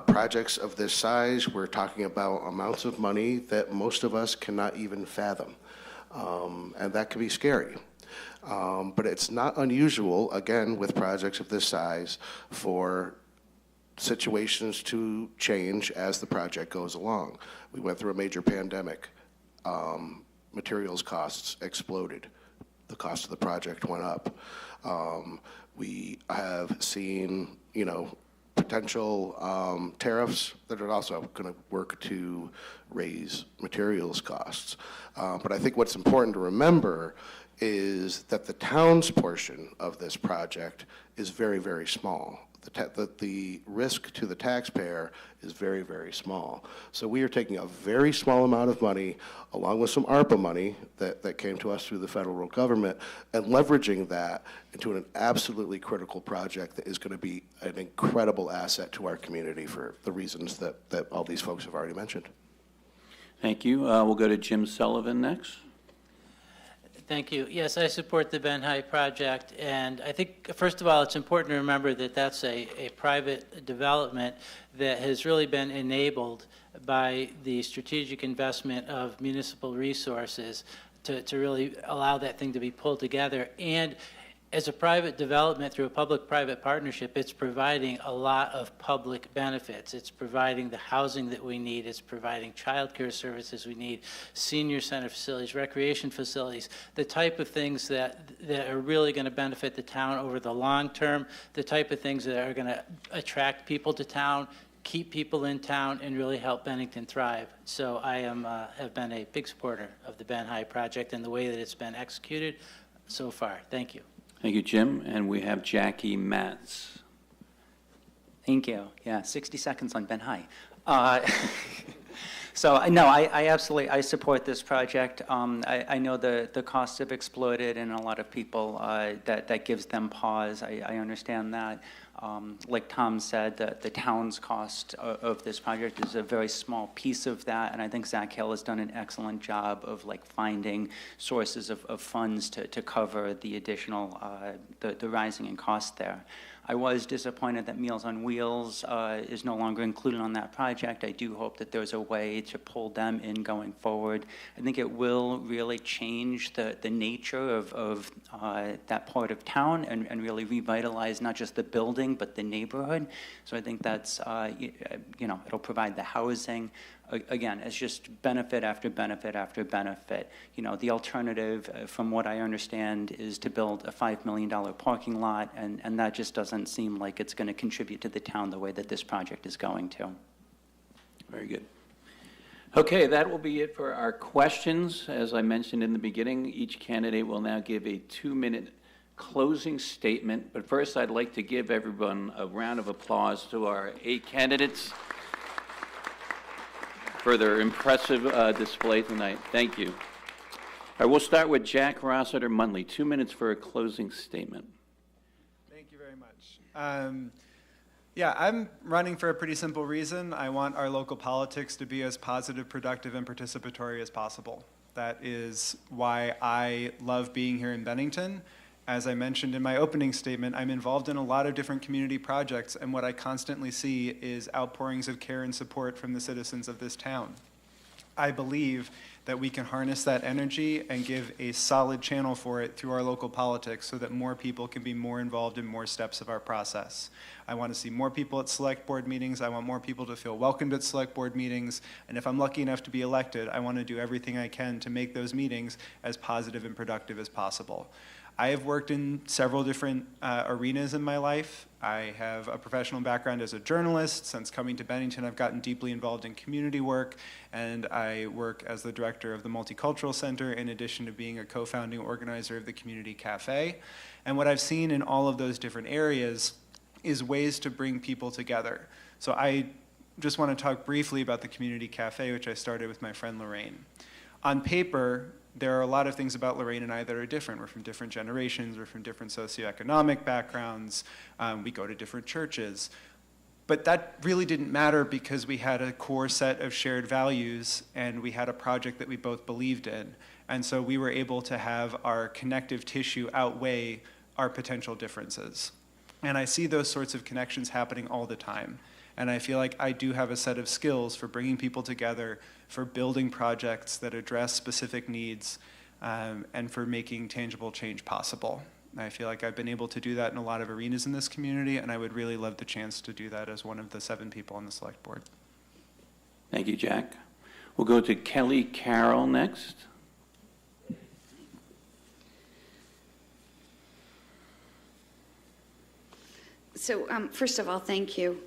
projects of this size, we're talking about amounts of money that most of us cannot even fathom, and that can be scary. But it's not unusual, again, with projects of this size, for situations to change as the project goes along. We went through a major pandemic. Materials costs exploded. The cost of the project went up. We have seen, potential tariffs that are also going to work to raise materials costs. But I think what's important to remember is that the town's portion of this project is very, very small. The risk to the taxpayer is very, very small. So we are taking a very small amount of money, along with some ARPA money that came to us through the federal government, and leveraging that into an absolutely critical project that is going to be an incredible asset to our community for the reasons that all these folks have already mentioned. Thank you. We'll go to Jim Sullivan next. Thank you. Yes, I support the Ben High project, and I think, first of all, it's important to remember that that's a private development that has really been enabled by the strategic investment of municipal resources to really allow that thing to be pulled together. And as a private development through a public-private partnership, it's providing a lot of public benefits. It's providing the housing that we need. It's providing childcare services we need, senior center facilities, recreation facilities, the type of things that are really going to benefit the town over the long term, the type of things that are going to attract people to town, keep people in town, and really help Bennington thrive. So I have been a big supporter of the Ben High project and the way that it's been executed so far. Thank you. Thank you, Jim. And we have Jackie Matz. Thank you. Yeah, 60 seconds on Ben High. So, no, I absolutely support this project. I know the costs have exploded, and a lot of people, that gives them pause. I understand that. Like Tom said, the town's cost of this project is a very small piece of that, and I think Zach Hill has done an excellent job of finding sources of funds to cover the additional, the rising in cost there. I was disappointed that Meals on Wheels is no longer included on that project. I do hope that there's a way to pull them in going forward. I think it will really change the nature of that part of town and really revitalize not just the building, but the neighborhood. So I think that's, it'll provide the housing. Again, it's just benefit after benefit after benefit. The alternative, from what I understand, is to build a $5 million parking lot, and that just doesn't seem like it's going to contribute to the town the way that this project is going to. Very good. Okay, that will be it for our questions. As I mentioned in the beginning, each candidate will now give a 2-minute closing statement. But first, I'd like to give everyone a round of applause to our 8 candidates for their impressive display tonight. Thank you. All right, we'll start with Jack Rossiter-Munley. 2 minutes for a closing statement. Thank you very much. Yeah, I'm running for a pretty simple reason. I want our local politics to be as positive, productive, and participatory as possible. That is why I love being here in Bennington. As I mentioned in my opening statement, I'm involved in a lot of different community projects, and what I constantly see is outpourings of care and support from the citizens of this town. I believe that we can harness that energy and give a solid channel for it through our local politics so that more people can be more involved in more steps of our process. I want to see more people at select board meetings. I want more people to feel welcomed at select board meetings. And if I'm lucky enough to be elected, I want to do everything I can to make those meetings as positive and productive as possible. I have worked in several different arenas in my life. I have a professional background as a journalist. Since coming to Bennington, I've gotten deeply involved in community work, and I work as the director of the Multicultural Center in addition to being a co-founding organizer of the Community Cafe. And what I've seen in all of those different areas is ways to bring people together. So I just want to talk briefly about the Community Cafe, which I started with my friend Lorraine. On paper, there are a lot of things about Lorraine and I that are different. We're from different generations, we're from different socioeconomic backgrounds, we go to different churches. But that really didn't matter because we had a core set of shared values and we had a project that we both believed in. And so we were able to have our connective tissue outweigh our potential differences. And I see those sorts of connections happening all the time. And I feel like I do have a set of skills for bringing people together, for building projects that address specific needs, and for making tangible change possible. And I feel like I've been able to do that in a lot of arenas in this community, and I would really love the chance to do that as one of the 7 people on the select board. Thank you, Jack. We'll go to Kelly Carroll next. So first of all, thank you.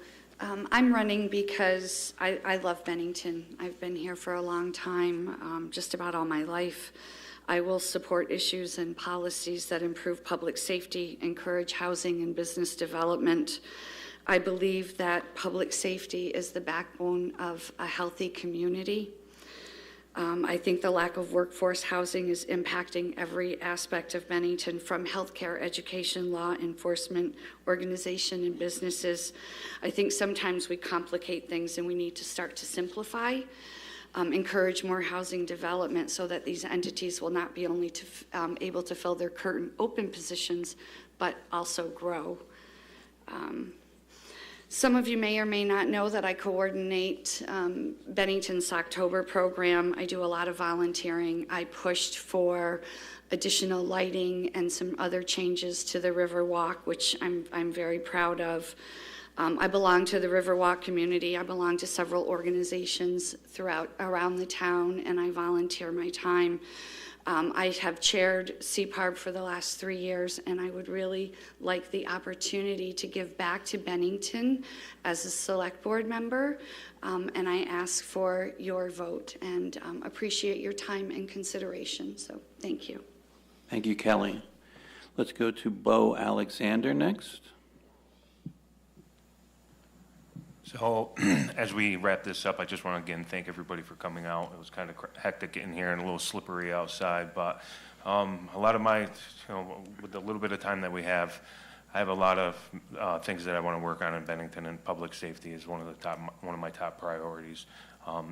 I'm running because I love Bennington. I've been here for a long time, just about all my life. I will support issues and policies that improve public safety, encourage housing and business development. I believe that public safety is the backbone of a healthy community. I think the lack of workforce housing is impacting every aspect of Bennington, from healthcare, education, law enforcement, organization, and businesses. I think sometimes we complicate things and we need to start to simplify, encourage more housing development so that these entities will not be only able to fill their current open positions, but also grow. Some of you may or may not know that I coordinate Bennington's October program. I do a lot of volunteering. I pushed for additional lighting and some other changes to the Riverwalk, which I'm very proud of. I belong to the Riverwalk community. I belong to several organizations around the town, and I volunteer my time. I have chaired CPARB for the last 3 years, and I would really like the opportunity to give back to Bennington as a select board member, and I ask for your vote and appreciate your time and consideration. So thank you. Thank you, Kelly. Let's go to Beau Alexander next. So as we wrap this up, I just want to again thank everybody for coming out. It was kind of hectic getting here and a little slippery outside, but a lot of my, with the little bit of time that we have, I have a lot of things that I want to work on in Bennington, and public safety is one of my top priorities.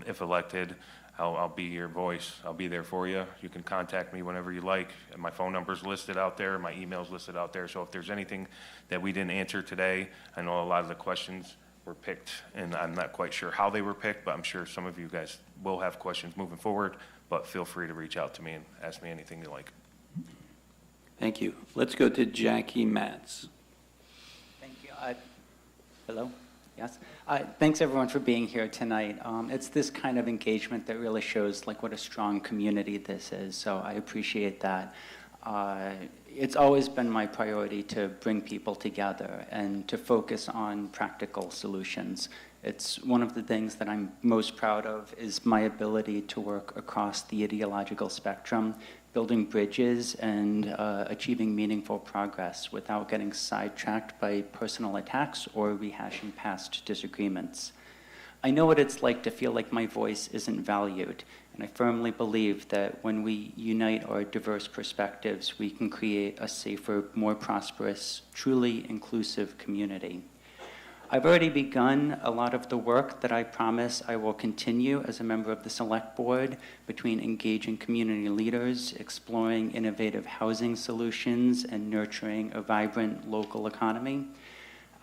If elected, I'll be your voice. I'll be there for you. You can contact me whenever you like. My phone number's listed out there. My email's listed out there. So if there's anything that we didn't answer today, I know a lot of the questions were picked, and I'm not quite sure how they were picked, but I'm sure some of you guys will have questions moving forward, but feel free to reach out to me and ask me anything you like. Thank you. Let's go to Jackie Matz. Thank you. Hello? Yes. Thanks everyone for being here tonight. It's this kind of engagement that really shows like what a strong community this is, so I appreciate that. It's always been my priority to bring people together and to focus on practical solutions. It's one of the things that I'm most proud of is my ability to work across the ideological spectrum, building bridges and achieving meaningful progress without getting sidetracked by personal attacks or rehashing past disagreements. I know what it's like to feel like my voice isn't valued, and I firmly believe that when we unite our diverse perspectives, we can create a safer, more prosperous, truly inclusive community. I've already begun a lot of the work that I promise I will continue as a member of the Select Board between engaging community leaders, exploring innovative housing solutions, and nurturing a vibrant local economy.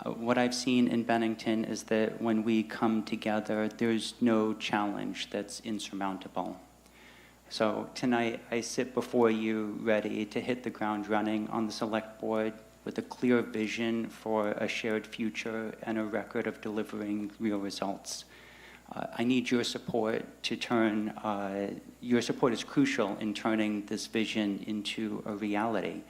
What I've seen in Bennington is that when we come together, there's no challenge that's insurmountable. So tonight, I sit before you ready to hit the ground running on the Select Board with a clear vision for a shared future and a record of delivering real results. I need your support to turn, your support is crucial in turning this vision into a reality.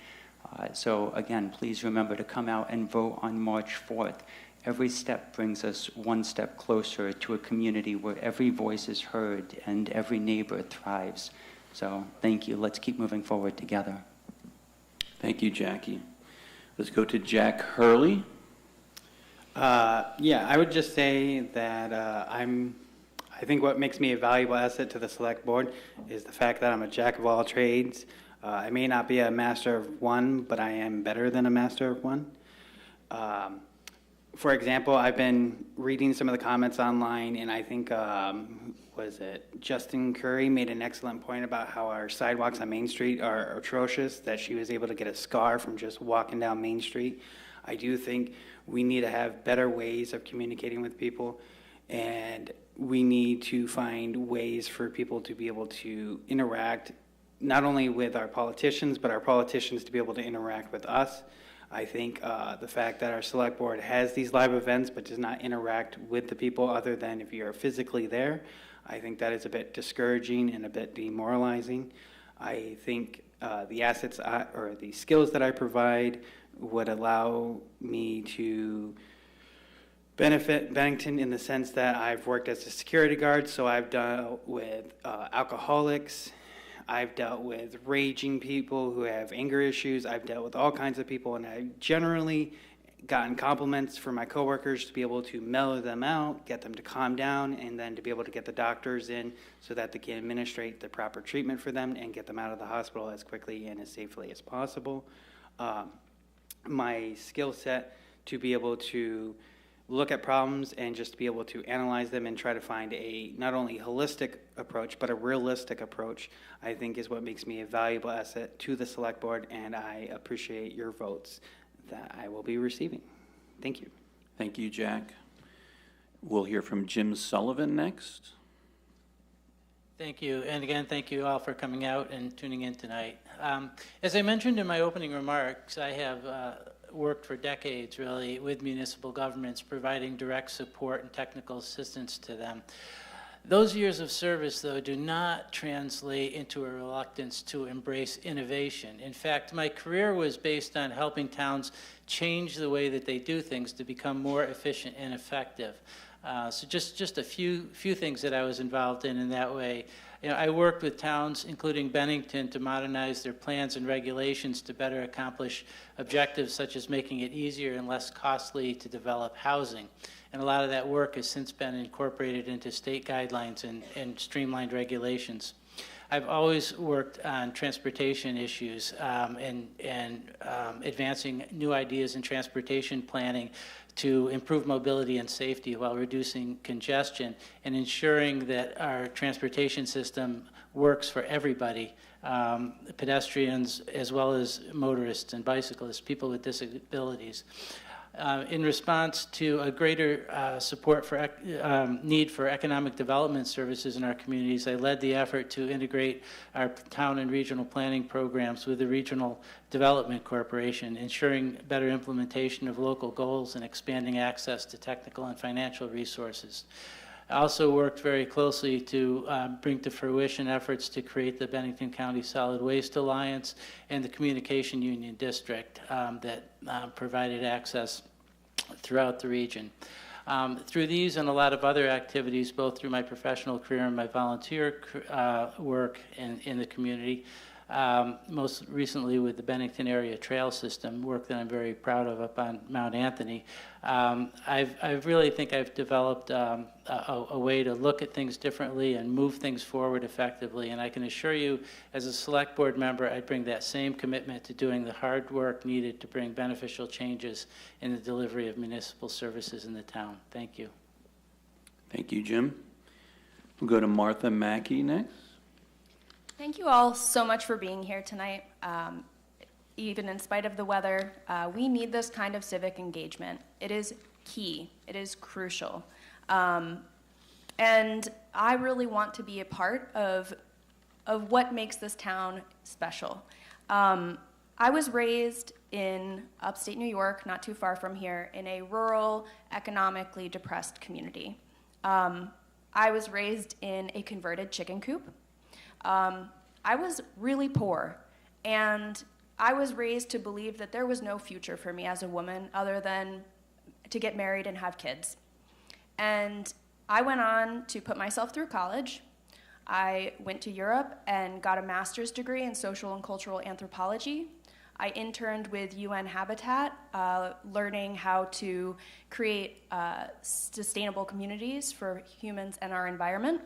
So again, please remember to come out and vote on March 4th. Every step brings us one step closer to a community where every voice is heard and every neighbor thrives. So thank you. Let's keep moving forward together. Thank you, Jackie. Let's go to Jack Hurley. Yeah, I would just say that I think what makes me a valuable asset to the Select Board is the fact that I'm a jack of all trades. I may not be a master of one, but I am better than a master of one. For example, I've been reading some of the comments online, and I think, was it Justin Curry made an excellent point about how our sidewalks on Main Street are atrocious, that she was able to get a scar from just walking down Main Street. I do think we need to have better ways of communicating with people, and we need to find ways for people to be able to interact not only with our politicians, but our politicians to be able to interact with us. I think the fact that our Select Board has these live events but does not interact with the people other than if you're physically there, I think that is a bit discouraging and a bit demoralizing. I think the assets or the skills that I provide would allow me to benefit Bennington in the sense that I've worked as a security guard, so I've dealt with alcoholics, I've dealt with raging people who have anger issues. I've dealt with all kinds of people, and I've generally gotten compliments from my coworkers to be able to mellow them out, get them to calm down, and then to be able to get the doctors in so that they can administrate the proper treatment for them and get them out of the hospital as quickly and as safely as possible. My skill set to be able to look at problems and just be able to analyze them and try to find a not only holistic approach but a realistic approach, I think is what makes me a valuable asset to the Select Board, and I appreciate your votes that I will be receiving. Thank you. Thank you, Jack. We'll hear from Jim Sullivan next. Thank you. And again, thank you all for coming out and tuning in tonight. As I mentioned in my opening remarks, I have worked for decades, really, with municipal governments, providing direct support and technical assistance to them. Those years of service, though, do not translate into a reluctance to embrace innovation. In fact, my career was based on helping towns change the way that they do things to become more efficient and effective. So just a few things that I was involved in that way. You know, I worked with towns, including Bennington, to modernize their plans and regulations to better accomplish objectives such as making it easier and less costly to develop housing. And a lot of that work has since been incorporated into state guidelines and streamlined regulations. I've always worked on transportation issues and advancing new ideas in transportation planning to improve mobility and safety while reducing congestion and ensuring that our transportation system works for everybody, pedestrians as well as motorists and bicyclists, people with disabilities. In response to a greater support for need for economic development services in our communities, I led the effort to integrate our town and regional planning programs with the Regional Development Corporation, ensuring better implementation of local goals and expanding access to technical and financial resources. I also worked very closely to bring to fruition efforts to create the Bennington County Solid Waste Alliance and the Communication Union District that provided access throughout the region. Through these and a lot of other activities, both through my professional career and my volunteer work in the community, most recently with the Bennington Area Trail System, work that I'm very proud of up on Mount Anthony. I really think I've developed a way to look at things differently and move things forward effectively. And I can assure you, as a select board member, I bring that same commitment to doing the hard work needed to bring beneficial changes in the delivery of municipal services in the town. Thank you. Thank you, Jim. We'll go to Martha Mackey next. Thank you all so much for being here tonight. Even in spite of the weather, we need this kind of civic engagement. It is key. It is crucial. And I really want to be a part of what makes this town special. I was raised in upstate New York, not too far from here, in a rural, economically depressed community. I was raised in a converted chicken coop. I was really poor, and I was raised to believe that there was no future for me as a woman other than to get married and have kids. And I went on to put myself through college. I went to Europe and got a master's degree in social and cultural anthropology. I interned with UN Habitat, learning how to create sustainable communities for humans and our environment.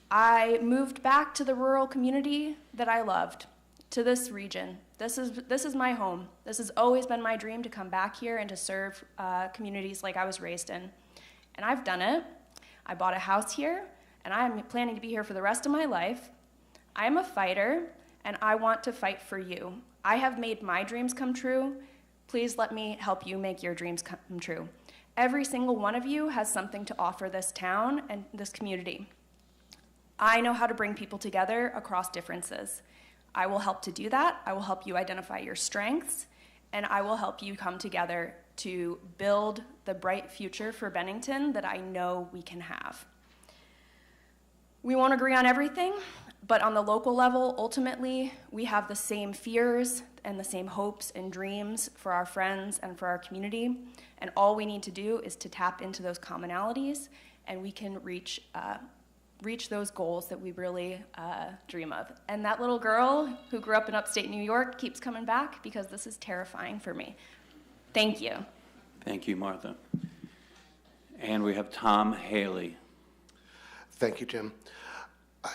I moved back to the rural community that I loved, to this region. This is my home. This has always been my dream, to come back here and to serve communities like I was raised in. And I've done it. I bought a house here, and I'm planning to be here for the rest of my life. I am a fighter, and I want to fight for you. I have made my dreams come true. Please let me help you make your dreams come true. Every single one of you has something to offer this town and this community. I know how to bring people together across differences. I will help to do that. I will help you identify your strengths, and I will help you come together to build the bright future for Bennington that I know we can have. We won't agree on everything, but on the local level, ultimately, we have the same fears and the same hopes and dreams for our friends and for our community, and all we need to do is to tap into those commonalities, and we can reach those goals that we really dream of. And that little girl who grew up in upstate New York keeps coming back because this is terrifying for me. Thank you. Thank you, Martha. And we have Tom Haley. Thank you, Jim.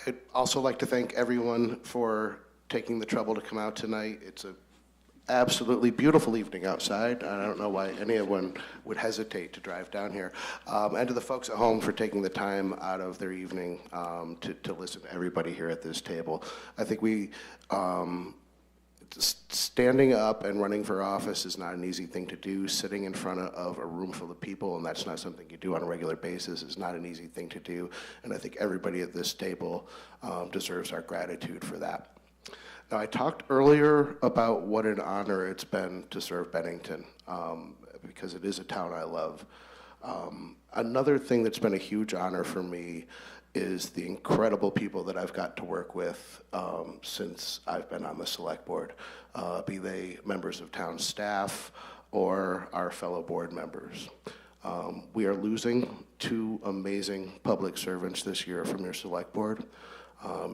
I'd also like to thank everyone for taking the trouble to come out tonight. It's an absolutely beautiful evening outside. I don't know why anyone would hesitate to drive down here. And to the folks at home for taking the time out of their evening to listen to everybody here at this table. I think Standing up and running for office is not an easy thing to do. Sitting in front of a room full of people, and that's not something you do on a regular basis, is not an easy thing to do. And I think everybody at this table deserves our gratitude for that. Now, I talked earlier about what an honor it's been to serve Bennington, because it is a town I love. Another thing that's been a huge honor for me is the incredible people that I've got to work with since I've been on the select board, be they members of town staff or our fellow board members. We are losing 2 amazing public servants this year from your select board,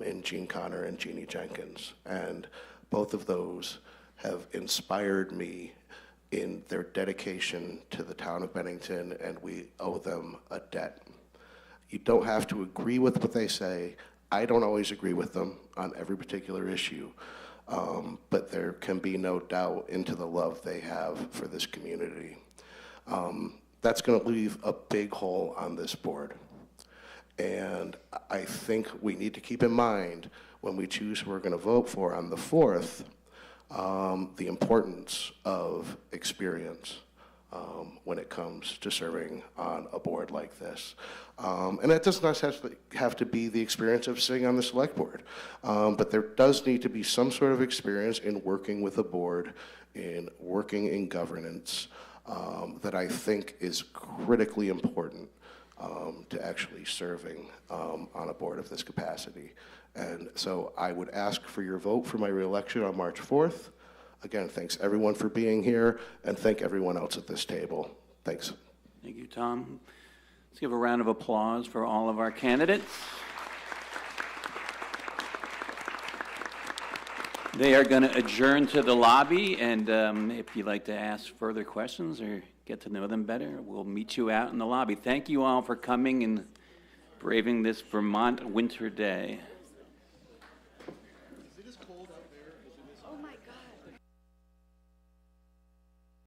in Jean Connor and Jeannie Jenkins. And both of those have inspired me in their dedication to the town of Bennington, and we owe them a debt. You don't have to agree with what they say. I don't always agree with them on every particular issue, but there can be no doubt into the love they have for this community. That's going to leave a big hole on this board. And I think we need to keep in mind when we choose who we're going to vote for on the 4th, the importance of experience when it comes to serving on a board like this. And that does not have to be the experience of sitting on the select board, but there does need to be some sort of experience in working with a board, in working in governance, that I think is critically important to actually serving on a board of this capacity. And so I would ask for your vote for my reelection on March 4th. Again, thanks everyone for being here, and thank everyone else at this table. Thanks. Thank you, Tom. Let's give a round of applause for all of our candidates. They are going to adjourn to the lobby, and if you'd like to ask further questions or get to know them better, we'll meet you out in the lobby. Thank you all for coming and braving this Vermont winter day.